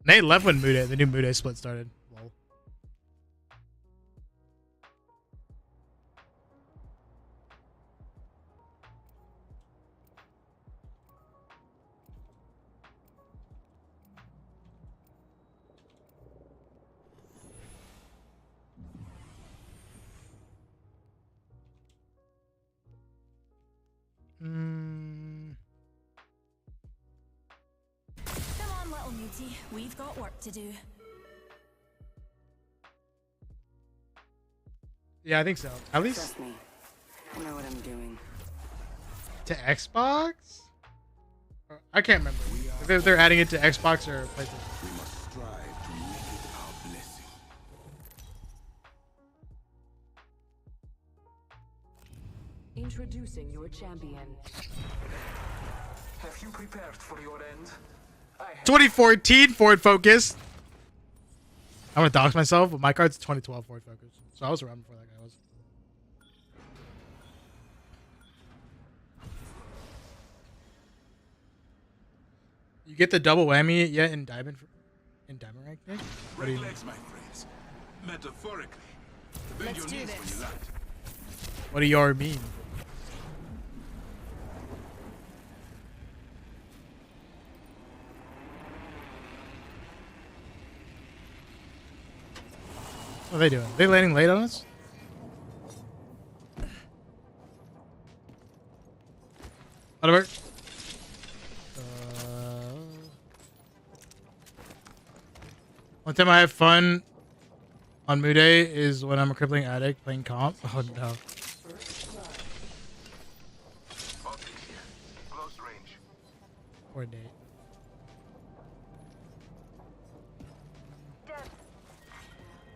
Nate left when the new Mude split started. Lol. Come on, little mutie. We've got work to do. Yeah, I think so. At least Trust me. I know what I'm doing. to Xbox? Or- I can't remember if they're adding it to Xbox or PlayStation. We must strive to make it our blessing. Introducing your champion. Have you prepared for your end? I have. 2014 Ford Focus. I'm gonna dox myself, but my card's 2012 Ford Focus, so I was around before that guy was. You get the double whammy yet in diamond rank, Nick? What do you mean? Legs, my friends. Metaphorically. Bend Let's your do knees when this. you land. What do you mean? What are they doing? Are they landing late on us? Whatever. One time I have fun on Mude is when I'm a crippling addict playing comp. Oh no. Optics here. Close range. Poor Nate.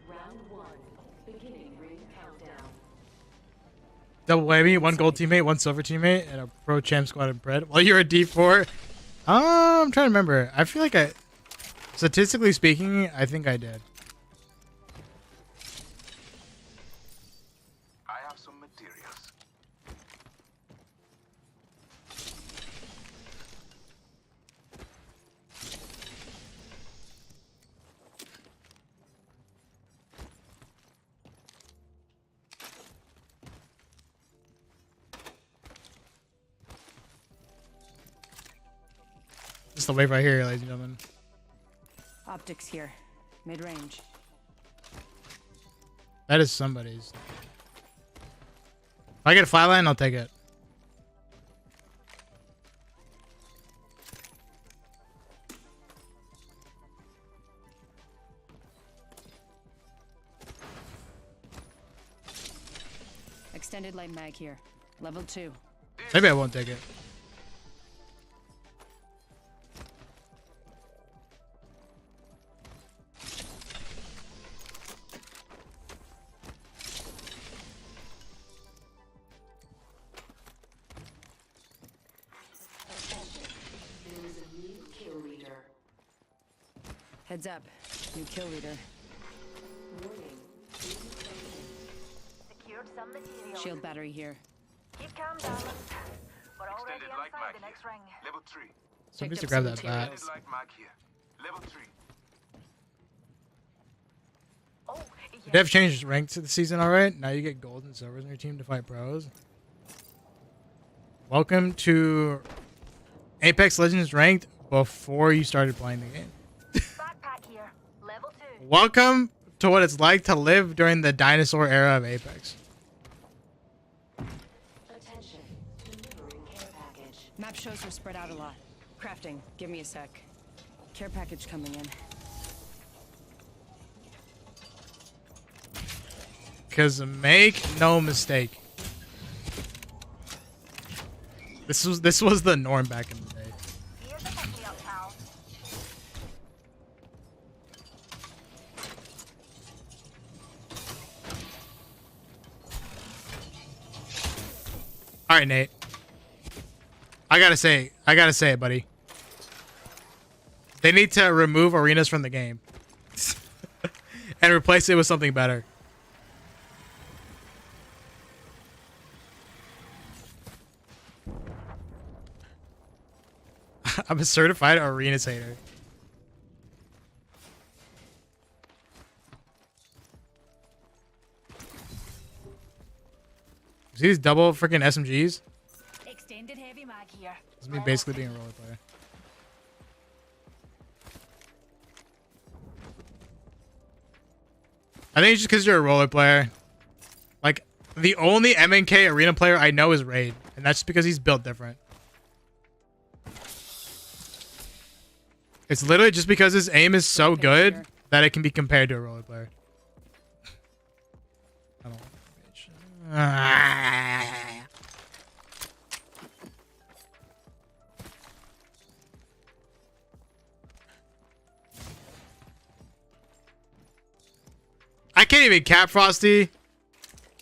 Round 1. Beginning ring countdown. Double whammy, one gold teammate, one silver teammate, and a pro champ squad in bread. Well, you're a D4. I'm trying to remember. I feel like statistically speaking, I think I did. I have some materials. Just the wave right here, ladies and gentlemen. Optics here. Mid-range. That is somebody's. If I get a flatline, I'll take it. Extended light mag here. Level 2. Maybe I won't take it. There is a new kill leader. Heads up. New kill leader. Warning. Secured some material. Shield battery here. Keep calm down. We're already Extended light inside mag the next here. ring. Level 3. Somebody needs Picked to up grab some that bat. materials. Extended light mag here. Level 3. Oh, yeah. They've changed ranks this season, alright? Now you get gold and silvers in your team to fight pros. Welcome to Apex Legends ranked before you started playing the game. Backpack here. Level 2. Welcome to what it's like to live during the dinosaur era of Apex. Attention. Delivering care package. Map shows we're spread out a lot. Crafting. Give me a sec. Care package coming in. Because make no mistake, this was the norm back in the day. Here's a pick me up, pal. All right, Nate. I gotta say it, buddy. They need to remove arenas from the game and replace it with something better. I'm a certified arenas hater. See these double freaking SMGs? Extended heavy mag here. This is me basically being a role player. I think it's just because you're a roller player. Like, the only MNK arena player I know is Raid, and that's just because he's built different. It's literally just because his aim is so good that it can be compared to a roller player. I don't want that bitch. I can't even cap Frosty.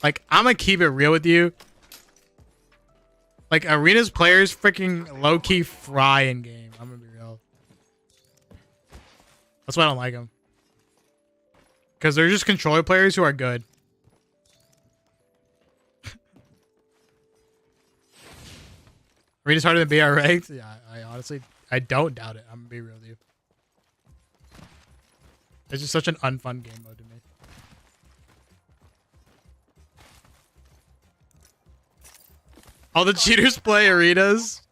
Like, I'm gonna keep it real with you. Like, Arena's players freaking low-key fry in game. I'm gonna be real. That's why I don't like them. Because they're just controller players who are good. Arena's harder than BR ranked? Yeah, I honestly, I don't doubt it. I'm gonna be real with you. It's just such an unfun game mode to me. All the cheaters play arenas.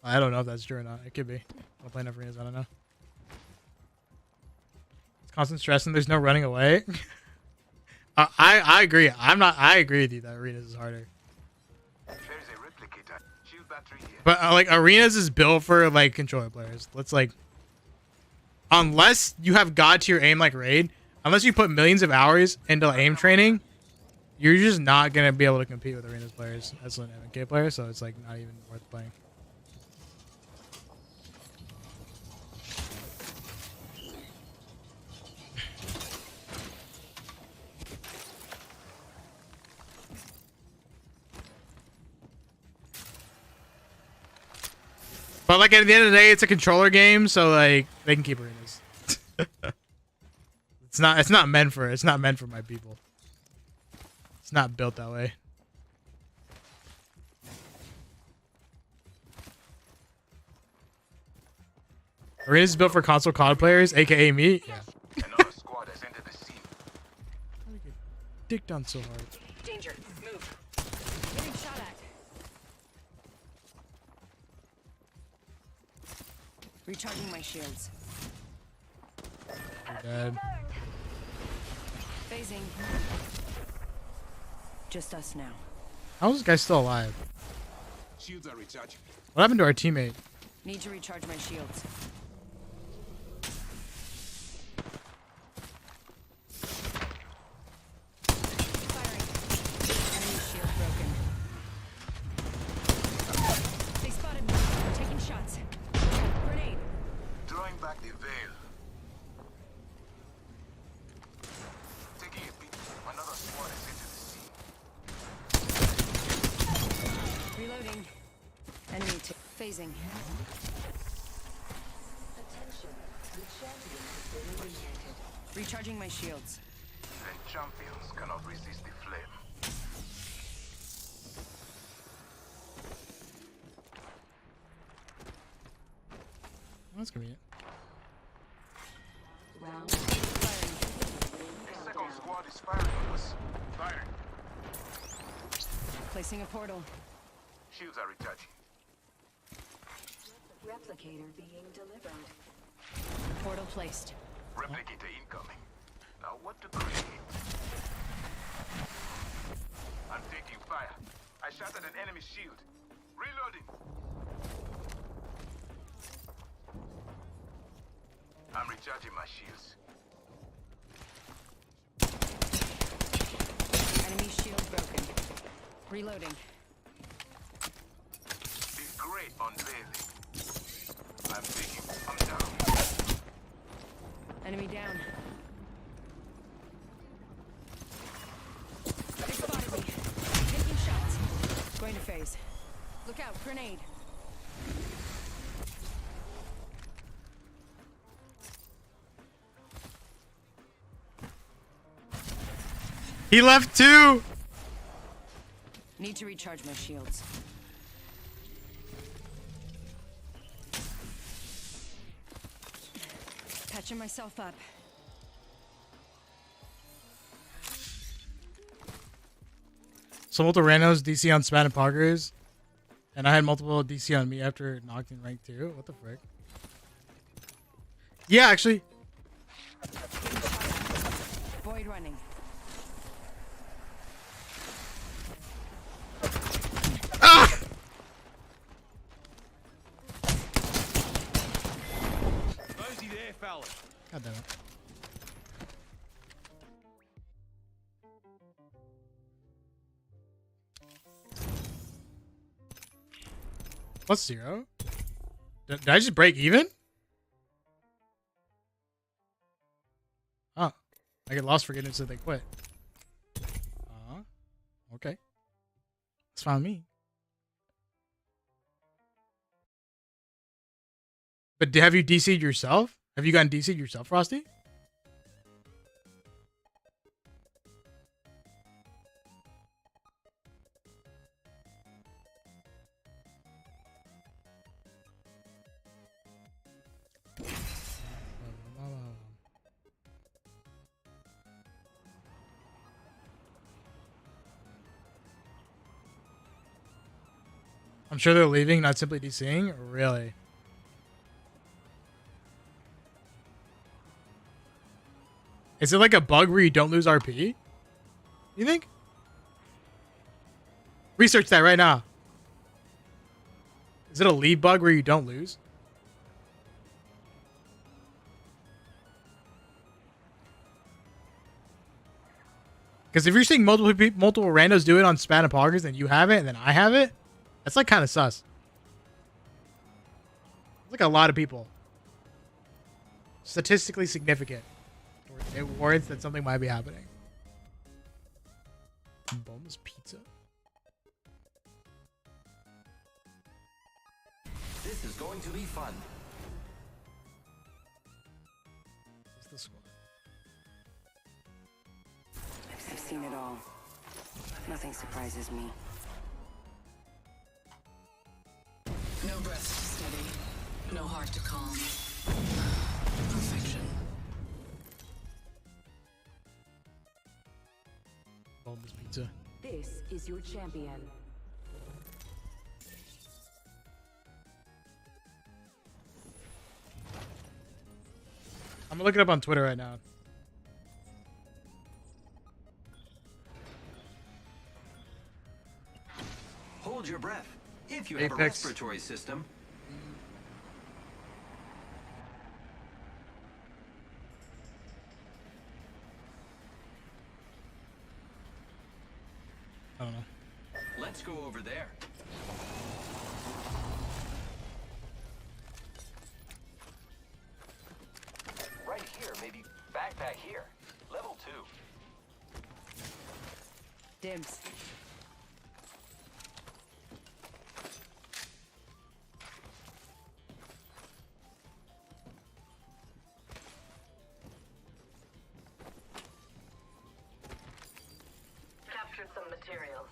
I don't know if that's true or not. It could be. I don't play enough arenas. I don't know. It's constant stress and there's no running away. I agree. I agree with you that arenas is harder. There is a replicator. Shield battery here. But like arenas is built for like controller players. Let's like, unless you have god tier aim like Raid, unless you put millions of hours into aim training, you're just not gonna be able to compete with arenas players as an MK player. So it's like not even worth playing. But like at the end of the day, it's a controller game, so like they can keep arenas. It's not meant for my people. It's not built that way. Arenas is built for console COD players, aka me. Yeah. Another squad has entered the scene. How do you get dick down so hard? Danger. Move. Getting shot at. Recharging my shields. You're dead. Phasing. Just us now. How is this guy still alive? Shields are recharging. What happened to our teammate? Need to recharge my shields. Firing. Enemy shield broken. They spotted me. Taking shots. Grenade. Drawing back the veil. Taking a peek. Another squad has entered the scene. Reloading. Enemy phasing. Attention. The champion has been eliminated. Recharging my shields. Then champions cannot resist the flame. That's convenient. Round The second squad is firing on us. Firing. Placing a portal. Shields are recharging. replicator being delivered. Portal placed. Replicator incoming. Now what to create? I'm taking fire. I shot at an enemy shield. Reloading. I'm recharging my shields. Reloading. Be great on bathing. I'm down. Enemy down. They spotted me. Taking shots. Going to phase. Look out, grenade. He left too. Need to recharge my shields. Patching myself up. So multiple randos DC on Spat and Poggers, and I had multiple DC on me after knocked in rank 2. What the frick? Yeah, actually. Void running. Ah! Mosey there, fella. God damn it. Plus 0? Did I just break even? Oh. I get lost forgetting so they quit. Okay. That's fine with me. But have you DC'd yourself? Have you gotten DC'd yourself, Frosty? I'm sure they're leaving, not simply DCing. Really? Is it like a bug where you don't lose RP? You think? Research that right now. Is it a leave bug where you don't lose? Because if you're seeing multiple randos do it on Spat and Poggers and you have it and then I have it, that's like kind of sus. It's like a lot of people. Statistically significant. It warrants that something might be happening. Boneless pizza. This is going to be fun. What's this one? I've seen it all. Nothing surprises me. No breath to steady. No heart to calm. Perfection. Boneless pizza. This is your champion. I'm gonna look it up on Twitter right now. Hold your breath. If you have a Apex. respiratory system, I don't know. let's go over there. Right here, maybe backpack here. Level 2. Dibs. Captured some materials.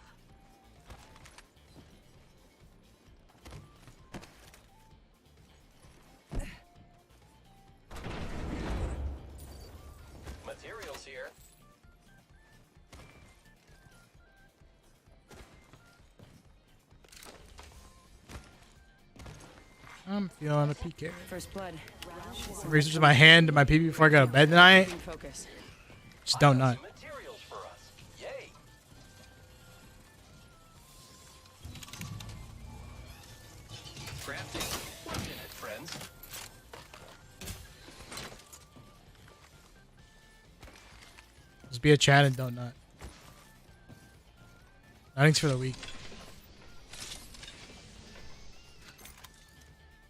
Materials here. I'm feeling a PK. First blood. Research my hand to my pee before I go to bed tonight. Focus. Just don't nut. Some materials for us. Yay. Crafting. 1 minute, friends. Just be a chat and don't nut. Nothing's for the weak.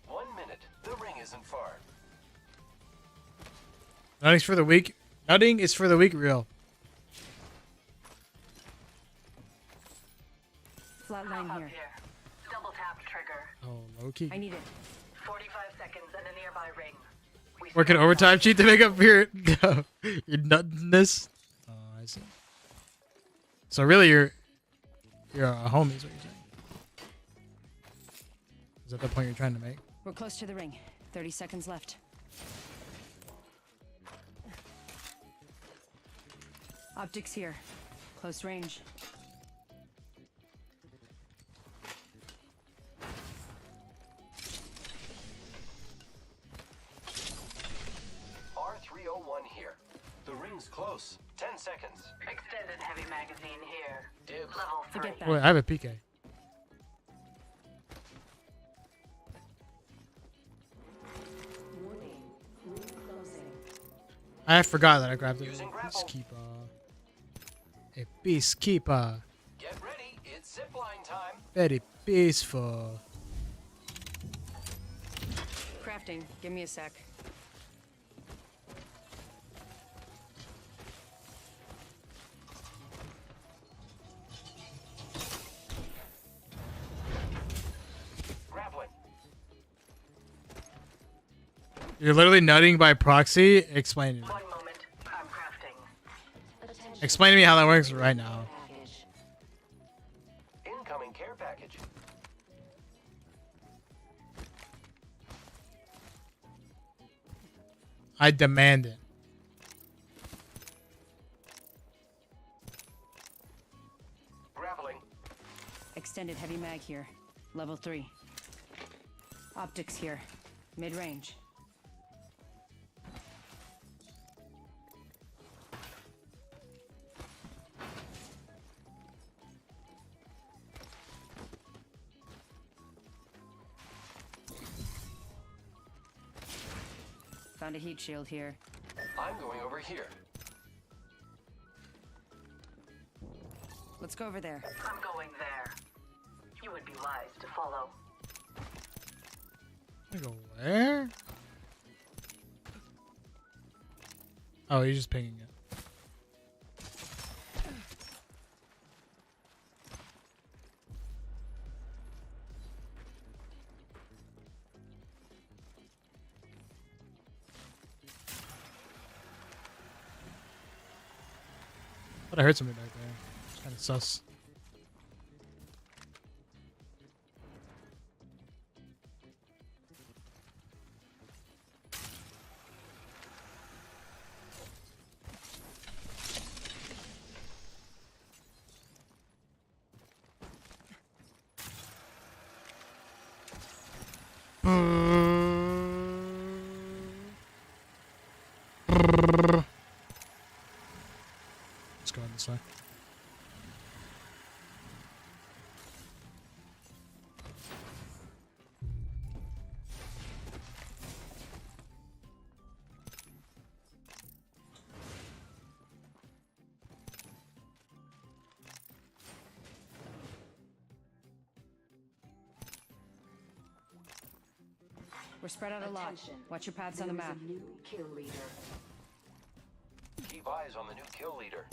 1 minute. The ring isn't far. Nothing's for the weak. Nothing is for the weak, real. Flatline here. Double tap trigger. Oh, low key. I need it. 45 seconds and a nearby ring. Working overtime cheat to make up for your nutness. Oh, I see. So really, you're a homie, is what you're saying. Is that the point you're trying to make? We're close to the ring. 30 seconds left. Optics here. Close range. R301 here. The ring's close. 10 seconds. Extended heavy magazine here. Dibs. Level 3. Forget that. Wait, I have a PK. Warning. Ring closing. I forgot that I grabbed it. Using grapple. Peacekeeper. A peacekeeper. Get ready. It's zipline time. Very peaceful. Crafting. Give me a sec. Grappling. You're literally nutting by proxy. Explain to me. 1 moment. I'm crafting. Attention. Explain to me how that works right now. Package. Incoming care package. I demand it. Grappling. Extended heavy mag here. Level 3. Optics here. Mid-range. Found a heat shield here. I'm going over here. Let's go over there. I'm going there. You would be wise to follow. I go where? Oh, he's just pinging it. But I heard something back there. It's kind of sus. Let's go on this way. We're spread out a lot. Attention. Watch your paths on the There is map. a new kill leader. Keep eyes on the new kill leader.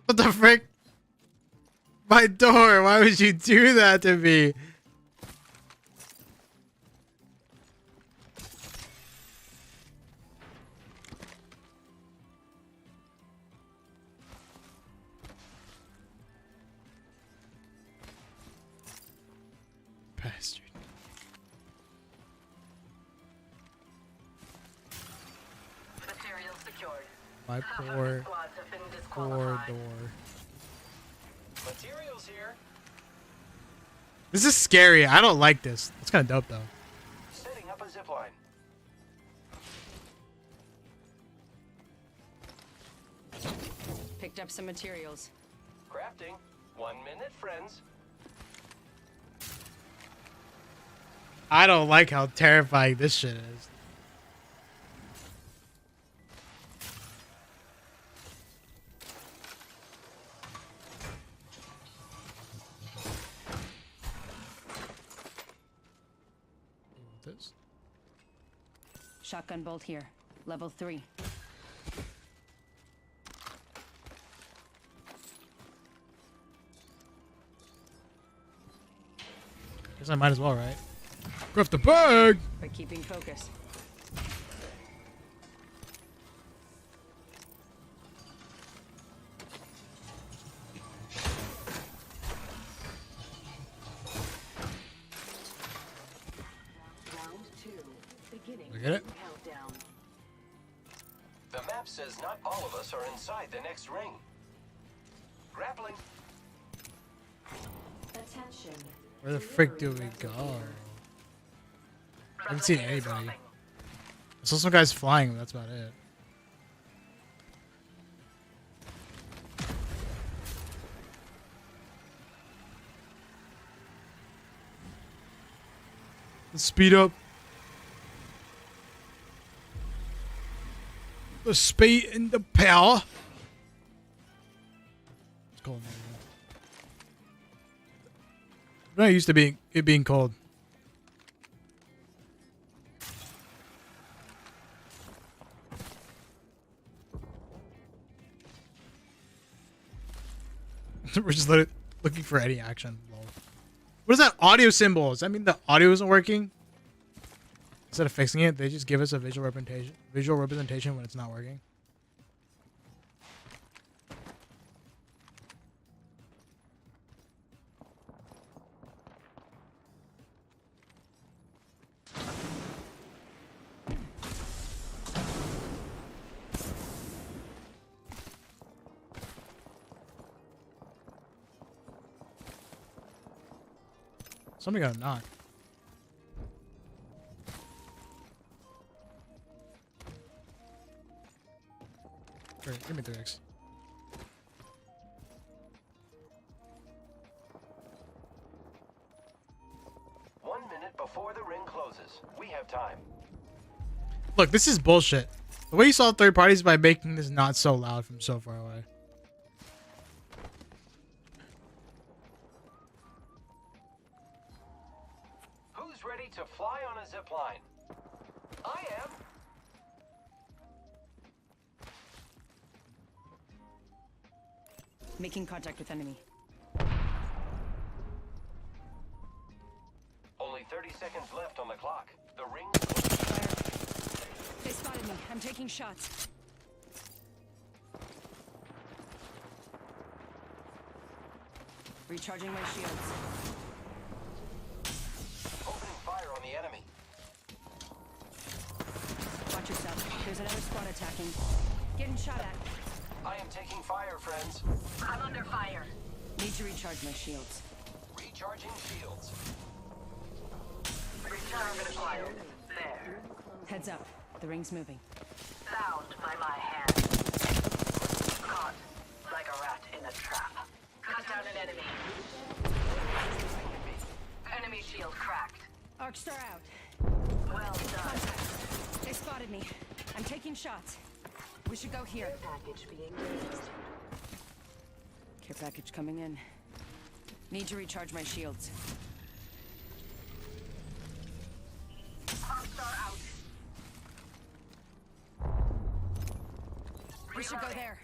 What the frick? My door, why would you do that to me? secured. My Half of the poor, squads have been poor disqualified. door. Materials here. This is scary. I don't like this. It's kind of dope though. Setting up a zipline. Picked up some materials. Crafting. 1 minute, friends. I don't like how terrifying this shit is. This. Shotgun bolt here. Level 3. Guess I might as well, right? Grab the bag! By keeping focus. Round 2. Beginning Look at it. countdown. The map says not all of us are inside the next ring. Grappling. Attention. Where the frick do we go? I haven't seen anybody. I saw some guys flying, but that's about it. Let's speed up. The speed and the power. It's cold. I'm not used to it being cold. We're just looking for any action. Lol. What is that audio symbol? Does that mean the audio isn't working? Instead of fixing it, they just give us a visual representation when it's not working. Somebody got a knock. Great, give me 3x. One minute before the ring closes. We have time. Look, this is bullshit. The way you solve third parties is by making this not so loud from so far away. Who's ready to fly on a zipline? I am. Making contact with enemy. Only 30 seconds left on the clock. The ring. Fire. They spotted me. I'm taking shots. Recharging my shields. Opening fire on the enemy. Watch yourself. There's another squad attacking. Getting shot at. I am taking fire, friends. I'm under fire. Need to recharge my shields. Recharging shields. Return required. There. Heads up. The ring's moving. Bound by my hand. Caught like a rat in a trap. Cut down an enemy. Enemy shield cracked. Arc star out. Well done. Contact. They spotted me. I'm taking shots. We should go here. Package being raised. Care package coming in. Need to recharge my shields. Arcstar out. We should go there.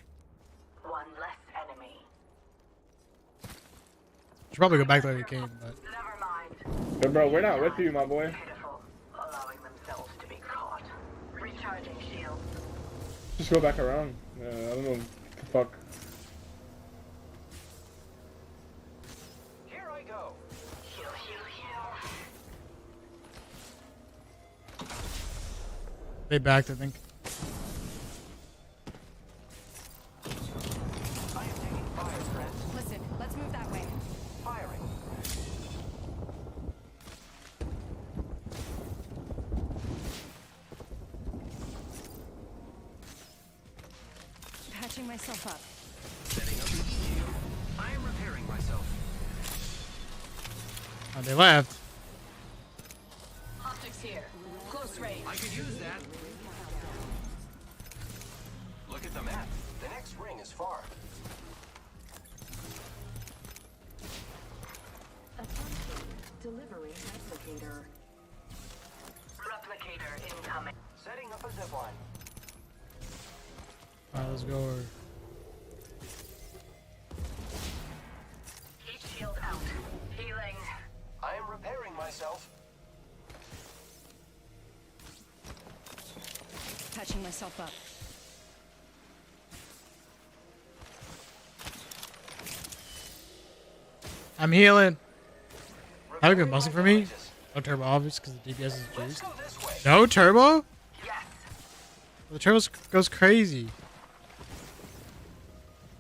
One less enemy. Should probably go back the way we came, but Never mind. But bro, we're not with you, my boy. Pitiful. Allowing themselves to be caught. Recharging shield. Just go back around. I don't know what the fuck. Here I go. Heal, heal, heal. they backed, I think. Patching myself up. Setting up the shield. I am repairing myself. Oh, they left. Optics here. Close range. I could use that. Look at the map. The next ring is far. Delivering replicator. Replicator incoming. Setting up a zipline. Alright, let's go. Heat shield out. Healing. I am repairing myself. Patching myself up. I'm healing. Have a good Repairing muscle my for me. devices. No turbo, obvious, because the DPS is Let's juiced. go this way. No turbo? Yes. The turbo goes crazy.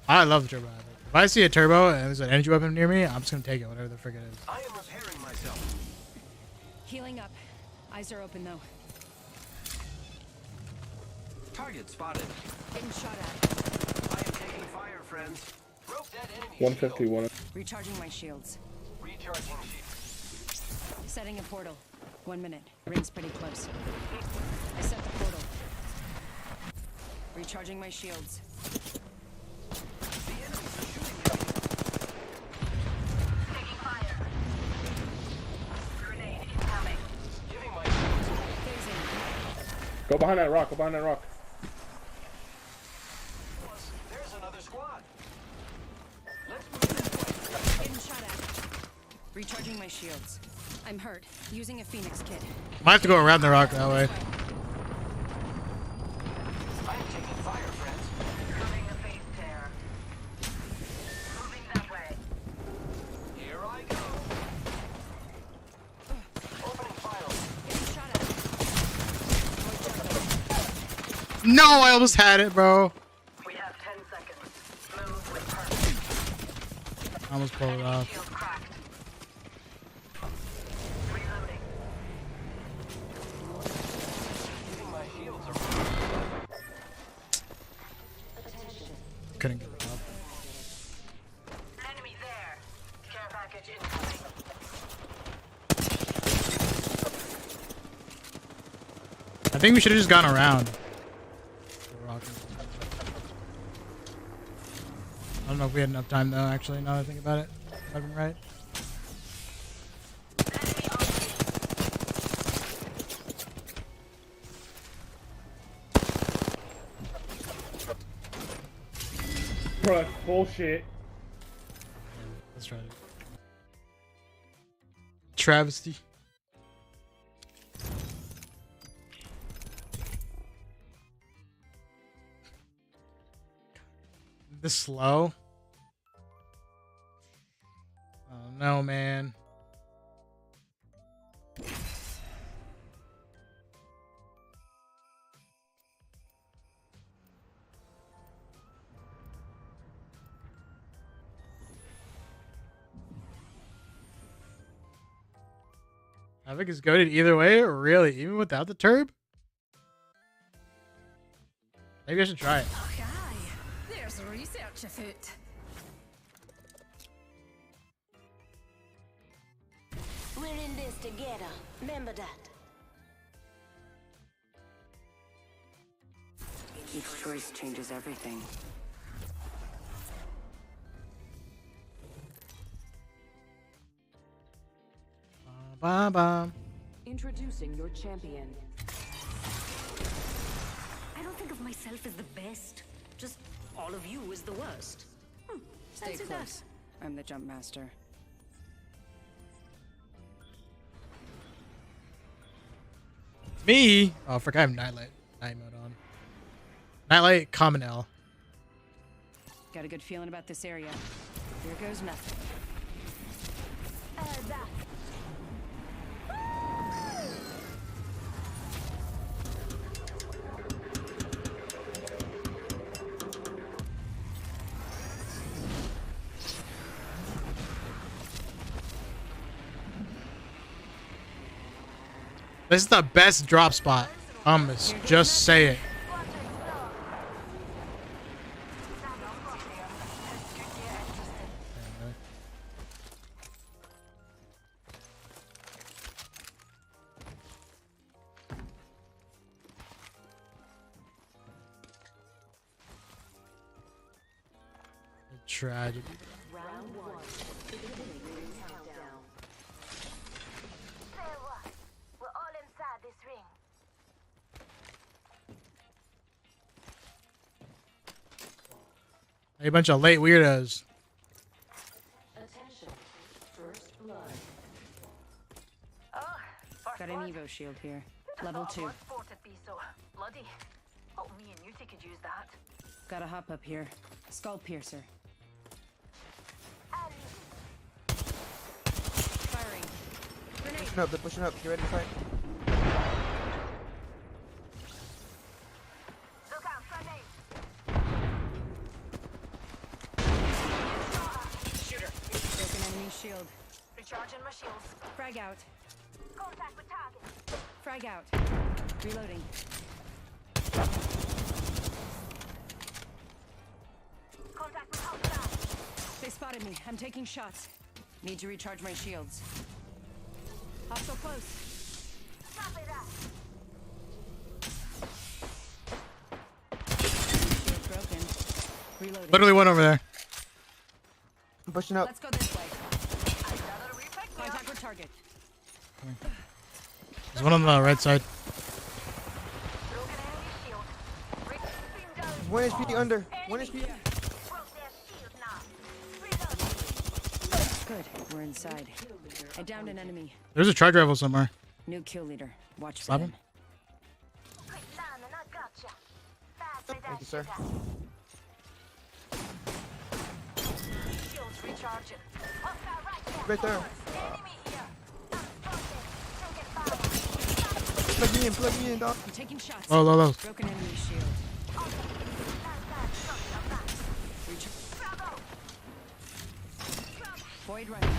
I love the turbo. If I see a turbo and there's an energy weapon near me, I'm just gonna take it, whatever the frick it is. I am repairing myself. Healing up. Eyes are open though. Target spotted. Getting shot at. I am taking fire, friends. Broke that enemy 151. Recharging my shields. shield. Recharging shield. Setting a portal. 1 minute. Ring's pretty close. I set the portal. Recharging my shields. The enemies are shooting at me. Taking fire. Grenade incoming. Giving my shields. Phasing. Go behind that rock. Go behind that rock. There's another squad. Let's move this way. Getting shot at. Recharging my shields. I'm hurt. Using a Phoenix kit. Might have to go around the rock that way. I am taking fire, friends. Coming a phase tear. Moving that way. Here I go. Opening fire. Getting shot at. No, I almost had it, bro. We have 10 seconds. Move with purpose. I almost pulled it off. Shield cracked. Reloading. Giving my shields a Couldn't get it up. Enemy there. Care package incoming. I think we should have just gone around. The rock. I don't know if we had enough time though, actually, now that I think about it. If I'm right. Enemy on me. Bro, that's bullshit. Let's try it. Travesty. This slow? Oh no, man. Havoc is goated either way, really, even without the turb? Maybe I should try it. Okay, there's research afoot. We're in this together. Remember that. Each choice changes everything. Bam, bam. Introducing your champion. I don't think of myself as the best. Just all of you is the worst. Stay Fancy close. I'm the jump master. Me? Oh, frick, I have Nightlight. Night mode on. Nightlight, common L. Got a good feeling about this area. Here goes nothing. That. This is the best drop spot. Just say it. tragedy. Round 1. Beginning ring countdown. Say what? We're all inside this ring. A bunch of late weirdos. Attention. First blood. Oh, first Got an blood. Evo shield here. Who'd have Level thought a 2. blood sport would be so bloody? Oh, me and Yuti could use that. Got a hop up here. Skull piercer. And Firing. Grenade. Pushing up, they're pushing up. Get ready to fight. look out, grenade. Shooter. Broken enemy shield. Recharging my shields. Frag out. Contact with target. Frag out. Reloading. Contact with hostile. They spotted me. I'm taking shots. Need to recharge my shields. Hostile close. Copy that. Shield broken. Reloading. Literally one over there. I'm pushing up. Let's go this way. Another repick here. Contact with target. There's one on the right side. Broken enemy shield. Beam down. 1 HP under. 1 Enemy HP. here. Broke their shield now. Reload. Good. We're inside. I downed an enemy. There's a charge rifle somewhere. New kill leader. Watch for Slap them. him. Quick land and I gotcha. Fast with Thank that you, sir. Shields recharging. Hostile right there. Right there. Enemy here. I'm spotted. Taking fire. Plug me in, dog. I'm taking shots. Oh, low, low. Broken enemy shield. Recharge. Bravo. Void running.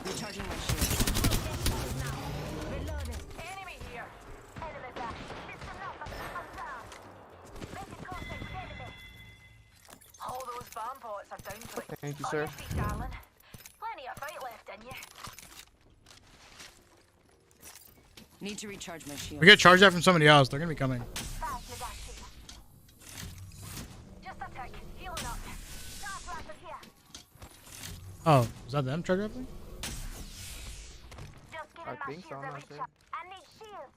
Recharging my shield. Reloading. Enemy here. Enemy back. Listen up. I'm down. Making contact with enemy. All those bomb pots are down to it. Thank you, On sir. your feet, darling. Plenty of fight left in you. Need to recharge my shield. We get charged out from somebody else. They're gonna be coming. Fast with that shit. Just a tick. Healing up. Start rapid here. Oh, was that them charge rifling? Just giving I my think so, shields I'm a not sure. recharge. I need shields.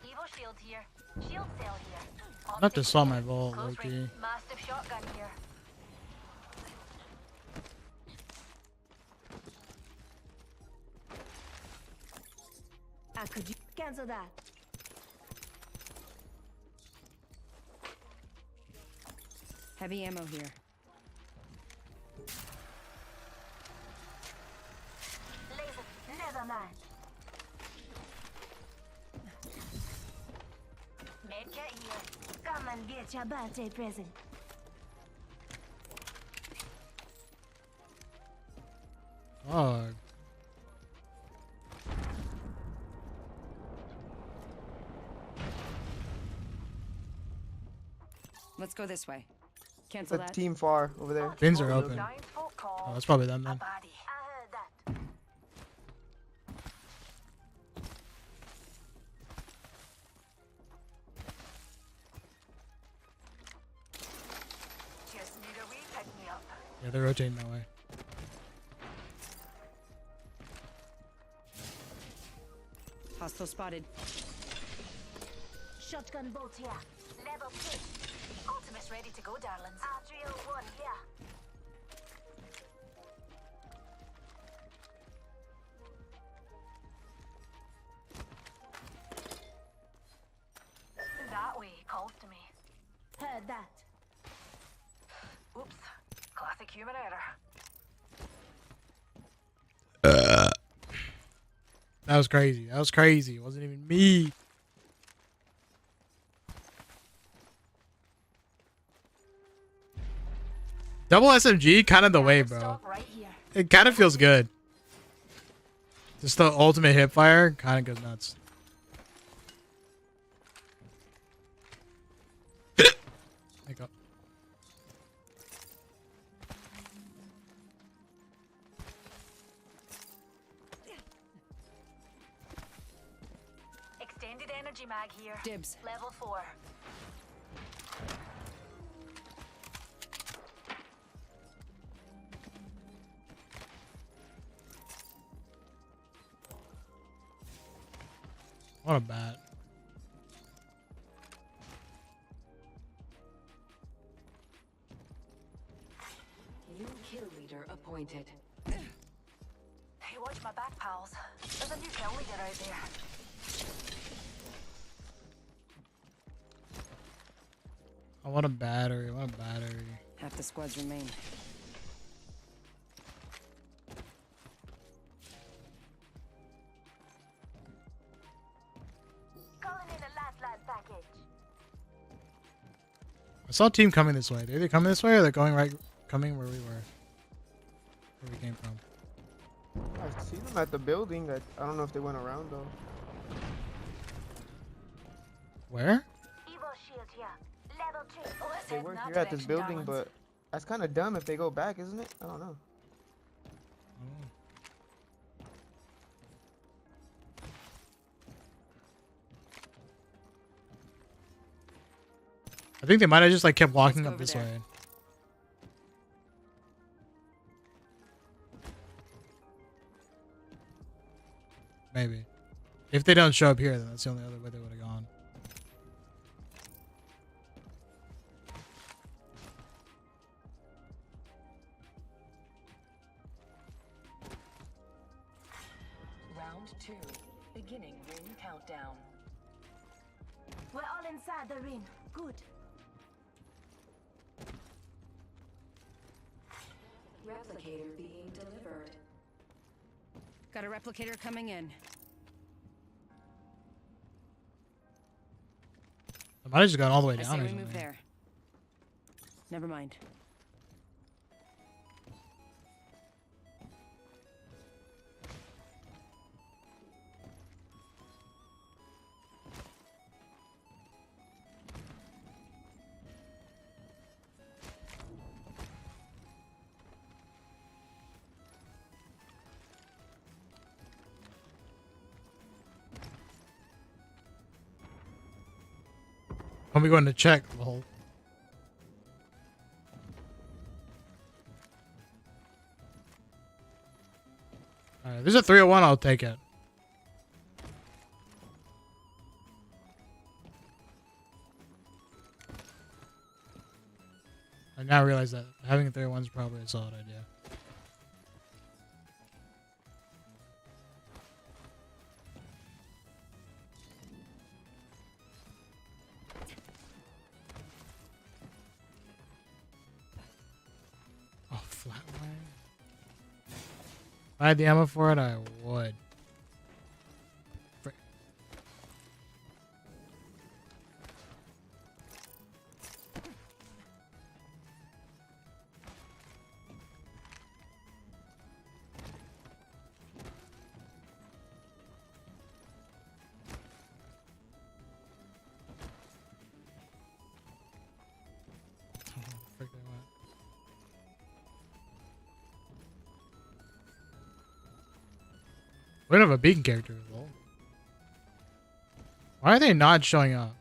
Evo shield here. Shield cell here. I have to saw my vault, Close Loki. range. Massive shotgun here. Could you cancel that? Heavy ammo here. Laser. Never mind. Medkit here. Come and get your birthday present. Oh, Let's go this way. Cancel The that. team far over there. bins are open. Giant folk call. Oh, that's probably them A then. baddie. I heard that. Just need a wee pick me up. Yeah, they're rotating that way. Hostile spotted. Shotgun bolt here. Level 2. Ultimate's ready to go, darlings. Adriel 1 here. That way calls to me. Heard that. Oops. Classic human error. That was crazy. That was crazy. It wasn't even me. Double SMG, kind of the way, bro. Stop right here. It kind of feels good. Just the ultimate hip fire kind of goes nuts. Make up. Extended energy mag here. Dibs. Level 4. What a bat. New kill leader appointed. Hey, watch my back, pals. There's a new kill leader out there. Oh, what a battery. What a battery. Half the squads remain. Calling in a last land package. I saw a team coming this way. They're either coming this way or they're coming where we were. Where we came from. I see them at the building. I don't know if they went around though. Where? Evo shield here. Level 2. Oh, let's They head were in that here at this direction, building, darlings. but that's kind of dumb if they go back, isn't it? I don't know. I think they might have just like kept walking go up over this there. way. Maybe. If they don't show up here, then that's the only other way they would have gone. Round 2. Beginning ring countdown. We're all inside the ring. Good. Replicator being delivered. Got a replicator coming in. I might have just gone all the way I down say or we something. move there. Never mind. When we going to check, lol. Alright, there's a 301, I'll take it. I now realize that having a 301 is probably a solid idea. Oh, flatline. If I had the ammo for it, I would. Frick. Frick they went. We don't have a beacon character. Lol. Why are they not showing up?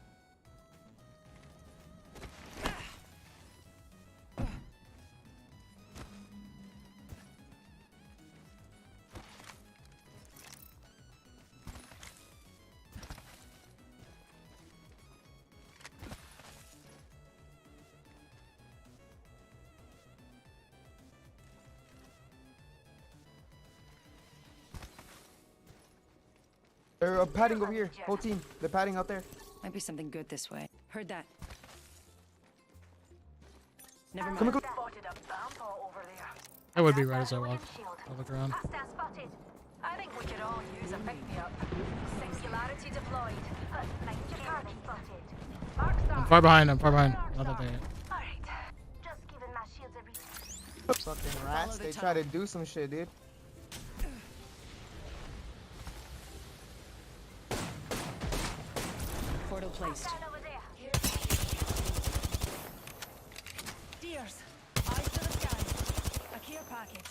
They're padding over here. Whole team. They're padding out there. Might be something good this way. Heard that. Never Come mind. on, Spotted a vampire over there. That would be right as I walk. Shield. I'll look around. Hostile spotted. I think we could all use a pick-me-up. Singularity deployed. Nice target spotted. Mark star. I'm far behind. I'm far behind. Not that they. Alright. Just giving my shields a reach. Fucking rats. the They tunnel. try to do some shit, dude. Portal placed. Stand over there. Deers, eyes to the sky. A care package.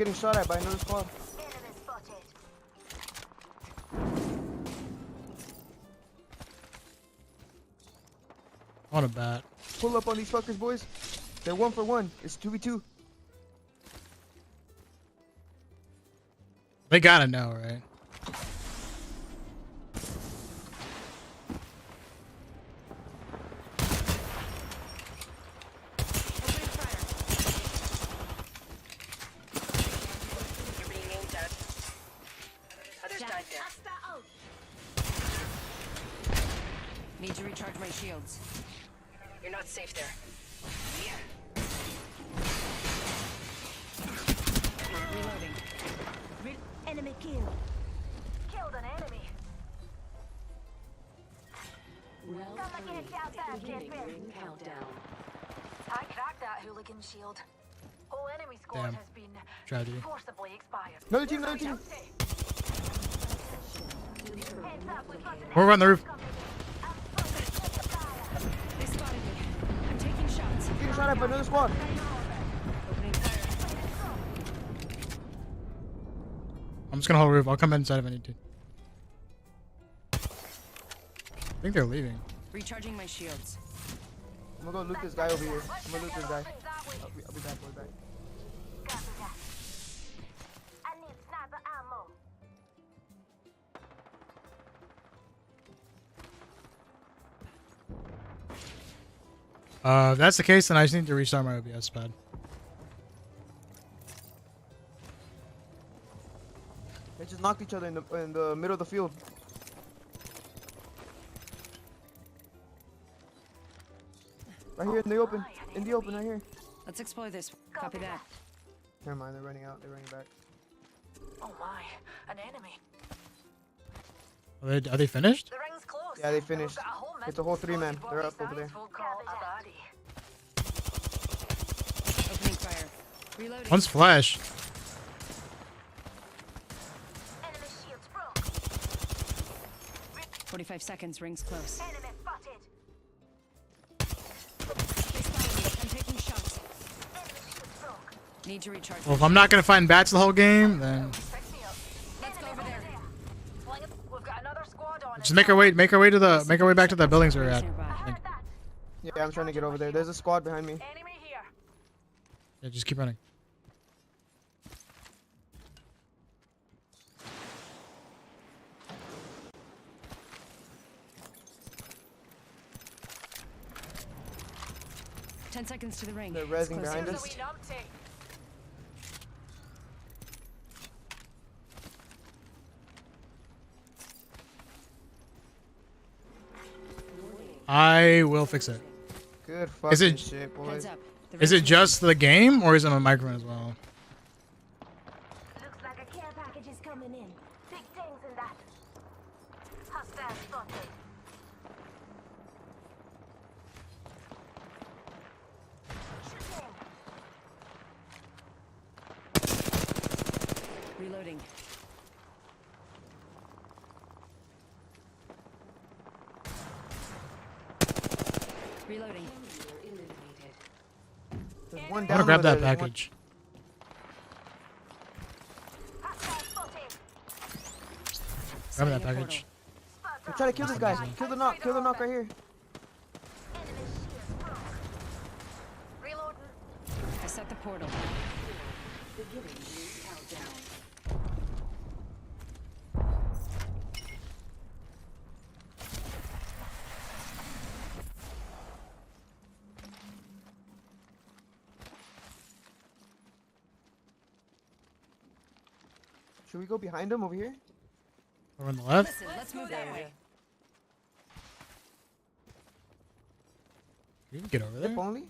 getting shot at by another squad. Enemy spotted. On a bat. Pull up on these fuckers, boys. They're 1 for 1. It's 2v2. They gotta know, right? You're being aimed at. Other side there. Need to recharge my shields. You're not safe there. Reloading. Enemy killed. Killed an enemy. Round Come and get out there, beginning champion. ring countdown. I cracked that hooligan shield. Whole enemy squad Damn. has been Tragedy. forcibly expired. Another team, another team. Heads up, we've got an We're on the roof. They spotted me. I'm taking shots. Getting shot at by another squad. Opening fire. I'm just gonna hold roof. I'll come inside if I need to. I think they're leaving. Recharging my shields. I'm gonna go loot this guy over here. I'm gonna loot this guy. I'll be back, I'll be back. Copy that. I need sniper ammo. If that's the case, then I just need to restart my OBS pad. They just knocked each other in the middle of the field. Right here in the open. In the open, right here. Let's explore this. Copy that. Never mind, they're running out. They're running back. Oh my, an enemy. Are they finished? The ring's close. Yeah, they finished. We've got a whole It's a whole 3-man. They're up over there. We'll call a body. Opening fire. Reloading. One's flash. Enemy shields broke. 45 seconds. Rings close. Enemy spotted. They spotted me. I'm taking shots. Enemy shields broke. Need to recharge. Well, if I'm not gonna find bats the whole game, then Pick me up. Let's go over there. Sling it. We've got another squad on just make our way back to the buildings we're at. Nearby. Heard that. Yeah, I'm trying to get over there. There's a squad behind me. Enemy here. Yeah, just keep running. Ten seconds to the ring. They're It's rezzing close. behind Here's us. a wee numpty. I will fix it. Good Is fucking it- shit, Heads boys. up. The Is it ring's just the game, or is it my microphone as well? Looks like a care package is coming in. Big things in that. Hostile spotted. Shooting. Reloading. Reloading. There's one I down wanna grab over there. that There's one- package. Hostile spotted. Grab that Setting a package. Spot They're trying to kill this guy. Kill the knock. Kill the knock right here. enemy shields broke. Reloading. I set the portal. Beginning ring countdown. Should we go behind him over here? Over on the left. Listen, let's move that way. You can get over there. If only?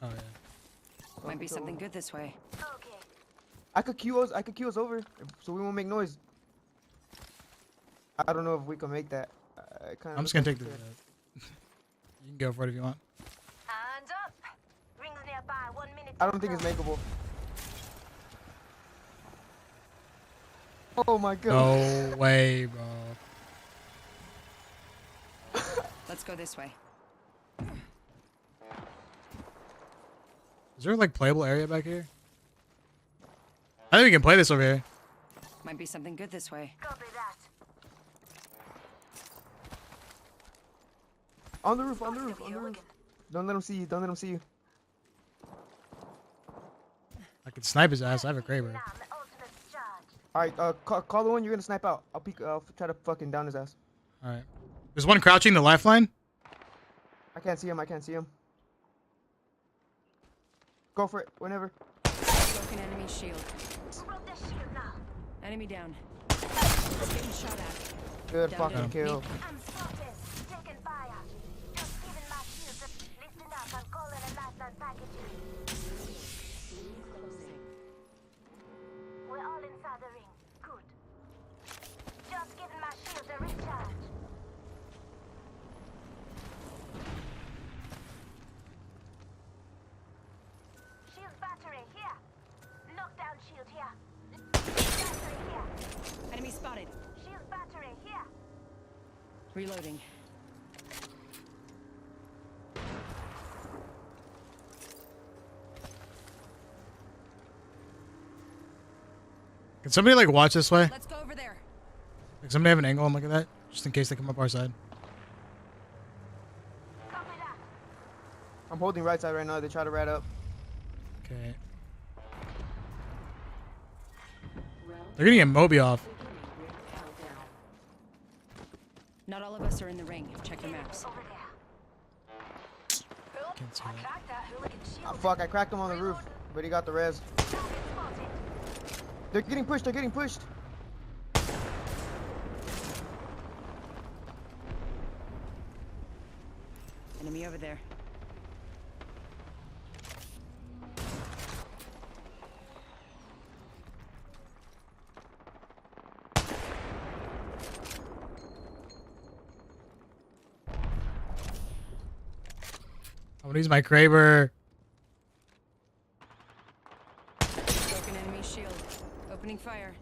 Oh yeah. Might be something good this way. Okay. I could queue us over, so we won't make noise. I don't know if we can make that. I'm just gonna take the. You can go for it if you want. And up. Rings nearby. 1 minute. I don't think it's makeable. Oh my god. No way, bro. Let's go this way. Is there like playable area back here? I think we can play this over here. Might be something good this way. Copy that. On the roof, on the roof, on the roof. Don't let him see you. Don't let him see you. I can snipe his ass. I have a Kraber. All right, call the one you're gonna snipe out. I'll peek. I'll try to fucking down his ass. All right. There's one crouching the lifeline. I can't see him. I can't see him. Go for it. Whenever. Broken enemy shield. Enemy down. Getting shot at. Good Down fucking to kill. me. I'm spotted. Taking fire. Just giving my shields a listen up. I'm calling a lifeline package. We're all inside the ring. Good. Just giving my shields a recharge. Shield battery here. Knockdown shield here. Battery here. Enemy spotted. Shield battery here. Reloading. Can somebody like watch this way? Let's go over there. Like somebody have an angle and look at that, just in case they come up our side. Copy that. I'm holding right side right now. They try to rat up. Okay. They're gonna get Moby off. Not all of us are in the ring. Check your maps. Over there. Can't see I that. cracked that hooligan shield. Oh, fuck! I cracked him on the roof, but he got the res. Target spotted. They're getting pushed. They're getting pushed. Enemy over there. I'm gonna use my Kraber. Broken enemy shield. Opening fire.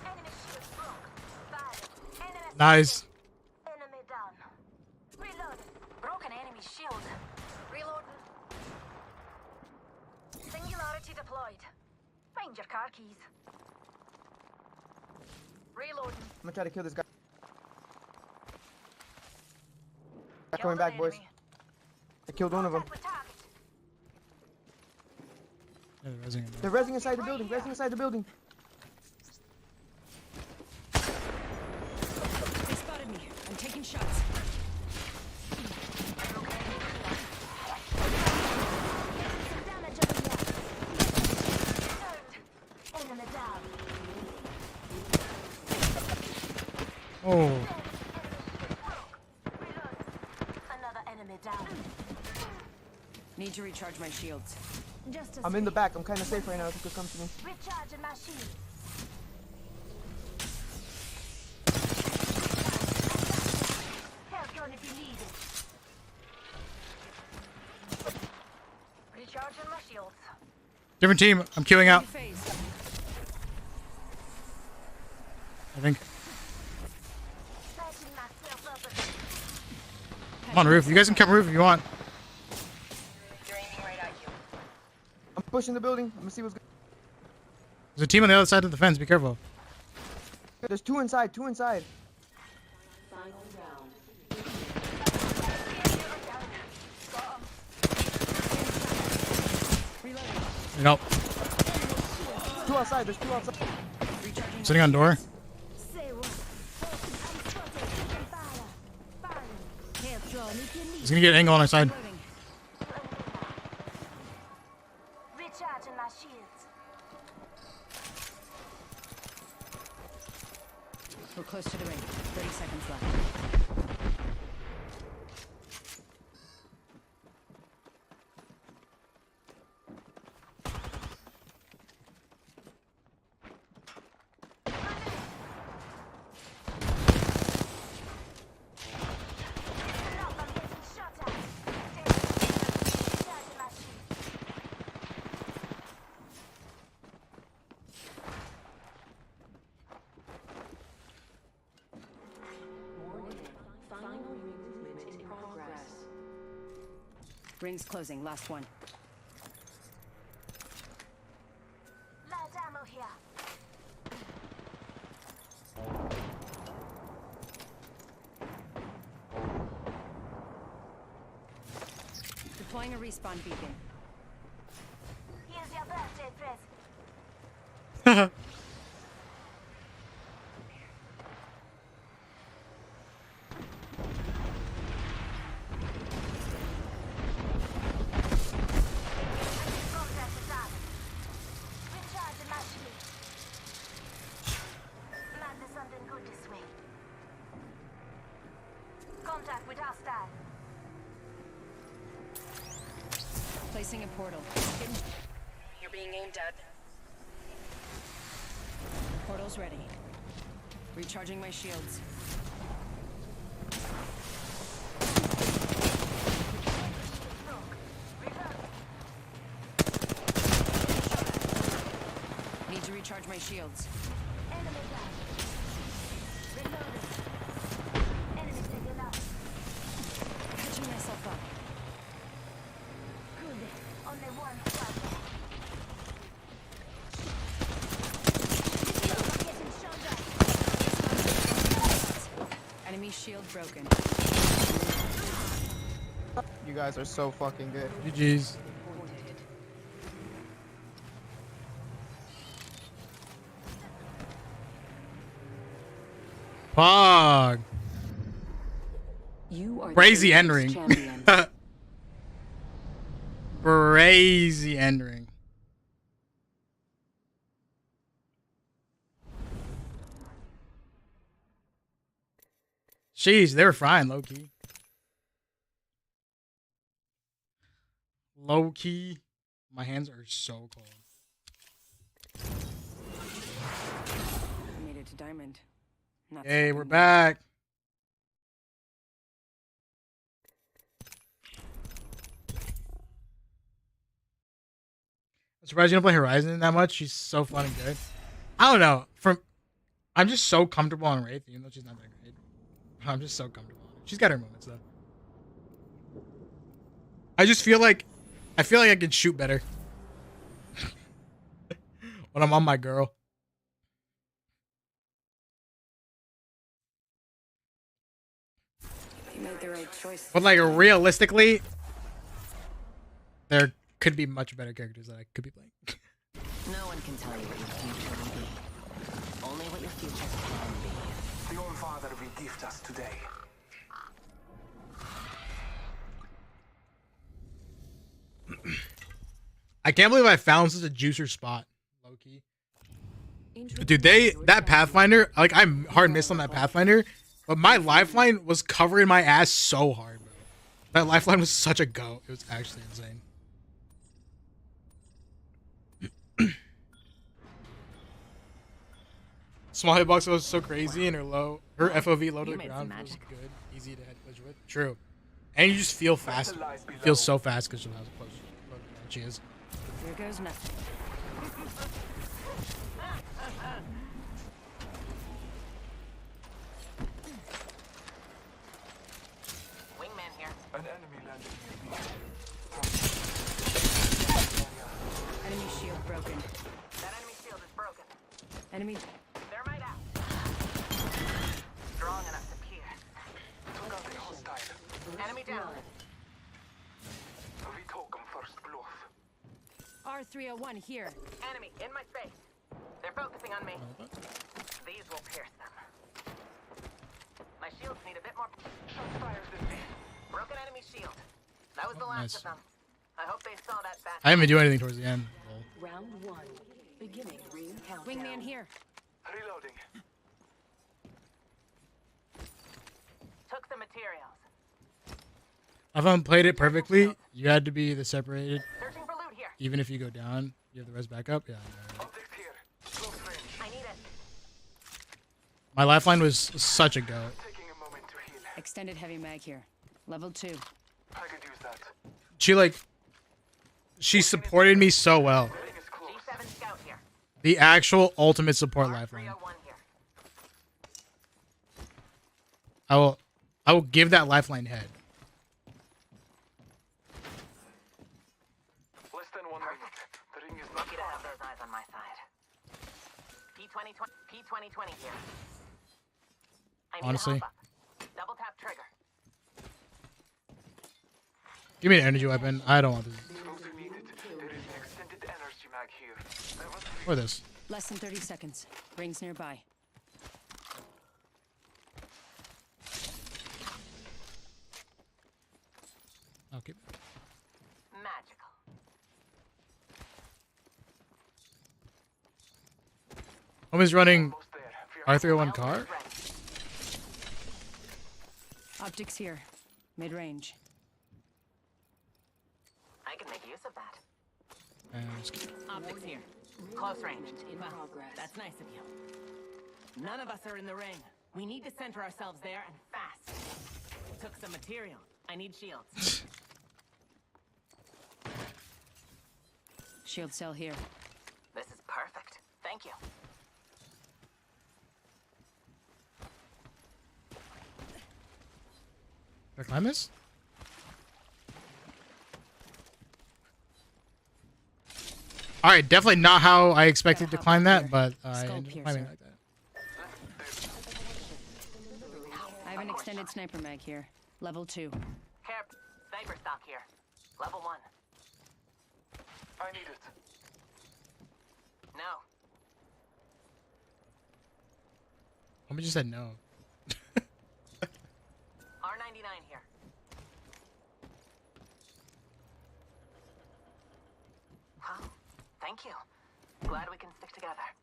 Enemy shield broke. Fired. Enemy Nice. enemy down. Reloading. Broken enemy shield. Reloading. Singularity deployed. Find your car keys. Reloading. I'm gonna try to kill this guy. Killed Coming an back, boys. enemy. I killed one of them. Contact with target. Yeah, they're resing him. They're resing inside the building. Resing inside the building. They spotted me. I'm taking shots. Some damage over here. Turned. Enemy down. Oh, Reload. Another enemy down. Need to recharge my shields. Just a I'm in the back. I'm kind of safe right now. If you could come to me. recharging my shield. Help gun if you need it. Recharging my shields. different team. I'm queuing out. Phase. I think. Patching myself up a I'm on roof. You guys can come roof if you want. You're aiming right at you. I'm pushing the building. Let me see what's good. There's a team on the other side of the fence. Be careful. There's two inside. Two inside. Final round. Reloading. Need help. Two outside. There's two outside. Recharging. Sitting on door. Say what? I'm spotted. Taking fire. Firing. Help gun if you need He's gonna get angle on our side. Reloading. Recharging my shields. We're close to the ring. 30 seconds left. Enough, I'm getting shot at. Recharging my shields. Warning. Final movement in progress. Ring's closing. Last one. Light ammo here. Deploying a respawn beacon. Here's your birthday present. Contact with Adam. Recharging my shield. Might be something good this way. Contact with hostile. Placing a portal. You're being aimed at. Portal's ready. Recharging my shields. Need to recharge my shields. Enemy down. Reloading. Enemy taken out. Catching myself up. Good. Only one squad left. Enemy shield broken. You guys are so fucking good. GG's. Pog. You are Crazy the end ring. champion. Crazy end ring. Jeez, they were frying low key. Low key. My hands are so cold. I made it to diamond. Not Hey, we're second. back. I'm surprised you don't play Horizon that much. She's so fun and good. I don't know. I'm just so comfortable on Wraith, even though she's not that great. I'm just so comfortable on her. She's got her moments though. I just feel like I can shoot better when I'm on my girl. You made the right choice. But like realistically, there could be much better characters that I could be playing. No one can tell you what your future will be. Only what your future can be. The All-Father will gift us today. I can't believe I found such a juicer spot, low key. Dude, that Pathfinder, like I'm hard missed on that Pathfinder, but my lifeline was covering my ass so hard, bro. That lifeline was such a go. It was actually insane. Small hitbox was so crazy, and her FOV low to the ground was good, easy to head glitch with. True, and you just feel fast. You feel so fast because she has close. She is. Here goes nothing. Wingman here. An enemy landed near me. Enemy shield broken. That enemy shield is broken. Enemy. They're right out. Strong enough to pierce. Took out a hostile. Enemy down. We took him first bluff. R301 here. Enemy in my space. They're focusing on me. These will pierce them. My shields need a bit more. Shots fired at me. Broken enemy shield. That was the last Nice. of them. I hope they saw that back. I didn't even do anything towards the end. Round one. Beginning ring countdown. Wingman here. Reloading. Took the materials. If I played it perfectly, you had to be the separated. Searching for loot here. Even if you go down, you have the res back up. Yeah. Object here. Close range. I need it. My lifeline was such a go. Taking a moment to heal. Extended heavy mag here. Level 2. I could use that. She supported me so well. Ring is close. G7 scout here. The actual ultimate support lifeline. R301 here. I will give that lifeline head. Less than 1 minute. The ring is not Lucky to far. have those eyes on my side. P2020 here. I need Honestly. a hop up. Double tap trigger. Give me an energy weapon. I don't want this. Explosive needed. There is an extended energy mag here. Level 3. Or this. Less than 30 seconds. Rings nearby. Okay. Magical. Homie's running Almost there. R301 car. Optics here. Mid-range. I can make use of that. Optics here. Close range. Well, that's nice of you. None of us are in the ring. We need to center ourselves there and fast. Took some material. I need shields. Shield cell here. This is perfect. Thank you. Did I climb this? Alright, definitely not how I expected to climb that, but I ended up climbing like that. I have an extended sniper mag here. Level 2. Sniper stock here. Level 1. I need it. No. Homie just said no. R99 here. Huh? Thank you. Glad we can stick together.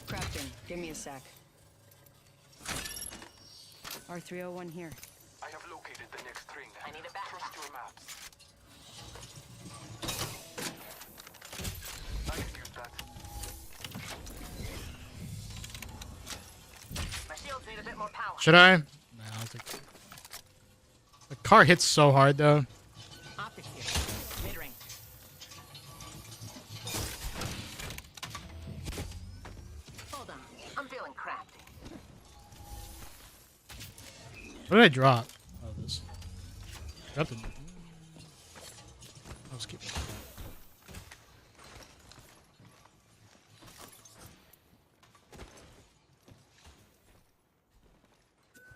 Crafting. Give me a sec. R301 here. I have located the next ring. I need a backpack. Trust your maps. I can use that. My shields need a bit more power. Should I? Nah, I'll take it. The car hits so hard though. Optics here. Mid-range. Hold on. I'm feeling crafty. What did I drop? Oh, this. Dropped it. I'll just keep it.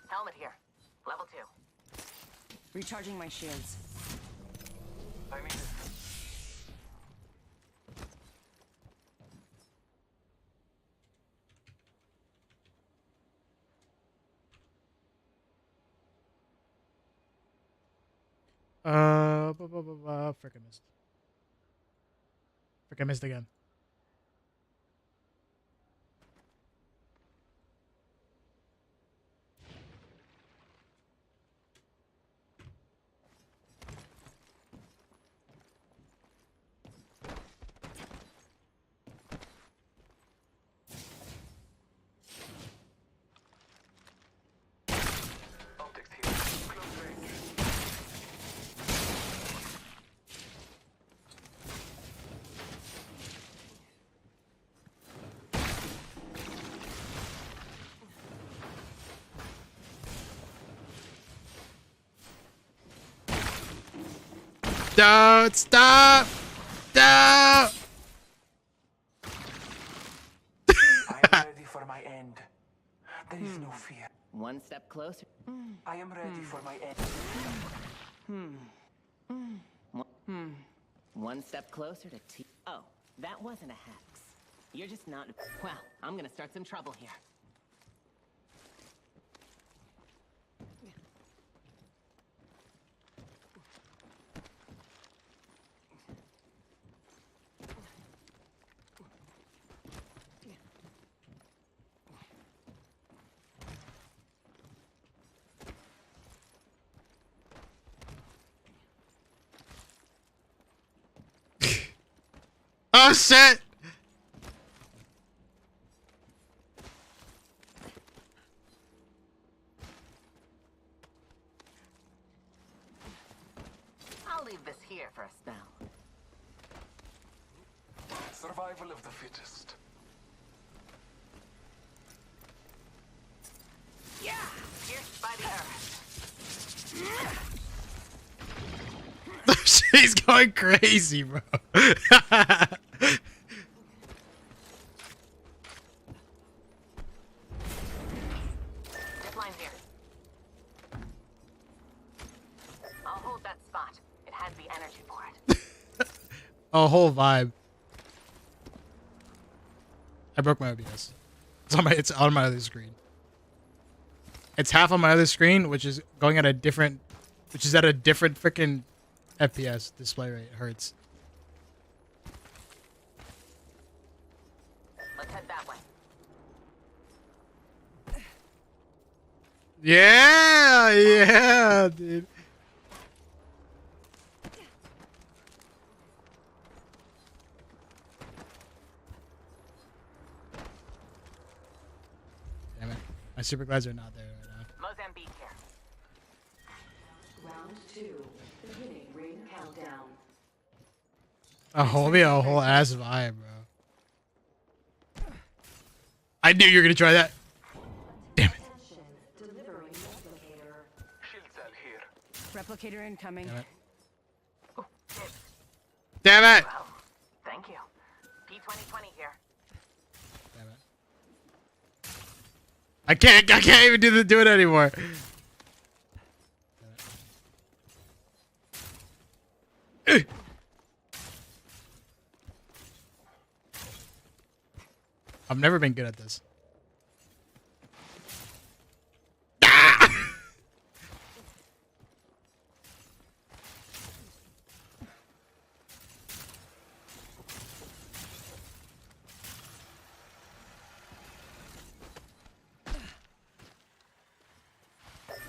Helmet here. Level 2. Recharging my shields. I need it. Frick, I missed. Frick, I missed again. Optics here. Close range. Don't stop! Don't! I am ready for my end. There is no fear. One step closer. I am ready for my end. One step closer to T. Oh, that wasn't a hex. You're just not. Well, I'm gonna start some trouble here. Oh shit! I'll leave this here for a spell. Survival of the fittest. Yeah! Pierced by the earth. She's going crazy, bro. Zip line here. a whole vibe. I broke my OBS. It's on my other screen. It's half on my other screen, which is going at a different, which is at a different freaking FPS display rate. It hurts. Let's head that way. Yeah, dude. Damn it. My super glides are not there right now. Mozambique here. Round 2. Beginning ring countdown. A whole ass vibe, bro. I knew you were gonna try that. Damn it. Delivering replicator. Shield cell here. Replicator incoming. Damn it. Oh, shit. Damn it. Well, thank you. P2020 here. Damn it. I can't even do it anymore. I've never been good at this.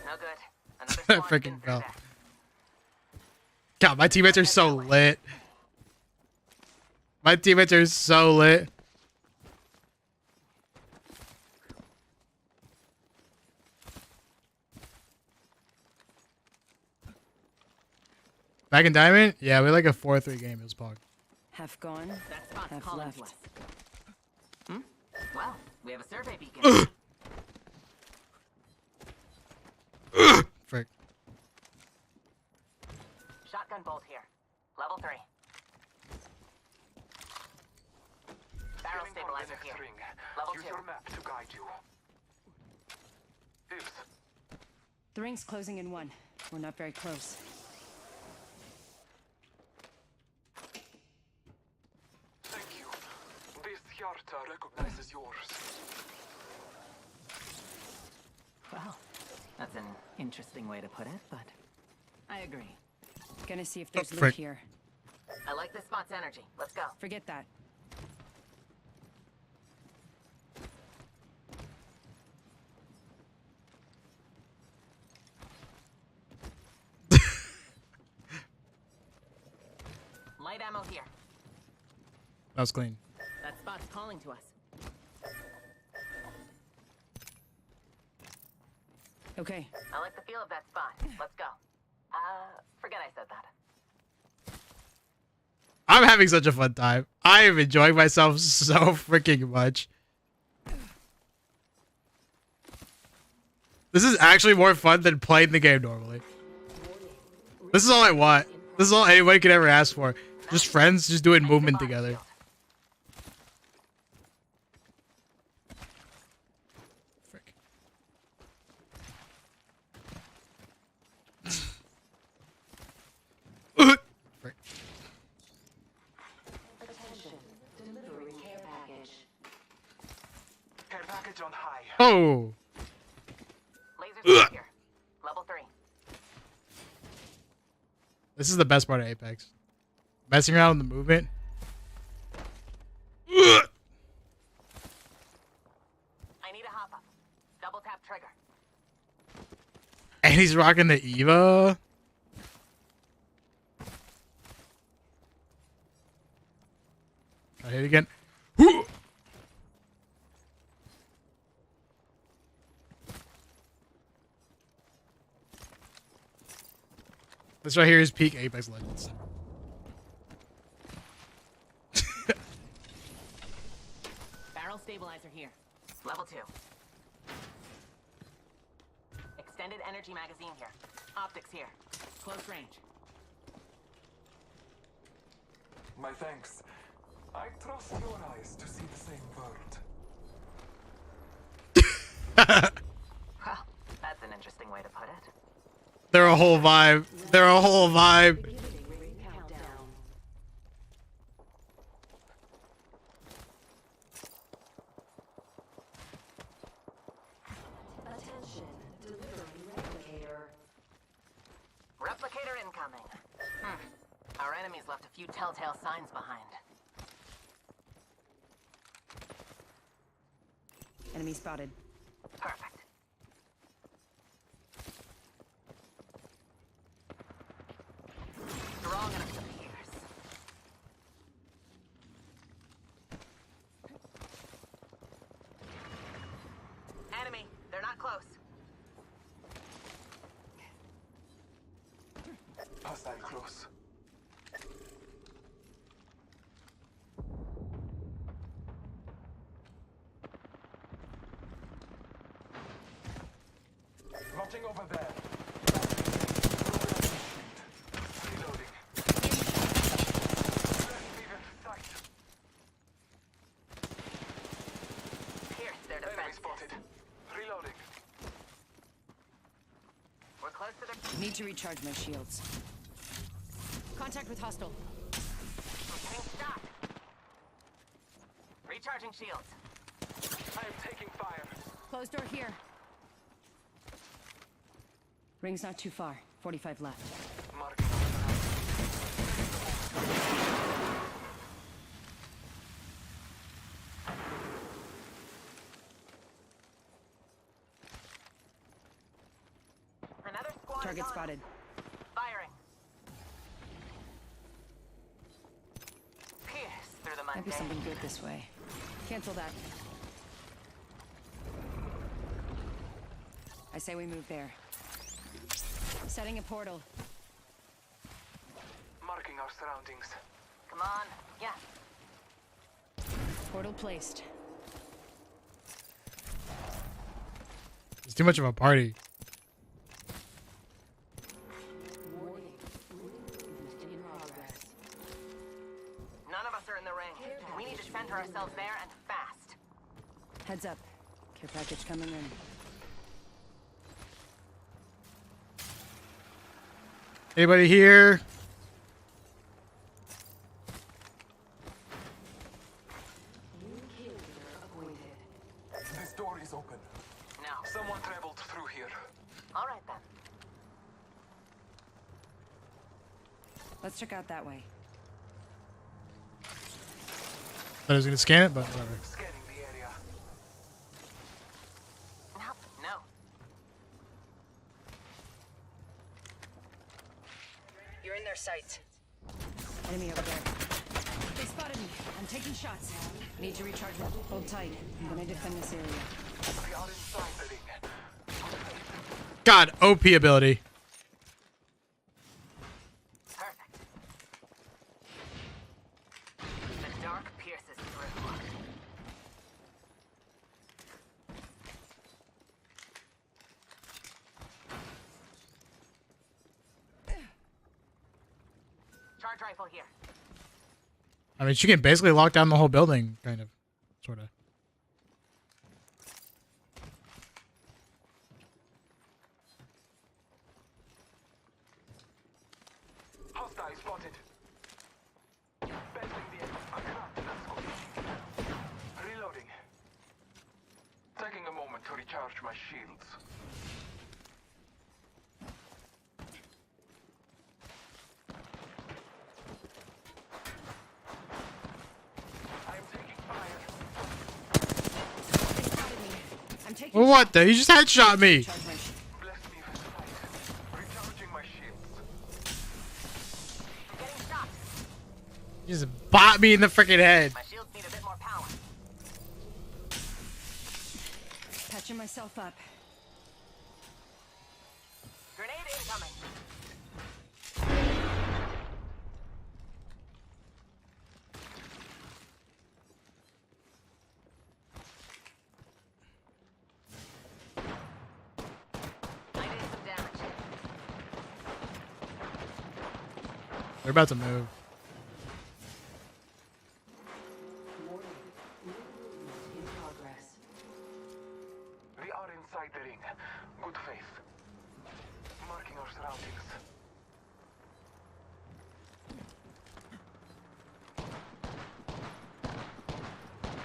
No good. Another I squad freaking in for fell. that. God, my teammates are so lit. My teammates are so lit. Back in Diamond? Yeah, we like a 4-3 game. It was Pog. Half gone. That spot's Half calling left. to us. Hmm? Well, we have a survey beacon. Frick. Shotgun bolt here. Level 3. Barrel Aiming for the stabilizer next here. ring. Level Use 2. your map to guide you. Hills. The ring's closing in 1. We're not very close. Thank you. This Yarta recognizes yours. Well, that's an interesting way to put it, but I agree. Gonna see if there's loot frick. here. I like this spot's energy. Let's go. Forget that. Light ammo here. That was clean. That spot's calling to us. Okay. I like the feel of that spot. Let's go. Forget I said that. I'm having such a fun time. I am enjoying myself so freaking much. This is actually more fun than playing the game normally. This is all I want. This is all anybody could ever ask for. Just friends just doing movement together. Frick. Frick. Attention. Delivering care package. Care package on high. Oh. Lasers here. Level 3. This is the best part of Apex. Messing around with the movement. I need a hop up. Double tap trigger. And he's rocking the Eva. I hit it again. Whoo! This right here is peak Apex Legends. Barrel stabilizer here. Level 2. Extended energy magazine here. Optics here. Close range. My thanks. I trust your eyes to see the same world. Well, that's an interesting way to put it. They're a whole vibe. They're a whole vibe. Beginning ring countdown. left a few telltale signs behind. Enemy spotted. Perfect. Strong enough to pierce. Enemy, they're not close. Hostile close. Watching over there. Reloading. Leave in sight. Pierce their Enemy defense. spotted. Reloading. We're close to the... Need to recharge my shields. Contact with hostile. We're getting shot. Recharging shields. I am taking fire. Closed door here. Ring's not too far. 45 left. Marking Another squad is Target on. spotted. Firing. Pierce through the Might be mundane. something good this way. Cancel that. I say we move there. Setting a portal. Marking our surroundings. Come on. Yeah. Portal placed. It's too much of a party. None of us are in the ring. We need to center ourselves there and fast. Heads up. Care package coming in. Anybody here? This door is open. No. Someone traveled through here. All right then. Let's check out that way. I was gonna scan it, but whatever. Scanning the area. No. No. You're in their sights. Enemy over there. They spotted me. I'm taking shots. Need to recharge them. Hold tight. I'm gonna defend this area. We are inside the ring. God, OP ability. Perfect. The dark pierces through. Charge rifle here. I mean, she can basically lock down the whole building, kind of, sort of. Hostile spotted. Bending the reloading. Taking a moment to recharge my shields. I am taking fire. They spotted me. I'm taking Well, what the? You just headshot me. Charge my Bless me with sight. Recharging my shields. I'm getting shot. You just bought me in the freaking head. My shields need a bit more power. patching myself up. Grenade incoming. They're about to move. In progress. We are inside the ring. Good faith. Marking our surroundings.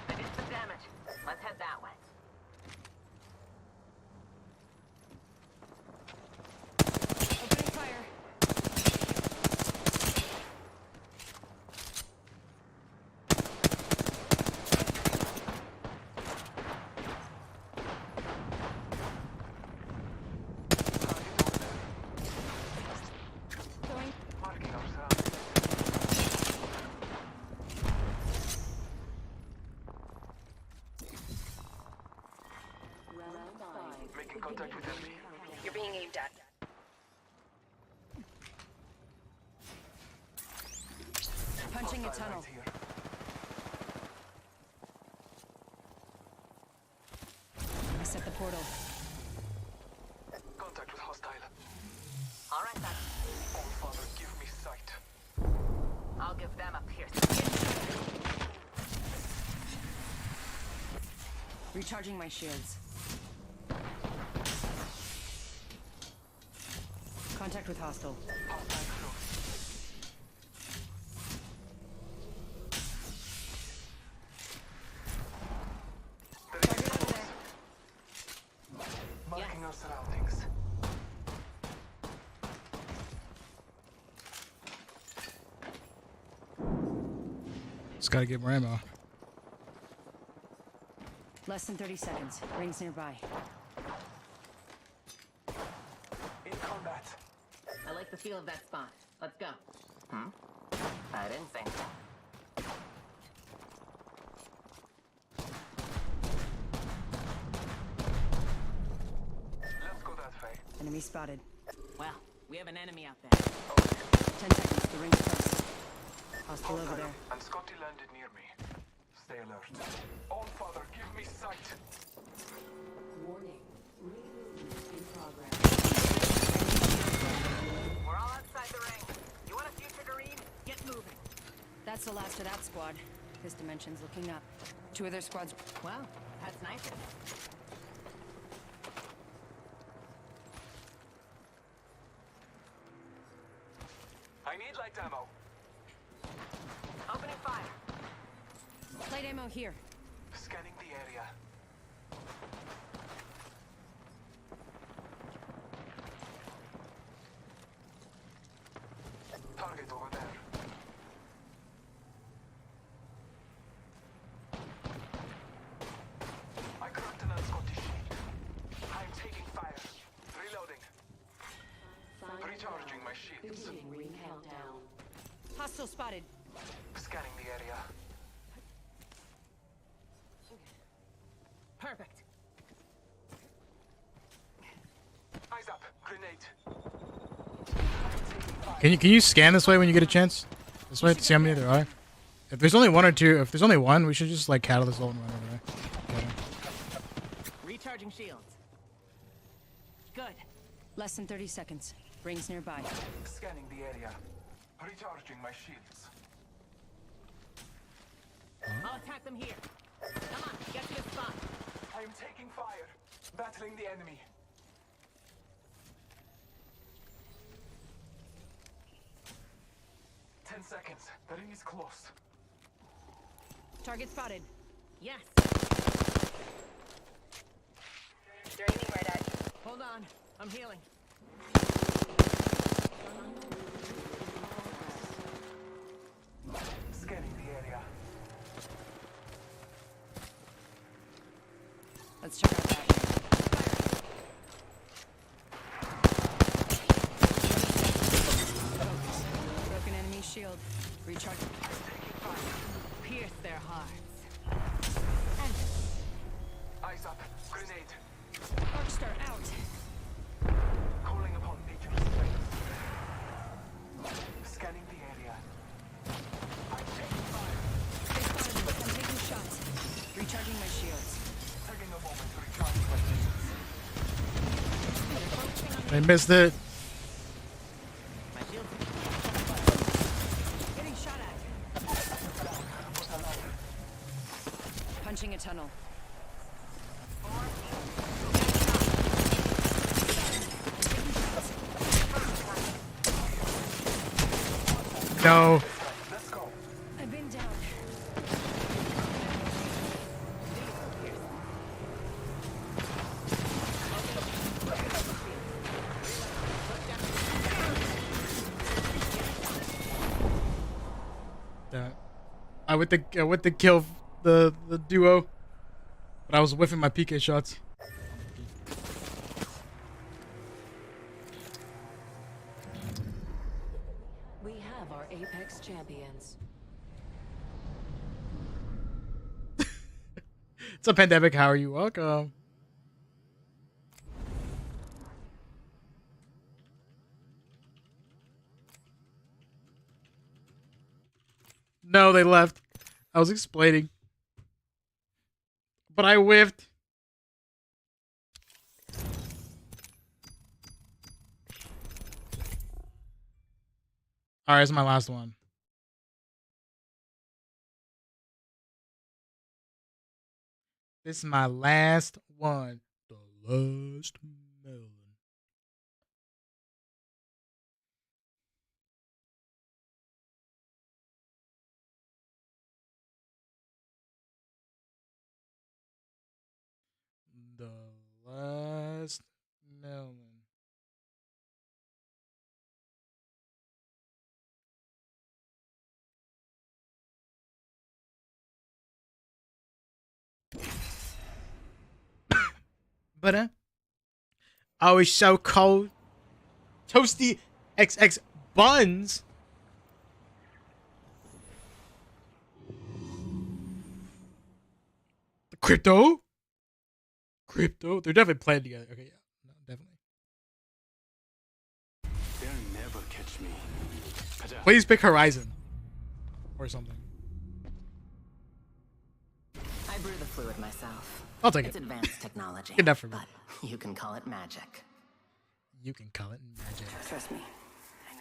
I did some damage. Let's head that way. Opening fire. Contact with enemy. You're being aimed at. Punching a tunnel. Right here. I set the portal. Contact with hostile. All right, then. Oh, Father, give me sight. I'll give them a pierce. Recharging my shields. Contact with hostile. Hostile close. Target over there. Marking our surroundings. Just gotta get more ammo. Less than 30 seconds. Rings nearby. In combat. I like the feel of that spot. Let's go. I didn't say anything. Let's go that way. Enemy spotted. Well, we have an enemy out there. 10 seconds. The ring's close. Hostile over there. And Scotty landed near me. Stay alert. All Father, give me sight. Warning. Removement in progress. We're all outside the ring. You want a future, Doreen? Get moving. That's the last of that squad. This dimension's looking up. 2 other squads. Wow, that's nice. I need light ammo. Opening fire. Light ammo here. Scanning the area. Target over there. I cracked an Scottish sheet. I'm taking fire. Reloading. Recharging my shields. Beginning ring countdown. Hostile spotted. Scanning the area. Perfect. Eyes up. Grenade. Can you scan this way when you get a chance? This way to see how many there are. If there's only 1 or 2, if there's only 1, we should just like catalyst ult and run over there. Okay. Recharging shields. Good. Less than 30 seconds. Rings nearby. Scanning the area. Recharging my shields. I'll attack them here. Come on, get to the spot. I am taking fire. Battling the enemy. Ten seconds. The ring is close. Target spotted. Yes. They're aiming right at you. Hold on. I'm healing. Scanning the area. Let's check out that. Broken enemy shield. Recharge. Pierce their hearts. Eyes up. Grenade. Arcstar out. Calling upon nature's strength. Scanning the area. I'm taking fire. They spotted me. I'm taking shots. Recharging my shields. Taking a moment to recharge my shields. I missed it. My shields. Getting shot at. Punching a tunnel. No. Let's go. I've been down. I went to kill the duo, but I was whiffing my PK shots. We have our Apex champions. It's a pandemic. How are you? Welcome. No, they left. I was explaining. But I whiffed. Alright, this is my last one. This is my last one. The last melon. The last melon. But oh, it's so cold. Toasty XX buns. Crypto. They're definitely playing together. Okay, yeah, no, definitely. They'll never catch me. Please pick Horizon or something. I brew the fluid myself. I'll take It's it. advanced technology. Get that for me. But you can call it magic. You can call it magic. Trust me,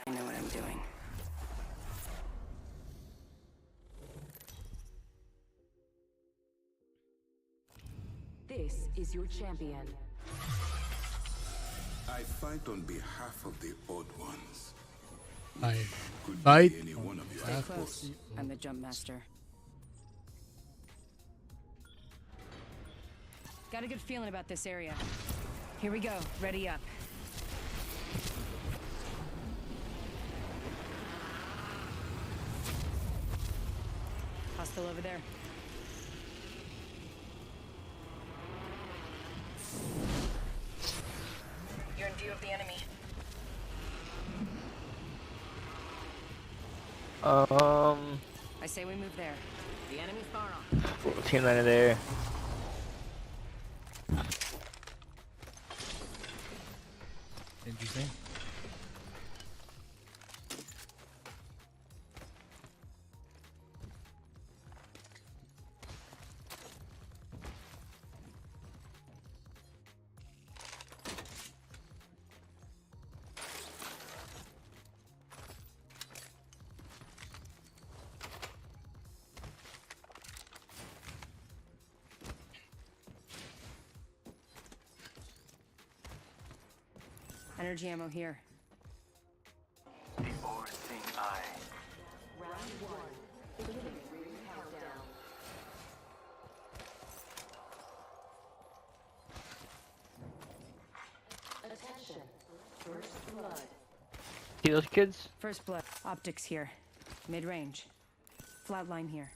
I know what I'm doing. This is your champion. I fight on behalf of the odd ones. I Could fight be any one of you. Stay close. I'm the jump master. Got a good feeling about this area. Here we go. Ready up. Hostile over there. You're in view of the enemy. I say we move there. The enemy's far off. Team line there. Interesting. Energy ammo here. The overseeing eye. Round one. Beginning ring countdown. Attention. First blood. See those kids? First blood. Optics here. Mid-range. Flatline here.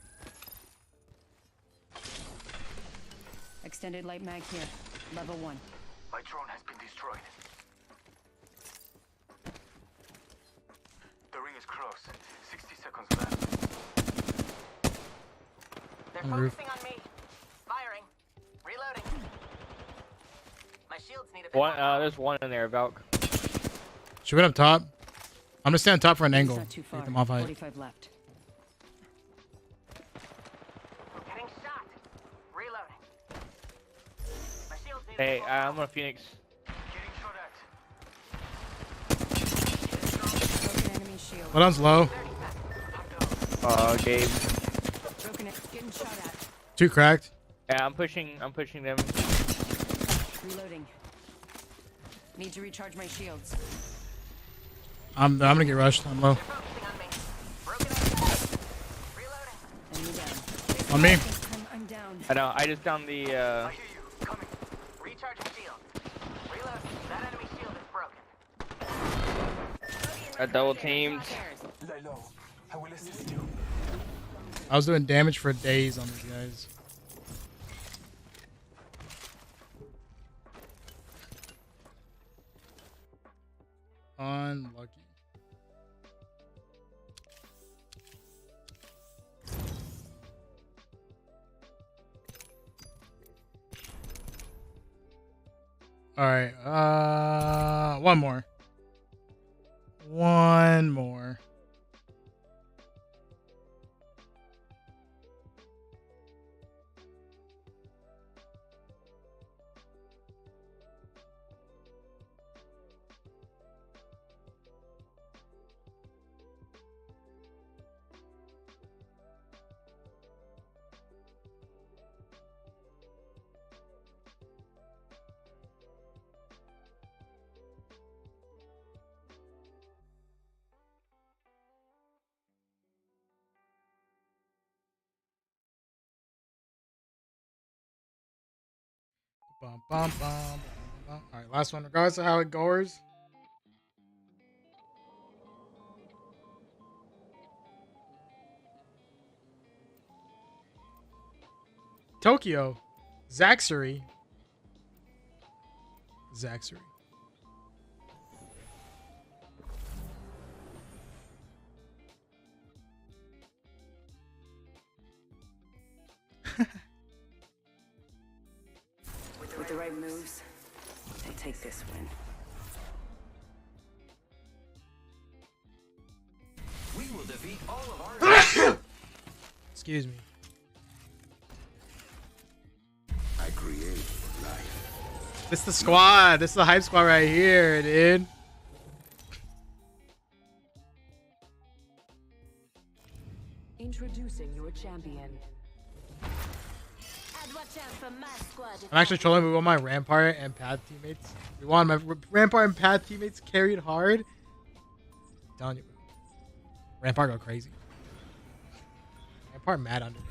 Extended light mag here. Level 1. My drone has been destroyed. The ring is close. 60 seconds left. They're On the roof. focusing on me. Firing. Reloading. My shields need a bit One. more. There's one in there, Valk. Should we went up top? I'm gonna stand top for an It's angle. not too far. Get them off height. 45 left. Getting shot. Reloading. My shields need Hey, a bit more. I'm on Phoenix. Getting shot at. Broken enemy shield. Well, low. Gabe. Broken it. Getting shot at. 2 cracked. Yeah, I'm pushing them. Reloading. Need to recharge my shields. I'm gonna get rushed. I'm low. Focusing on me. Broken enemy. Reloading. Enemy down. On me. I'm down. I know. I just downed the. I hear you. Coming. Recharging shields. Reloading. That enemy shield is broken. I double teamed. Lay low. I will assist you. I was doing damage for days on these guys. Unlucky. All right. One more. One more. Bum, bum, bum, bum, bum. All right, last one. Regardless of how it goes. Tokyo. Zaxxery. Zaxxery. With the right moves, they take this win. We will defeat all of our. Excuse me. I create life. This is the squad. This is the hype squad right here, dude. Introducing your champion. I'm actually trolling with all my Rampart and Path teammates. We want my Rampart and Path teammates carried hard. I'm telling you, Rampart go crazy. Rampart mad underneath.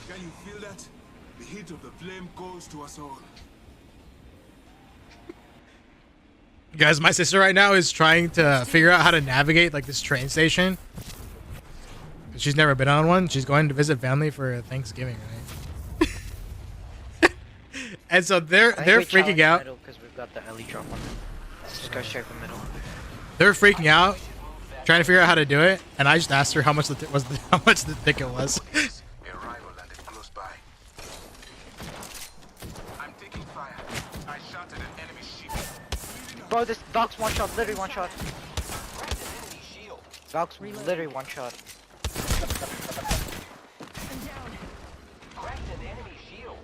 Can you feel that? The heat of the flame goes to us all. Guys, my sister right now is trying to figure out how to navigate like this train station. She's never been on one. She's going to visit family for Thanksgiving, right? And so they're freaking out. Because we've got the alley drop on. Just go straight for middle. They're freaking out, trying to figure out how to do it. And I just asked her how much how much the ticket was. Arrival landed close by. I'm taking fire. I shot at an enemy ship. Bro, this Doc's one shot, literally one shot. Doc's literally one shot. Cracked an enemy shield.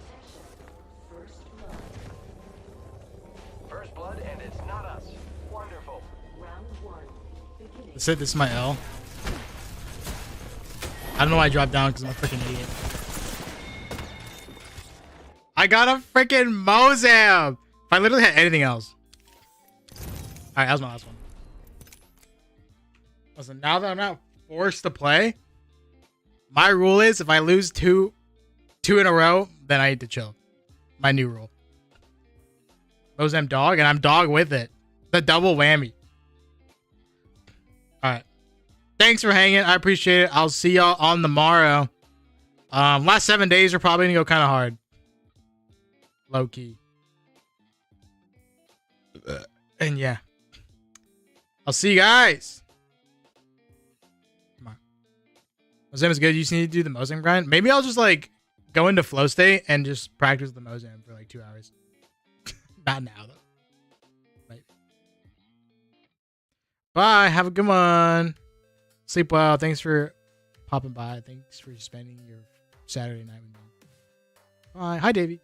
First blood, and it's not us. Wonderful. Round one. This is my L. I don't know why I dropped down because I'm a freaking idiot. I got a freaking Mozam! If I literally had anything else. Alright, that was my last one. Listen, now that I'm not forced to play, my rule is if I lose two in a row, then I need to chill. My new rule. Mozam dog, and I'm dog with it. The double whammy. Alright. Thanks for hanging. I appreciate it. I'll see y'all on the morrow. Last 7 days are probably gonna go kind of hard. Low key. And yeah. I'll see you guys. Come on. Mozam is good. You just need to do the Mozam grind. Maybe I'll just like go into flow state and just practice the Mozam for like 2 hours. Not now though. Maybe. Bye. Have a good one. Sleep well. Thanks for popping by. Thanks for spending your Saturday night with me. Bye. Hi, Davey.